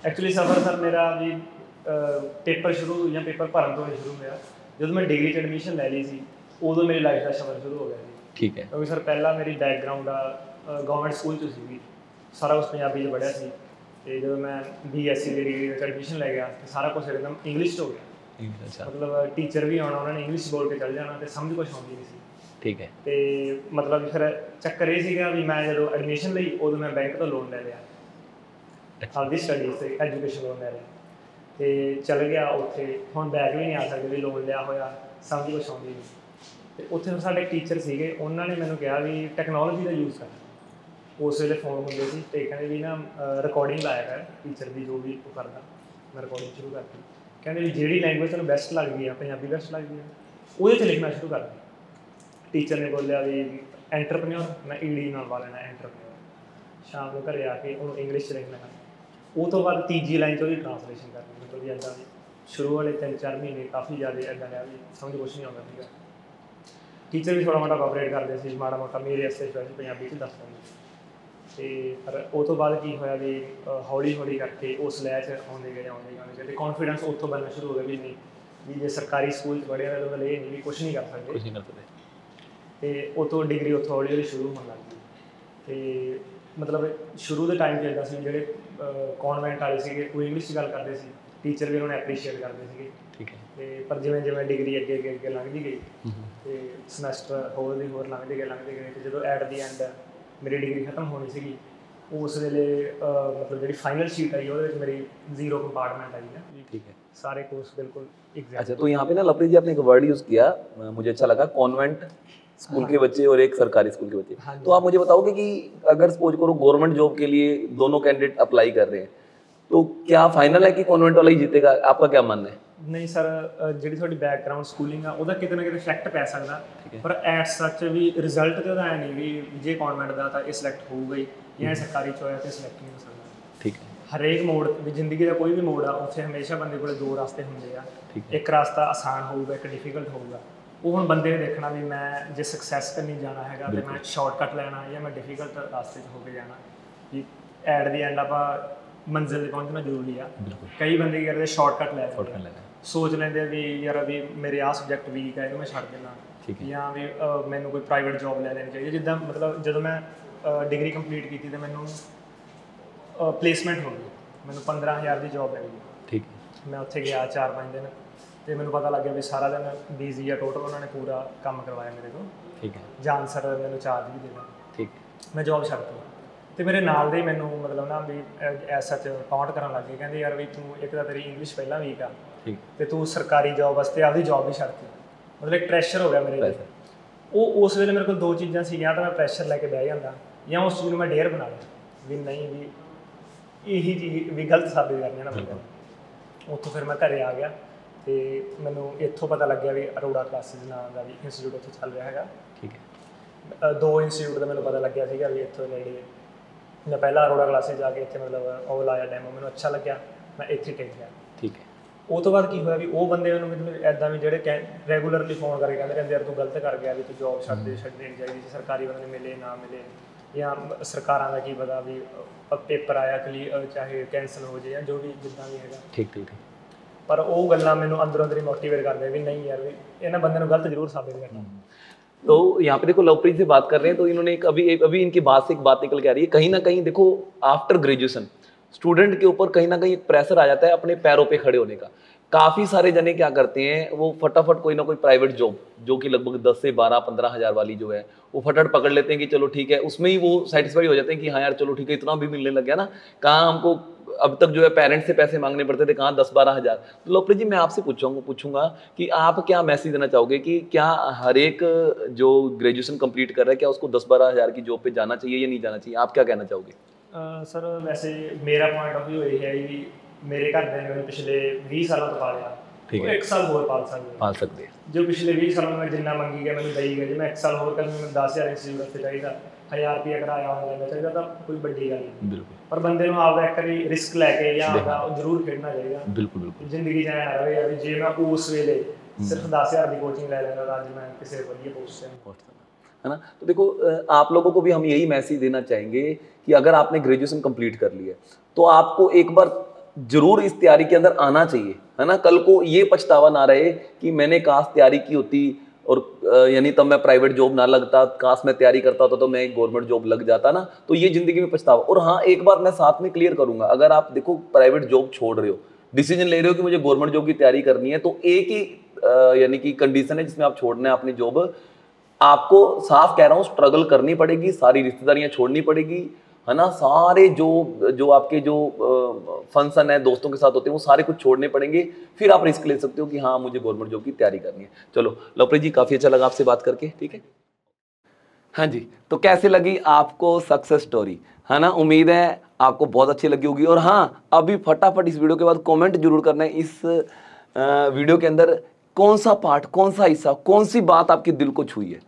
एक्चुअली सफ़र सर मेरा भी पेपर शुरू या पेपर भरन तो शुरू होया जब मैं डिग्री एडमिशन ले ली सी, उदों मेरी लाइफ का सफ़र शुरू हो गया जी। ठीक है। क्योंकि सर पहला मेरी बैकग्राउंड गवर्नमेंट स्कूल च सी, सारा कुछ पंजाबी च पढ़िया सी, ते जब मैं BSc ਦੀ डिग्री एडमिशन ले गया तो सारा कुछ एकदम इंग्लिश हो गया। अच्छा। मतलब टीचर भी आना, उन्होंने इंग्लिश बोल के चल जाना, तो समझ कुछ आती नहीं सी। ਠੀਕ ਹੈ। ਤੇ ਮਤਲਬ ਫਿਰ ਚੱਕਰ ਇਹ ਸੀਗਾ ਵੀ ਮੈਂ ਜਦੋਂ ਐਡਮਿਸ਼ਨ ਲਈ ਉਦੋਂ ਮੈਂ ਬੈਂਕ ਤੋਂ ਲੋਨ ਲੈ ਲਿਆ ਆਪਦੀ ਸਟੱਡੀਜ਼ ਤੇ ਐਜੂਕੇਸ਼ਨ ਲੋਨ ਲੈ ਲਿਆ ਤੇ ਚੱਲ ਗਿਆ ਉੱਥੇ। ਹੁਣ ਬੈਕ ਵੀ ਨਹੀਂ ਆ ਸਕਦੇ ਵੀ ਲੋਨ ਲਿਆ ਹੋਇਆ ਸਮਝ ਕੁਛ ਆਉਂਦੀ ਨਹੀਂ। ਤੇ ਉੱਥੇ ਫਿਰ ਸਾਡੇ ਟੀਚਰ ਸੀਗੇ, ਉਹਨਾਂ ਨੇ ਮੈਨੂੰ ਕਿਹਾ ਵੀ ਟੈਕਨੋਲੋਜੀ ਦਾ ਯੂਜ਼ ਕਰ। ਉਸ ਵੇਲੇ ਫੋਨ ਹੁੰਦੇ ਸੀ ਤੇ ਕਹਿੰਦੇ ਵੀ ਨਾ ਰਿਕਾਰਡਿੰਗ ਲਾਇਆ ਕਰ ਟੀਚਰ ਦੀ ਜੋ ਵੀ ਉਹ ਕਰਦਾ। ਮੈਂ ਰਿਕਾਰਡਿੰਗ ਸ਼ੁਰੂ ਕਰਤੀ। ਕਹਿੰਦੇ ਵੀ ਜਿਹੜੀ ਲੈਂਗੁਏਜ ਤੁਹਾਨੂੰ ਬੈਸਟ ਲੱਗਦੀ ਆ, ਪੰਜਾਬੀ ਬੈਸਟ ਲੱਗਦੀ ਆ, ਉਹਦੇ 'ਚ ਲਿਖਣਾ ਸ਼ੁਰੂ ਕਰ ਦਿੱਤਾ। ਟੀਚਰ ਨੇ ਬੋਲਿਆ ਵੀ ਐਂਟਰਪ੍ਰੇਨਿਓਰ, ਮੈਂ ਈਡੀ ਨਾਲ ਵਾ ਲੈਣਾ ਐਂਟਰਪ੍ਰੇਨਿਓਰ। ਸ਼ਾਮ ਨੂੰ ਘਰੇ ਆ ਕੇ ਉਹਨੂੰ ਇੰਗਲਿਸ਼ 'ਚ ਲਿਖਣਾ। ਉਹ ਤੋਂ ਬਾਅਦ ਤੀਜੀ ਲਾਈਨ 'ਚ ਉਹਦੀ ਟ੍ਰਾਂਸਲੇਸ਼ਨ ਕਰਨੀ। ਮਤਲਬ ਵੀ ਇੱਦਾਂ ਵੀ ਸ਼ੁਰੂ ਵਾਲੇ 3-4 ਮਹੀਨੇ ਕਾਫੀ ਜ਼ਿਆਦਾ ਇੱਦਾਂ ਰਿਹਾ ਵੀ ਸਮਝ ਕੁਛ ਨਹੀਂ ਆਉਂਦਾ ਸੀਗਾ। ਟੀਚਰ ਵੀ ਥੋੜ੍ਹਾ ਮੋਟਾ ਕੋਆਪਰੇਟ ਕਰਦੇ ਸੀ, ਮਾੜਾ ਮੋਟਾ ਮੇਰੇ ਵਾਸਤੇ ਸਪੈਸ਼ਲ ਪੰਜਾਬੀ 'ਚ ਦੱਸ ਦਿੰਦੇ। ਅਤੇ ਪਰ ਉਹ ਤੋਂ ਬਾਅਦ ਕੀ ਹੋਇਆ ਵੀ ਹੌਲੀ ਹੌਲੀ ਕਰਕੇ ਉਸ ਲੈਅ 'ਚ ਆਉਂਦੇ ਗਏ ਅਤੇ ਕੌਨਫੀਡੈਂਸ ਉੱਥੋਂ ਬਣਨਾ ਸ਼ੁਰੂ ਹੋ ਗਿਆ ਵੀ ਨਹੀਂ ਵੀ ਜੇ ਸਰਕਾਰੀ ਸਕੂਲ 'ਚ ਪੜ੍ਹਿਆ ਤਾਂ ਇਹ ਨਹੀਂ ਵੀ ਕੁਛ ਨਹੀਂ ਕਰ ਸਕਦੇ। ਅਤੇ ਉੱਥੋਂ ਡਿਗਰੀ ਉੱਥੋਂ ਹੌਲੀ ਹੌਲੀ ਸ਼ੁਰੂ ਹੋਣ ਲੱਗ ਗਈ। ਅਤੇ ਮਤਲਬ ਸ਼ੁਰੂ ਦੇ ਟਾਈਮ 'ਚ ਇੱਦਾਂ ਸੀ ਜਿਹੜੇ ਕੌਨਵੈਂਟ ਵਾਲੇ ਸੀਗੇ ਉਹ ਇੰਗਲਿਸ਼ 'ਚ ਗੱਲ ਕਰਦੇ ਸੀ, ਟੀਚਰ ਵੀ ਉਹਨਾਂ ਨੂੰ ਐਪਰੀਸ਼ੀਏਟ ਕਰਦੇ ਸੀਗੇ। ਠੀਕ ਹੈ। ਅਤੇ ਪਰ ਜਿਵੇਂ ਜਿਵੇਂ ਡਿਗਰੀ ਅੱਗੇ ਲੰਘਦੀ ਗਈ ਅਤੇ ਸਮੈਸਟਰ ਹੋਰ ਲੰਘਦੇ ਗਏ ਅਤੇ ਜਦੋਂ ਐਟ ਦੀ ਐਂਡ ਮੇਰੀ ਡਿਗਰੀ ਖਤਮ ਹੋਣੀ ਸੀਗੀ उस वेले मतलब जी फाइनल शीट आई वो मेरी 0 कंपार्टमेंट आई है। ठीक है, सारे कोर्स बिल्कुल एग्जैक्ट। अच्छा, तो यहाँ पे ना लवप्रीत जी आपने एक वर्ड यूज़ किया, मुझे अच्छा लगा, कॉन्वेंट स्कूल के बच्चे और एक सरकारी स्कूल के बच्चे। तो आप मुझे बताओगे कि अगर सपोज करो गवर्नमेंट जॉब के लिए दोनों कैंडिडेट अप्लाई कर रहे हैं तो क्या फाइनल है कि कॉन्वेंट वाला ही जीतेगा? आपका क्या मानना है? नहीं सर, ਜਿਹੜੀ ਤੁਹਾਡੀ ਬੈਕਗ੍ਰਾਉਂਡ ਸਕੂਲਿੰਗ ਆ ਉਹਦਾ ਕਿਤੇ ਨਾ ਕਿਤੇ ਇਫੈਕਟ ਪੈ ਸਕਦਾ, ਪਰ ਐਟ ਸੱਚ ਵੀ ਰਿਜ਼ਲਟ ਤੇ ਉਹਦਾ ਐ ਨਹੀਂ ਵੀ ਜੇ ਕਨਵੈਂਟ ਦਾ ਤਾਂ ਇਹ ਸਿਲੈਕਟ ਹੋਊਗਾ ਹੀ ਜਾਂ ਸਰਕਾਰੀ ਚ ਹੋਇਆ ਤੇ ਸਿਲੈਕਟ ਨਹੀਂ ਹੋ ਸਕਦਾ। ਠੀਕ ਹੈ। ਹਰੇਕ ਮੋੜ ਵੀ ਜ਼ਿੰਦਗੀ ਦਾ ਕੋਈ ਵੀ ਮੋੜ ਆ ਉੱਥੇ ਹਮੇਸ਼ਾ ਬੰਦੇ ਕੋਲ ਦੋ ਰਸਤੇ ਹੁੰਦੇ ਆ। ਇੱਕ ਰਸਤਾ ਆਸਾਨ ਹੋਊਗਾ, ਇੱਕ ਡਿਫਿਕਲਟ ਹੋਊਗਾ। ਉਹ ਹੁਣ ਬੰਦੇ ਨੇ ਦੇਖਣਾ ਵੀ ਮੈਂ ਜੇ ਸਕਸੈਸ ਕਰਨੀ ਜਾਣਾ ਹੈਗਾ ਤੇ ਮੈਂ ਸ਼ਾਰਟਕਟ ਲੈਣਾ ਜਾਂ ਮੈਂ ਡਿਫਿਕਲਟ ਰਸਤੇ 'ਚ ਹੋ ਕੇ ਜਾਣਾ। ਕਿ ਐਟ ਦੀ ਐਂਡ ਆਪਾਂ ਮੰਜ਼ਿਲ 'ਤੇ ਪਹੁੰਚਣਾ ਜ਼ਰੂਰੀ ਆ। ਕਈ ਬੰਦੇ ਕੀ ਕਰਦੇ ਸ਼ਾਰਟਕਟ ਲੈ ਸੋਚ ਲੈਂਦੇ ਵੀ ਯਾਰ ਵੀ ਮੇਰੇ ਆਹ ਸਬਜੈਕਟ ਵੀਕ ਹੈ ਇਹਨੂੰ ਮੈਂ ਛੱਡ ਦੇਣਾ ਜਾਂ ਵੀ ਮੈਨੂੰ ਕੋਈ ਪ੍ਰਾਈਵੇਟ ਜੋਬ ਲੈ ਲੈਣੀ ਚਾਹੀਦੀ। ਜਿੱਦਾਂ ਮਤਲਬ ਜਦੋਂ ਮੈਂ ਡਿਗਰੀ ਕੰਪਲੀਟ ਕੀਤੀ ਤਾਂ ਮੈਨੂੰ ਪਲੇਸਮੈਂਟ ਹੋ ਗਈ, ਮੈਨੂੰ 15,000 ਦੀ ਜੋਬ ਮਿਲ ਗਈ। ਠੀਕ, ਮੈਂ ਉੱਥੇ ਗਿਆ 4-5 ਦਿਨ ਅਤੇ ਮੈਨੂੰ ਪਤਾ ਲੱਗ ਗਿਆ ਵੀ ਸਾਰਾ ਦਿਨ ਬਿਜ਼ੀ ਆ ਟੋਟਲ। ਉਹਨਾਂ ਨੇ ਪੂਰਾ ਕੰਮ ਕਰਵਾਇਆ ਮੇਰੇ ਤੋਂ। ਠੀਕ ਹੈ। ਜਾਨ ਸਰ ਮੈਨੂੰ ਚਾਰਜ ਵੀ ਦੇਣਾ। ਠੀਕ, ਮੈਂ ਜੋਬ ਛੱਡਤੀ ਅਤੇ ਮੇਰੇ ਨਾਲ ਦੇ ਮੈਨੂੰ ਮਤਲਬ ਨਾ ਵੀ ਐਸ ਸੱਚ ਕਾਊਂਟ ਕਰਨ ਲੱਗ ਗਏ। ਕਹਿੰਦੇ ਯਾਰ ਵੀ ਤੂੰ ਇੱਕ ਤਾਂ ਤੇਰੀ ਇੰਗਲਿਸ਼ ਪਹਿਲਾਂ ਵੀਕ ਆ ਤੇ ਤੂੰ ਸਰਕਾਰੀ ਜੋਬ ਵਾਸਤੇ ਆਪਦੀ ਜੋਬ ਵੀ ਛੱਡਤੀ। ਮਤਲਬ ਇੱਕ ਪ੍ਰੈਸ਼ਰ ਹੋ ਗਿਆ ਮੇਰੇ ਲਈ। ਉਹ ਉਸ ਵੇਲੇ ਮੇਰੇ ਕੋਲ ਦੋ ਚੀਜ਼ਾਂ ਸੀਗੀਆਂ, ਤਾਂ ਮੈਂ ਪ੍ਰੈਸ਼ਰ ਲੈ ਕੇ ਬਹਿ ਜਾਂਦਾ ਜਾਂ ਉਸ ਚੀਜ਼ ਨੂੰ ਮੈਂ ਡੇਅਰ ਬਣਾ ਲਿਆ ਵੀ ਨਹੀਂ ਵੀ ਇਹੀ ਚੀਜ਼ ਵੀ ਗਲਤ ਸਾਬਿਤ ਕਰਨੀ ਨਾ ਬੰਦੇ ਨੂੰ। ਉੱਥੋਂ ਫਿਰ ਮੈਂ ਘਰੇ ਆ ਗਿਆ ਅਤੇ ਮੈਨੂੰ ਇੱਥੋਂ ਪਤਾ ਲੱਗਿਆ ਵੀ ਅਰੋੜਾ ਕਲਾਸਿਸ ਨਾਂ ਦਾ ਵੀ ਇੰਸਟੀਚਿਊਟ ਉੱਥੇ ਚੱਲ ਰਿਹਾ ਹੈਗਾ। ਠੀਕ ਹੈ। 2 ਇੰਸਟੀਚਿਊਟ ਦਾ ਮੈਨੂੰ ਪਤਾ ਲੱਗਿਆ ਸੀਗਾ ਵੀ ਇੱਥੋਂ ਨੇੜੇ। ਮੈਂ ਪਹਿਲਾਂ ਅਰੋੜਾ ਕਲਾਸਿਸ ਜਾ ਕੇ ਇੱਥੇ ਮਤਲਬ ਉਹ ਲਾਇਆ ਡੈਮੋ, ਮੈਨੂੰ ਅੱਛਾ ਲੱਗਿਆ, ਮੈਂ ਇੱਥੇ ਟਿਕ ਗਿਆ। ਠੀਕ ਹੈ। ਉਹ ਤੋਂ ਬਾਅਦ ਕੀ ਹੋਇਆ ਵੀ ਉਹ ਬੰਦੇ ਮੈਨੂੰ ਮਤਲਬ ਇੱਦਾਂ ਵੀ ਜਿਹੜੇ ਰੈਗੂਲਰਲੀ ਫੋਨ ਕਰਕੇ ਕਹਿੰਦੇ ਰਹਿੰਦੇ ਯਾਰ ਤੂੰ ਗਲਤ ਕਰ ਗਿਆ ਵੀ ਤੂੰ ਜੋਬ ਛੱਡਣੀ ਚਾਹੀਦੀ ਸੀ, ਸਰਕਾਰੀ ਬੰਦੇ ਮਿਲੇ ਨਾ ਮਿਲੇ ਜਾਂ ਸਰਕਾਰਾਂ ਦਾ ਕੀ ਪਤਾ ਵੀ ਪੇਪਰ ਆਇਆ ਚਾਹੇ ਕੈਂਸਲ ਹੋ ਜਾਏ ਜਾਂ ਜੋ ਵੀ ਜਿੱਦਾਂ ਵੀ ਹੈਗਾ। ਠੀਕ ਠੀਕ। ਪਰ ਉਹ ਗੱਲਾਂ ਮੈਨੂੰ ਅੰਦਰੋਂ ਅੰਦਰ ਹੀ ਮੋਟੀਵੇਟ ਕਰਦੇ ਵੀ ਨਹੀਂ ਯਾਰ ਵੀ ਇਹਨਾਂ ਬੰਦੇ ਨੂੰ ਗਲਤ ਜ਼रूर साबित करना। तो यहाँ पे देखो लवप्रीत से बात कर रहे हैं तो इन्होंने एक अभी इनकी बात से एक बात निकल के आ रही है, कहीं ना कहीं देखो आफ्टर ग्रेजुएशन स्टूडेंट के ऊपर कहीं ना कहीं एक प्रेशर आ जाता है अपने पैरों पे खड़े होने का। काफ़ी सारे जने क्या करते हैं वो फटाफट कोई ना कोई प्राइवेट जॉब जो कि लगभग 10 से 12-15 हज़ार वाली जो है वो फटाफट पकड़ लेते हैं कि चलो ठीक है, उसमें ही वो सेटिस्फाई हो जाते हैं कि हाँ यार चलो ठीक है इतना भी मिलने लग गया ना। कहाँ हमको अब तक जो है पेरेंट्स से पैसे मांगने पड़ते थे, कहाँ 10-12 हज़ार। तो लवप्रीत जी मैं आपसे पूछूंगा कि आप क्या मैसेज देना चाहोगे कि क्या हर एक जो ग्रेजुएशन कंप्लीट कर रहा है क्या उसको 10-12 हज़ार की जॉब पे जाना चाहिए या नहीं जाना चाहिए? आप क्या कहना चाहोगे? सर वैसे मेरा पॉइंट ऑफ व्यू ये है कि मेरे घर ने मैंने पिछले 20 सालों तो पालिया, ठीक है, 1 साल होर पाल सकते जो पिछले 20 सालों में जिन्ना मंगी गया मैंने दई गया जी मैं 1 साल होर कर मैं 10,000 इंस्टीट्यूट से चाहिए 1000 रुपया किराया हो जाना चाहिए तो कोई बड़ी गल नहीं। बिल्कुल। पर बंदे को आपका एक बारी रिस्क लैके या जरूर खेलना चाहिए। बिल्कुल बिल्कुल। जिंदगी च ऐ रहे यार जे मैं उस वेले सिर्फ 10,000 की कोचिंग ले लेना अज मैं किसी वधिया पोस्ट से है ना। तो देखो आप लोगों को भी हम यही मैसेज देना चाहेंगे कि अगर आपने ग्रेजुएशन कंप्लीट कर लिया तो आपको एक बार जरूर इस तैयारी के अंदर आना चाहिए, है ना। कल को ये पछतावा ना रहे कि मैंने काश तैयारी की होती और यानी तब मैं प्राइवेट जॉब ना लगता, काश मैं तैयारी करता होता तो मैं एक गवर्नमेंट जॉब लग जाता ना, तो ये जिंदगी में पछतावा। और हाँ एक बार मैं साथ में क्लियर करूंगा, अगर आप देखो प्राइवेट जॉब छोड़ रहे हो, डिसीजन ले रहे हो कि मुझे गवर्नमेंट जॉब की तैयारी करनी है, तो एक ही यानी कि कंडीशन है जिसमें आप छोड़ना है अपनी जॉब, आपको साफ कह रहा हूँ, स्ट्रगल करनी पड़ेगी, सारी रिश्तेदारियां छोड़नी पड़ेगी, है ना, सारे जो आपके जो फंक्शन है दोस्तों के साथ होते हैं वो सारे कुछ छोड़ने पड़ेंगे, फिर आप रिस्क ले सकते हो कि हाँ मुझे गवर्नमेंट जॉब की तैयारी करनी है। चलो लवप्रीत जी, काफ़ी अच्छा लगा आपसे बात करके, ठीक है। हाँ जी, तो कैसे लगी आपको सक्सेस स्टोरी, है ना, उम्मीद है आपको बहुत अच्छी लगी होगी। और हाँ, अभी फटाफट इस वीडियो के बाद कमेंट जरूर करना है इस वीडियो के अंदर कौन सा पार्ट, कौन सा हिस्सा, कौन सी बात आपके दिल को छुई है,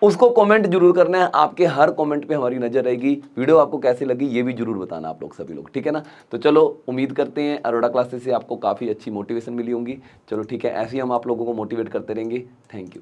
उसको कमेंट जरूर करना है। आपके हर कमेंट पे हमारी नज़र रहेगी। वीडियो आपको कैसे लगी ये भी जरूर बताना आप लोग सभी लोग, ठीक है ना। तो चलो उम्मीद करते हैं अरोड़ा क्लासेस से आपको काफ़ी अच्छी मोटिवेशन मिली होंगी। चलो ठीक है, ऐसे ही हम आप लोगों को मोटिवेट करते रहेंगे। Thank you.